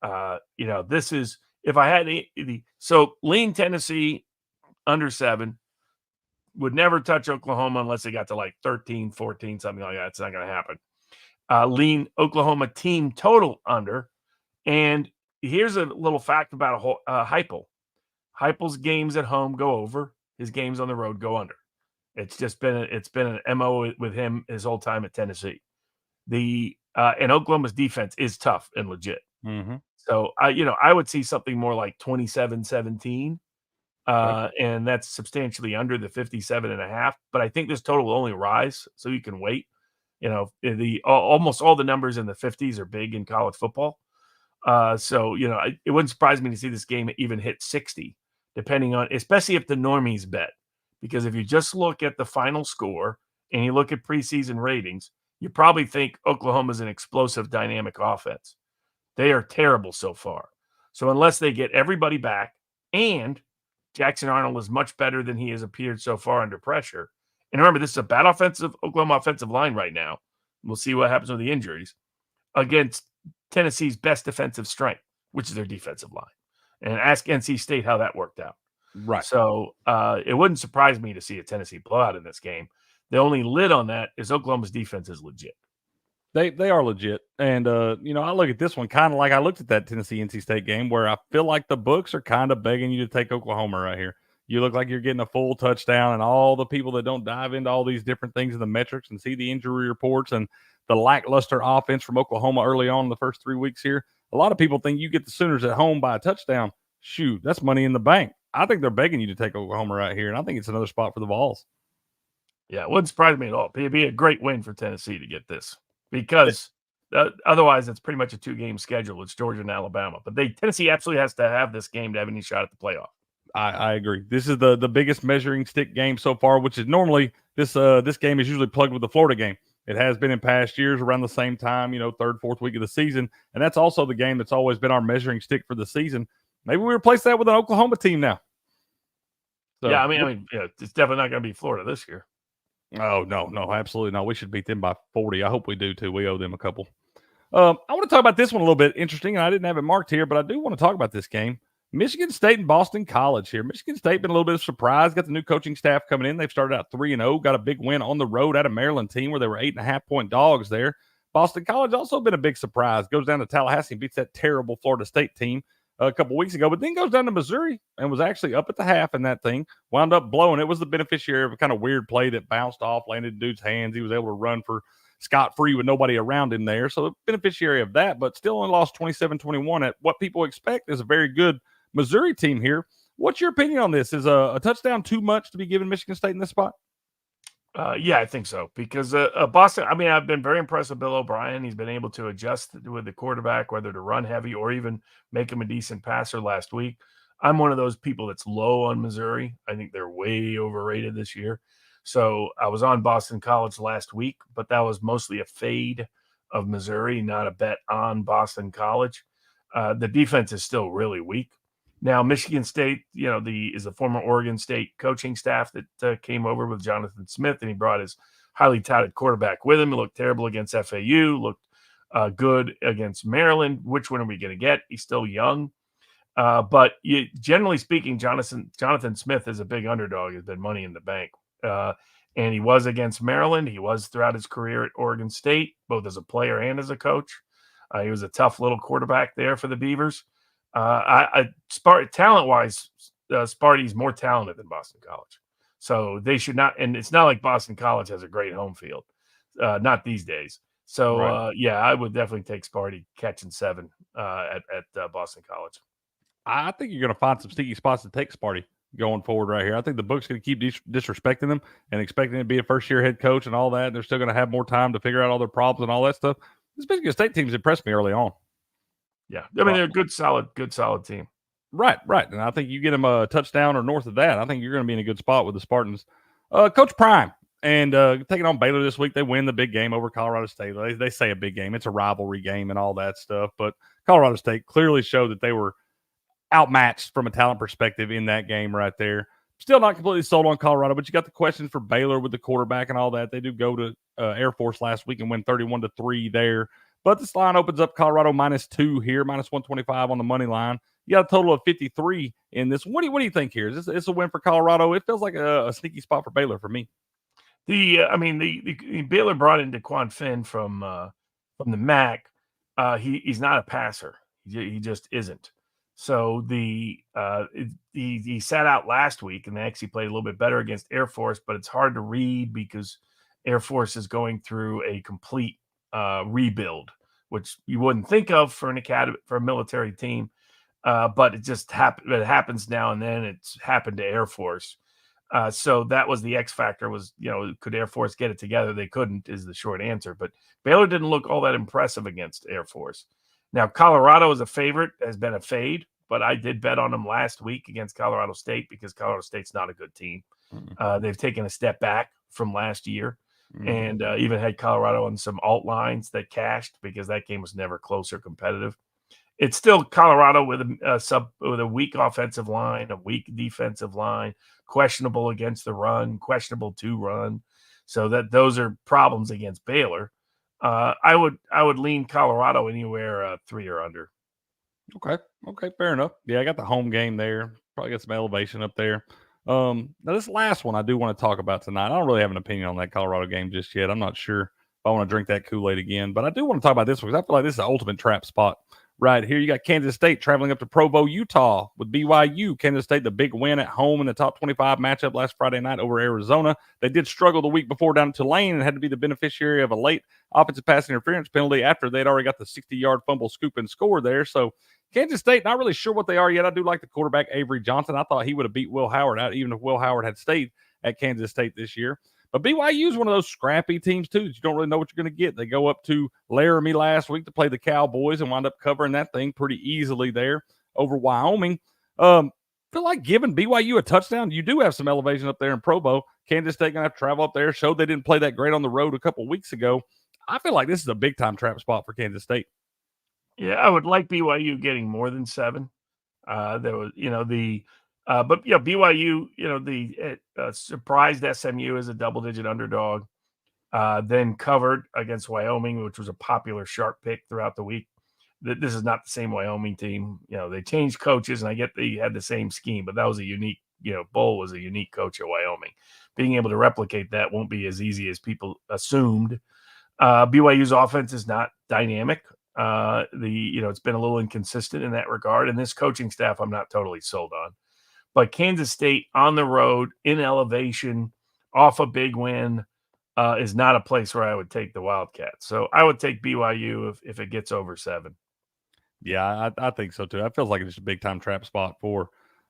this is if I had lean Tennessee under 7. Would never touch Oklahoma unless they got to like 13, 14, something like that. It's not going to happen. Lean Oklahoma team total under. And here's a little fact about Heupel. Heupel's games at home go over. His games on the road go under. It's just been an MO with him his whole time at Tennessee. And Oklahoma's defense is tough and legit.
Mm-hmm.
So I would see something more like 27-17. And that's substantially under the 57.5. But I think this total will only rise, so you can wait. Almost all the numbers in the 50s are big in college football. So it wouldn't surprise me to see this game even hit 60, depending on, especially if the normies bet. Because if you just look at the final score and you look at preseason ratings, you probably think Oklahoma's an explosive, dynamic offense. They are terrible so far. So unless they get everybody back and Jackson Arnold is much better than he has appeared so far under pressure. And remember, this is a bad Oklahoma offensive line right now. We'll see what happens with the injuries against Tennessee's best defensive strength, which is their defensive line. And ask NC State how that worked out.
Right.
So it wouldn't surprise me to see a Tennessee blowout in this game. The only lid on that is Oklahoma's defense is legit.
They are legit. And, I look at this one kind of like I looked at that Tennessee-NC State game where I feel like the books are kind of begging you to take Oklahoma right here. you look like you're getting a full touchdown, and all the people that don't dive into all these different things in the metrics and see the injury reports and the lackluster offense from Oklahoma early on in the first 3 weeks here, a lot of people think you get the Sooners at home by a touchdown. Shoot, that's money in the bank. I think they're begging you to take Oklahoma right here, and I think it's another spot for the Vols.
Yeah, it wouldn't surprise me at all. It'd be a great win for Tennessee to get this because otherwise it's pretty much a 2-game schedule. It's Georgia and Alabama. But Tennessee absolutely has to have this game to have any shot at the playoff.
I agree. This is the biggest measuring stick game so far, which is normally this game is usually plugged with the Florida game. It has been in past years around the same time, third, fourth week of the season. And that's also the game that's always been our measuring stick for the season. Maybe we replace that with an Oklahoma team now. So,
yeah, I mean, it's definitely not going to be Florida this year.
Oh, no, absolutely not. We should beat them by 40. I hope we do, too. We owe them a couple. I want to talk about this one a little bit interesting, and I didn't have it marked here, but I do want to talk about this game. Michigan State and Boston College here. Michigan State been a little bit of surprise. Got the new coaching staff coming in. They've started out 3-0. Got a big win on the road at a Maryland team where they were 8.5-point dogs there. Boston College also been a big surprise. Goes down to Tallahassee and beats that terrible Florida State team a couple weeks ago, but then goes down to Missouri and was actually up at the half in that thing. Wound up blowing. It was the beneficiary of a kind of weird play that bounced off, landed in dude's hands. He was able to run for scot-free with nobody around him there. So the beneficiary of that, but still only lost 27-21 at what people expect is a very good Missouri team here. What's your opinion on this? Is a touchdown too much to be given Michigan State in this spot?
Yeah, I think so. Because Boston, I mean, I've been very impressed with Bill O'Brien. He's been able to adjust with the quarterback, whether to run heavy or even make him a decent passer last week. I'm one of those people that's low on Missouri. I think they're way overrated this year. So I was on Boston College last week, but that was mostly a fade of Missouri, not a bet on Boston College. The defense is still really weak. Now, Michigan State, is the former Oregon State coaching staff that came over with Jonathan Smith, and he brought his highly touted quarterback with him. He looked terrible against FAU, looked good against Maryland. Which one are we going to get? He's still young. But generally speaking, Jonathan Smith is a big underdog. Has been money in the bank. And he was against Maryland. He was throughout his career at Oregon State, both as a player and as a coach. He was a tough little quarterback there for the Beavers. Talent-wise, Sparty's more talented than Boston College. So they should not – and it's not like Boston College has a great home field. Not these days. So,
right.
I would definitely take Sparty catching 7 at Boston College.
I think you're going to find some sneaky spots to take Sparty going forward right here. I think the book's going to keep disrespecting them and expecting him to be a first-year head coach and all that. They're still going to have more time to figure out all their problems and all that stuff. This Michigan State team's impressed me early on.
Yeah, I mean, they're a good, solid team.
Right. And I think you get them a touchdown or north of that, I think you're going to be in a good spot with the Spartans. Coach Prime and taking on Baylor this week, they win the big game over Colorado State. They say a big game. It's a rivalry game and all that stuff. But Colorado State clearly showed that they were outmatched from a talent perspective in that game right there. Still not completely sold on Colorado, but you got the questions for Baylor with the quarterback and all that. They do go to Air Force last week and win 31-3 there. But this line opens up Colorado -2 here, -125 on the money line. You got a total of 53 in this. What do you think here? Is this a win for Colorado? It feels like a sneaky spot for Baylor for me.
The Baylor brought in DeQuan Finn from the MAC. He's not a passer. He just isn't. So he sat out last week, and they actually played a little bit better against Air Force. But it's hard to read because Air Force is going through a complete rebuild, which you wouldn't think of for an academy, for a military team. But it just it happens now and then. It's happened to Air Force. So that was the X factor was, could Air Force get it together? They couldn't is the short answer, but Baylor didn't look all that impressive against Air Force. Now, Colorado is a favorite, has been a fade, but I did bet on them last week against Colorado State because Colorado State's not a good team. They've taken a step back from last year and even had Colorado on some alt lines that cashed because that game was never close or competitive. It's still Colorado with a weak offensive line, a weak defensive line, questionable against the run, questionable to run. So those are problems against Baylor. I would lean Colorado anywhere 3 or under.
Okay, fair enough. Yeah, I got the home game there. Probably got some elevation up there. Now this last one I do want to talk about tonight. I don't really have an opinion on that Colorado game just yet. I'm not sure if I want to drink that Kool-Aid again, but I do want to talk about this one because I feel like this is the ultimate trap spot right here. You got Kansas State traveling up to Provo, Utah with BYU. Kansas State, the big win at home in the top 25 matchup last Friday night over Arizona. They did struggle the week before down in Tulane and had to be the beneficiary of a late offensive pass interference penalty after they'd already got the 60-yard fumble scoop and score there. So Kansas State, not really sure what they are yet. I do like the quarterback, Avery Johnson. I thought he would have beat Will Howard out, even if Will Howard had stayed at Kansas State this year. But BYU is one of those scrappy teams, too, that you don't really know what you're going to get. They go up to Laramie last week to play the Cowboys and wind up covering that thing pretty easily there over Wyoming. Feel like giving BYU a touchdown. You do have some elevation up there in Provo. Kansas State going to have to travel up there. Showed they didn't play that great on the road a couple of weeks ago. I feel like this is a big-time trap spot for Kansas State.
Yeah, I would like BYU getting more than 7. There was, but BYU, surprised SMU as a double-digit underdog, then covered against Wyoming, which was a popular sharp pick throughout the week. This is not the same Wyoming team. They changed coaches, and I get they had the same scheme, but that was a unique, Bull was a unique coach at Wyoming. Being able to replicate that won't be as easy as people assumed. BYU's offense is not dynamic. It's been a little inconsistent in that regard, and this coaching staff I'm not totally sold on. But Kansas State on the road in elevation off a big win is not a place where I would take the Wildcats. So I would take BYU if it gets over 7.
Yeah, I think so too. That feels like it's just a big time trap spot for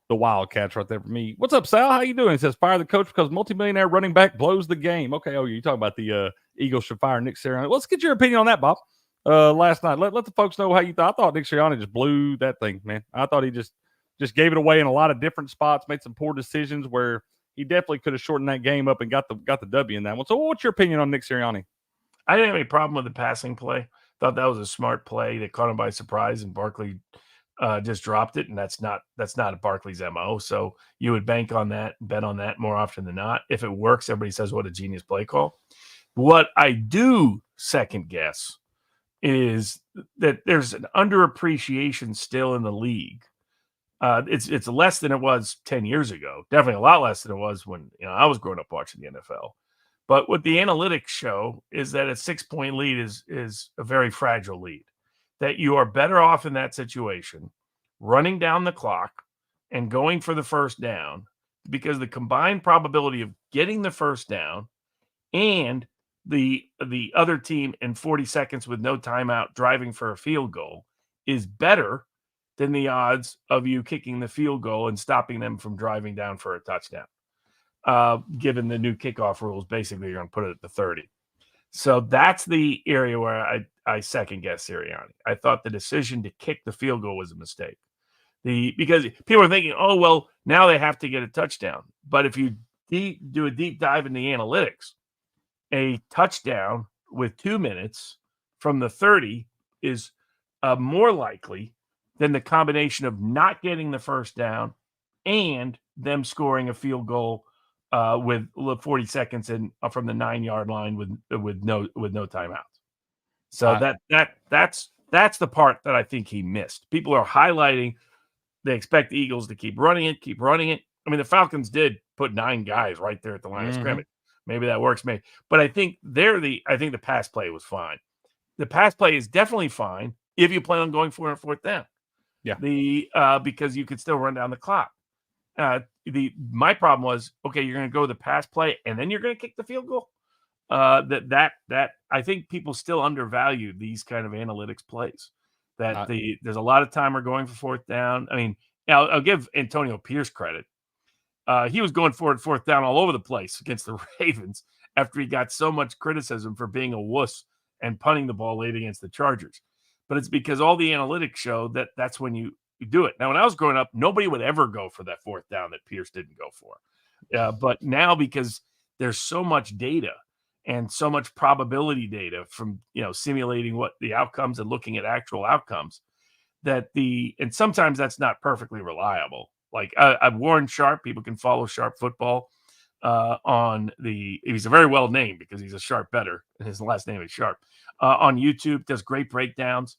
the Wildcats right there for me. What's up, Sal? How you doing? He says, fire the coach because multimillionaire running back blows the game. Okay, you talking about the Eagles should fire Nick Sirianni. Let's get your opinion on that, Bob. Last night, let the folks know how you thought. I thought Nick Sirianni just blew that thing, man. I thought he just gave it away in a lot of different spots, made some poor decisions where he definitely could have shortened that game up and got the W in that one. So what's your opinion on Nick Sirianni?
I didn't have any problem with the passing play. Thought that was a smart play that caught him by surprise, and Barkley just dropped it, and that's not Barkley's MO. So you would bank on that, bet on that more often than not. If it works, everybody says what a genius play call. What I do second guess is that there's an underappreciation still in the league. It's less than it was 10 years ago. Definitely a lot less than it was when I was growing up watching the NFL. But what the analytics show is that a 6-point lead is a very fragile lead. That you are better off in that situation running down the clock and going for the first down, because the combined probability of getting the first down and the other team in 40 seconds with no timeout driving for a field goal is better than the odds of you kicking the field goal and stopping them from driving down for a touchdown. Given the new kickoff rules, basically you're going to put it at the 30. So that's the area where I second guess Sirianni. I thought the decision to kick the field goal was a mistake. Because people are thinking, oh, well, now they have to get a touchdown. But if you do a deep dive in the analytics, a touchdown with 2 minutes from the 30 is more likely than the combination of not getting the first down and them scoring a field goal with 40 seconds in from the 9-yard line with no timeouts. So that's the part that I think he missed. People are highlighting they expect the Eagles to keep running it. I mean, the Falcons did put 9 guys right there at the line of scrimmage. Maybe that works, but I think I think the pass play was fine. The pass play is definitely fine if you plan on going for a 4th down. Yeah. Because you could still run down the clock. My problem was, okay, you're going to go with the pass play and then you're going to kick the field goal. That I think people still undervalue these kind of analytics plays. There's a lot of time we're going for 4th down. I mean, I'll give Antonio Pierce credit. He was going for 4th down all over the place against the Ravens after he got so much criticism for being a wuss and punting the ball late against the Chargers. But it's because all the analytics show that that's when you do it. Now, when I was growing up, nobody would ever go for that 4th down that Pierce didn't go for. But now, because there's so much data and so much probability data from simulating what the outcomes and looking at actual outcomes, and sometimes that's not perfectly reliable. Like I've Warren Sharp, people can follow Sharp Football he's a very well named because he's a sharp better and his last name is Sharp. On YouTube, does great breakdowns.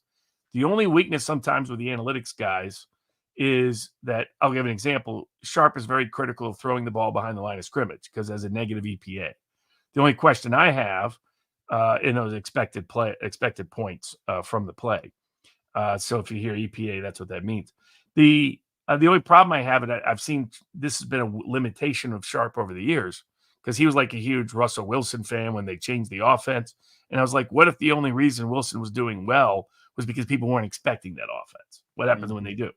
The only weakness sometimes with the analytics guys is that, I'll give an example. Sharp is very critical of throwing the ball behind the line of scrimmage because there's a negative EPA. The only question I have in those expected points from the play So if you hear EPA, that's what that means. The only problem I have, and I've seen this has been a limitation of Sharp over the years, because he was like a huge Russell Wilson fan when they changed the offense. And I was like, what if the only reason Wilson was doing well was because people weren't expecting that offense? What happens when they do?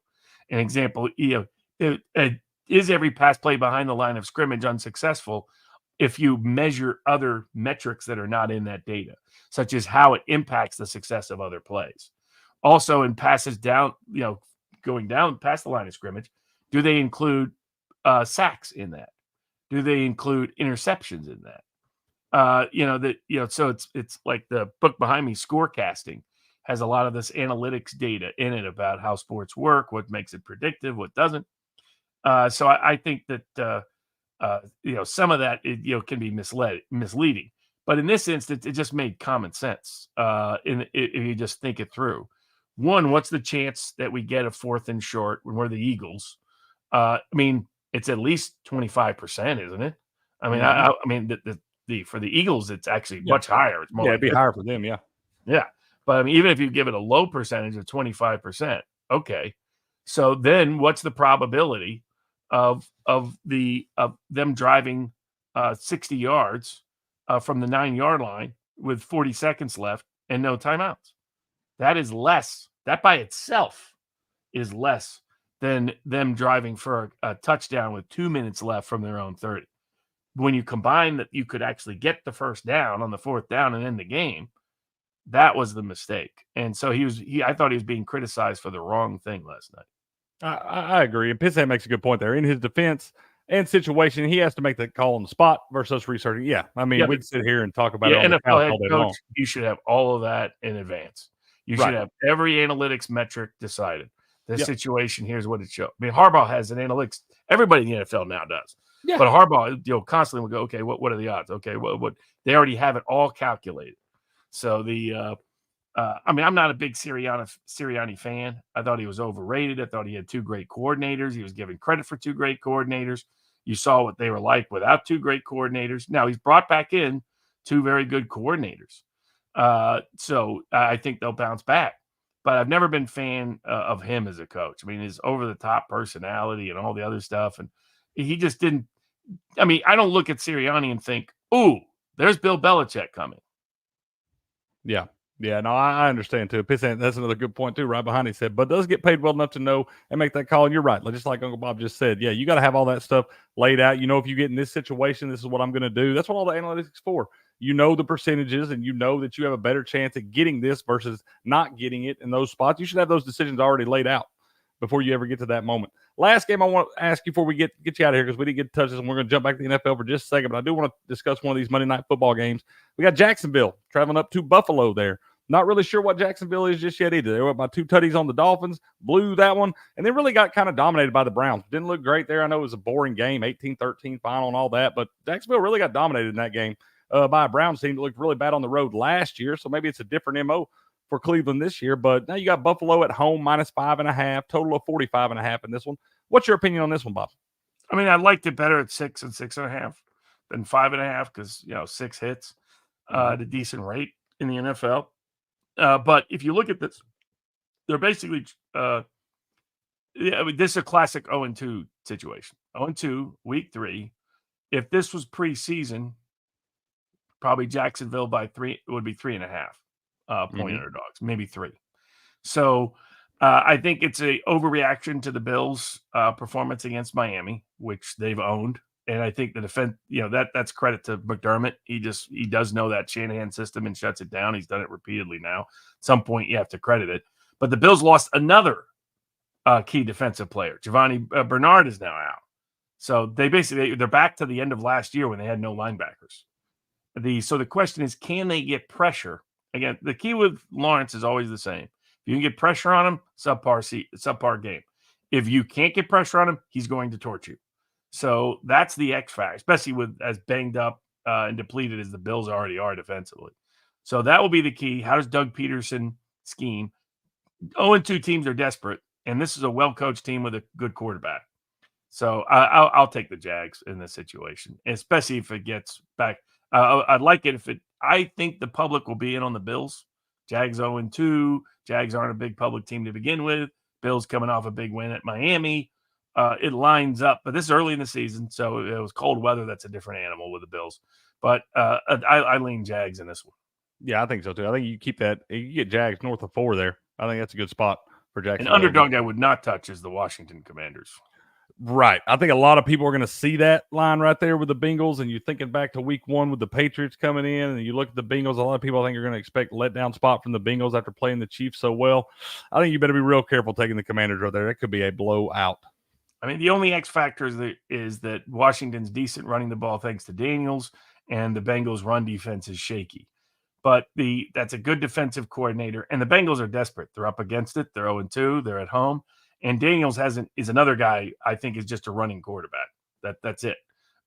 An example, is every pass play behind the line of scrimmage unsuccessful if you measure other metrics that are not in that data, such as how it impacts the success of other plays? Also, in passes down, going down past the line of scrimmage, do they include sacks in that? Do they include interceptions in that? So it's like the book behind me, Scorecasting, has a lot of this analytics data in it about how sports work, what makes it predictive, what doesn't. So I think that some of that can be misleading. But in this instance, it just made common sense. If you just think it through. One, what's the chance that we get a 4th and short when we're the Eagles? It's at least 25%, isn't it? For the Eagles, it's actually much higher. It's more
it'd be higher for them. Yeah.
Yeah. But even if you give it a low percentage of 25%, okay. So then what's the probability of them driving 60 yards from the 9-yard line with 40 seconds left and no timeouts? That is less. That by itself is less than them driving for a touchdown with 2 minutes left from their own 30. When you combine that, you could actually get the first down on the 4th down and end the game. That was the mistake. And so I thought he was being criticized for the wrong thing last night.
I agree. And Pissant makes a good point there. In his defense and situation, he has to make that call on the spot versus researching. Yeah. We'd sit here and talk about it on the couch all day long.
You should have all of that in advance. You should have every analytics metric decided. This situation, here's what it showed. Harbaugh has an analytics. Everybody in the NFL now does. Yeah. But Harbaugh, constantly will go, okay, what are the odds? Okay, what they already have it all calculated. So I'm not a big Sirianni fan. I thought he was overrated. I thought he had 2 great coordinators. He was given credit for 2 great coordinators. You saw what they were like without 2 great coordinators. Now he's brought back in 2 very good coordinators. So I think they'll bounce back. But I've never been a fan of him as a coach. His over-the-top personality and all the other stuff. And he just didn't – I don't look at Sirianni and think, ooh, there's Bill Belichick coming.
Yeah. Yeah, no, I understand too. Pissant, that's another good point too, right behind he said, but does get paid well enough to know and make that call. And you're right. Just like Uncle Bob just said, yeah, you got to have all that stuff laid out. If you get in this situation, this is what I'm going to do. That's what all the analytics is for. The percentages, and that you have a better chance at getting this versus not getting it in those spots. You should have those decisions already laid out before you ever get to that moment. Last game I want to ask you before we get you out of here, because we didn't get to touch this, and we're going to jump back to the NFL for just a second, but I do want to discuss one of these Monday Night Football games. We got Jacksonville traveling up to Buffalo there. Not really sure what Jacksonville is just yet either. They were up by 2 tutties on the Dolphins, blew that one, and they really got kind of dominated by the Browns. Didn't look great there. I know it was a boring game, 18-13 final and all that, but Jacksonville really got dominated in that game by a Browns team that looked really bad on the road last year, so maybe it's a different MO for Cleveland this year. But now you got Buffalo at home, -5.5, total of 45.5 in this one. What's your opinion on this one, Bob?
I liked it better at 6 and 6.5 than 5.5 because, 6 hits at a decent rate in the NFL. But if you look at this, they're basically this is a classic 0-2 situation. 0-2, week 3. If this was preseason, probably Jacksonville by 3 would be 3.5 point underdogs, maybe 3. So I think it's a overreaction to the Bills' performance against Miami, which they've owned. And I think the defense, that's credit to McDermott. He does know that Shanahan system and shuts it down. He's done it repeatedly now. At some point, you have to credit it. But the Bills lost another key defensive player. Giovanni Bernard is now out. So they're back to the end of last year when they had no linebackers. So the question is, can they get pressure? Again, the key with Lawrence is always the same. If you can get pressure on him, subpar game. If you can't get pressure on him, he's going to torch you. So that's the X factor, especially with as banged up and depleted as the Bills already are defensively. So that will be the key. How does Doug Peterson scheme? 0-2 teams are desperate, and this is a well-coached team with a good quarterback. So I'll take the Jags in this situation, especially if it gets back. I'd like it if it. I think the public will be in on the Bills. Jags 0-2. Jags aren't a big public team to begin with. Bills coming off a big win at Miami. It lines up, but this is early in the season, so it was cold weather. That's a different animal with the Bills. But I lean Jags in this one.
Yeah, I think so too. I think you keep that. You get Jags north of 4 there. I think that's a good spot for Jackson.
An underdog I would not touch is the Washington Commanders.
Right. I think a lot of people are going to see that line right there with the Bengals, and you're thinking back to week 1 with the Patriots coming in, and you look at the Bengals, a lot of people I think are going to expect a letdown spot from the Bengals after playing the Chiefs so well. I think you better be real careful taking the Commanders right there. That could be a blowout.
I mean, the only X factor is that Washington's decent running the ball thanks to Daniels, and the Bengals' run defense is shaky. But that's a good defensive coordinator, and the Bengals are desperate. They're up against it. They're 0-2. They're at home. And Daniels is another guy I think is just a running quarterback. That's it.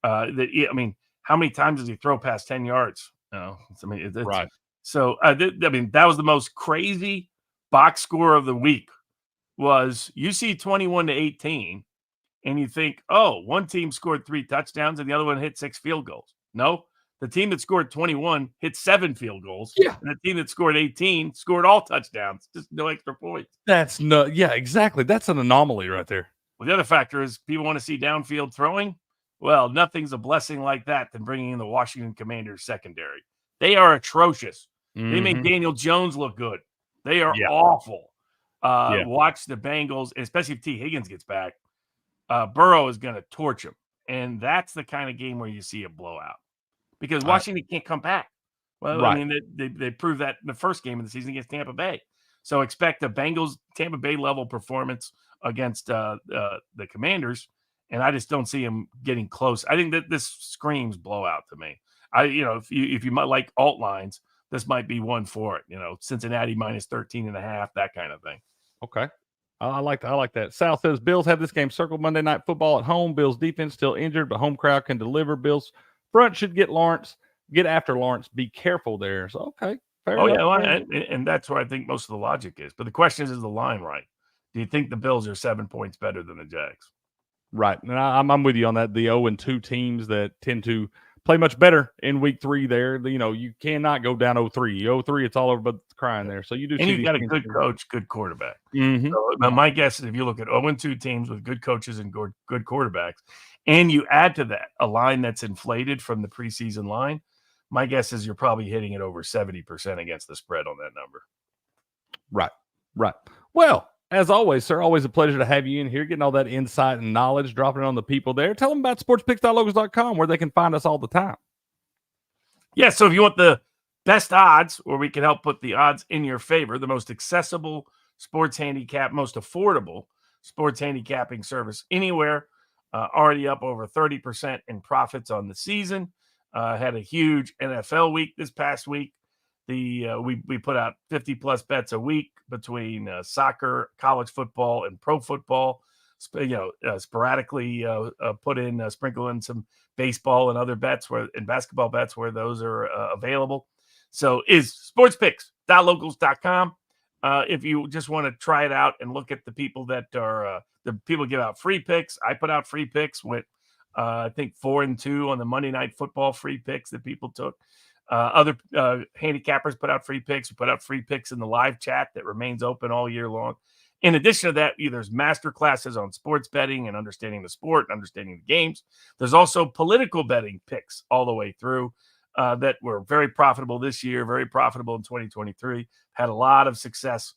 I mean, how many times does he throw past 10 yards? No,
right.
So I mean, that was the most crazy box score of the week. Was you see 21-18, and you think, oh, one team scored 3 touchdowns and the other one hit 6 field goals. No, the team that scored 21 hit 7 field goals.
Yeah.
And the team that scored 18 scored all touchdowns, just no extra points.
That's no, yeah, exactly. That's an anomaly right there.
Well, the other factor is people want to see downfield throwing. Well, nothing's a blessing like that than bringing in the Washington Commanders secondary. They are atrocious. They make Daniel Jones look good. They are awful. Watch the Bengals, especially if T. Higgins gets back. Burrow is going to torch him. And that's the kind of game where you see a blowout. Because Washington can't come back. Well, I mean, they proved that in the first game of the season against Tampa Bay. So expect a Bengals Tampa Bay level performance against the Commanders, and I just don't see them getting close. I think that this screams blowout to me. If you might like alt lines, this might be one for it. Cincinnati minus 13.5, that kind of thing.
Okay. I like that. Sal says Bills have this game circled Monday Night Football at home. Bills defense still injured, but home crowd can deliver. Bills front should get after Lawrence. Be careful there. So, okay. Fair enough.
And that's where I think most of the logic is. But the question is the line right? Do you think the Bills are 7 points better than the Jags?
Right. And I'm with you on that. The 0-2 teams that tend to play much better in week 3 there. You cannot go down 0-3. 0-3, it's all over but crying there. So you do.
And you've got a good coach, good quarterback.
Mm-hmm.
So my guess is if you look at 0-2 teams with good coaches and good quarterbacks, and you add to that a line that's inflated from the preseason line, my guess is you're probably hitting it over 70% against the spread on that number.
Right. Well, as always, sir, always a pleasure to have you in here, getting all that insight and knowledge, dropping it on the people there. Tell them about sportspicks.locals.com where they can find us all the time.
Yeah, so if you want the best odds, or we can help put the odds in your favor, the most accessible sports handicap, most affordable sports handicapping service anywhere, already up over 30% in profits on the season. Had a huge NFL week this past week. We put out 50+ bets a week between soccer, college football, and pro football. Sporadically sprinkle in some baseball and other bets and basketball bets where those are available. So is sportspicks.locals.com. If you just want to try it out and look at the people that are the people give out free picks. I put out free picks with I think 4-2 on the Monday Night Football free picks that people took. Other handicappers put out free picks. We put out free picks in the live chat that remains open all year long. In addition to that, there's master classes on sports betting and understanding the sport, understanding the games. There's also political betting picks all the way through that were very profitable this year, very profitable in 2023. Had a lot of success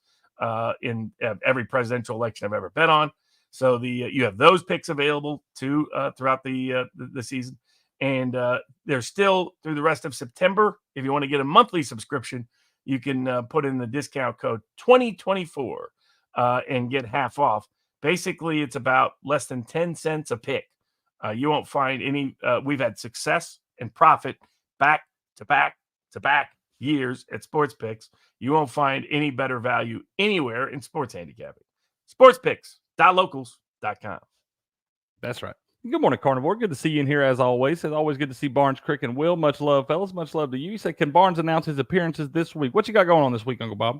in every presidential election I've ever bet on. So you have those picks available too throughout the season. And they're still through the rest of September. If you want to get a monthly subscription, you can put in the discount code 2024 and get half off. Basically, it's about less than 10 cents a pick. You won't find any. We've had success and profit back to back years at Sports Picks. You won't find any better value anywhere in sports handicapping. SportsPicks.locals.com.
That's right. Good morning, Carnivore. Good to see you in here as always. It's always good to see Barnes, Crick, and Will. Much love, fellas. Much love to you. You said, can Barnes announce his appearances this week? What you got going on this week, Uncle Bob?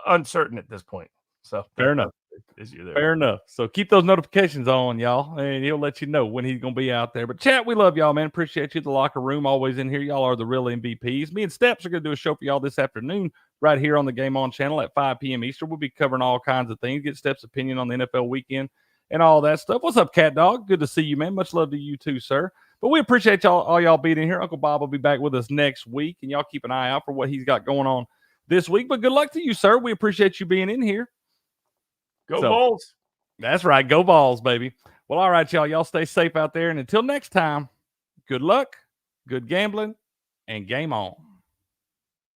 Uncertain at this point. So
fair enough.
Is you there?
Fair enough. So keep those notifications on, y'all, and he'll let you know when he's going to be out there. But chat, we love y'all, man. Appreciate you. The locker room always in here. Y'all are the real MVPs. Me and Steps are going to do a show for y'all this afternoon right here on the Game On channel at 5 p.m. Eastern. We'll be covering all kinds of things. Get Steps' opinion on the NFL weekend and all that stuff. What's up, Cat Dog? Good to see you, man. Much love to you too, sir. But we appreciate all y'all being in here. Uncle Bob will be back with us next week, and y'all keep an eye out for what he's got going on this week. But good luck to you, sir. We appreciate you being in here.
Go Bulls.
That's right. Go Balls, baby. Well, all right, y'all. Y'all stay safe out there. And until next time, good luck, good gambling, and game on.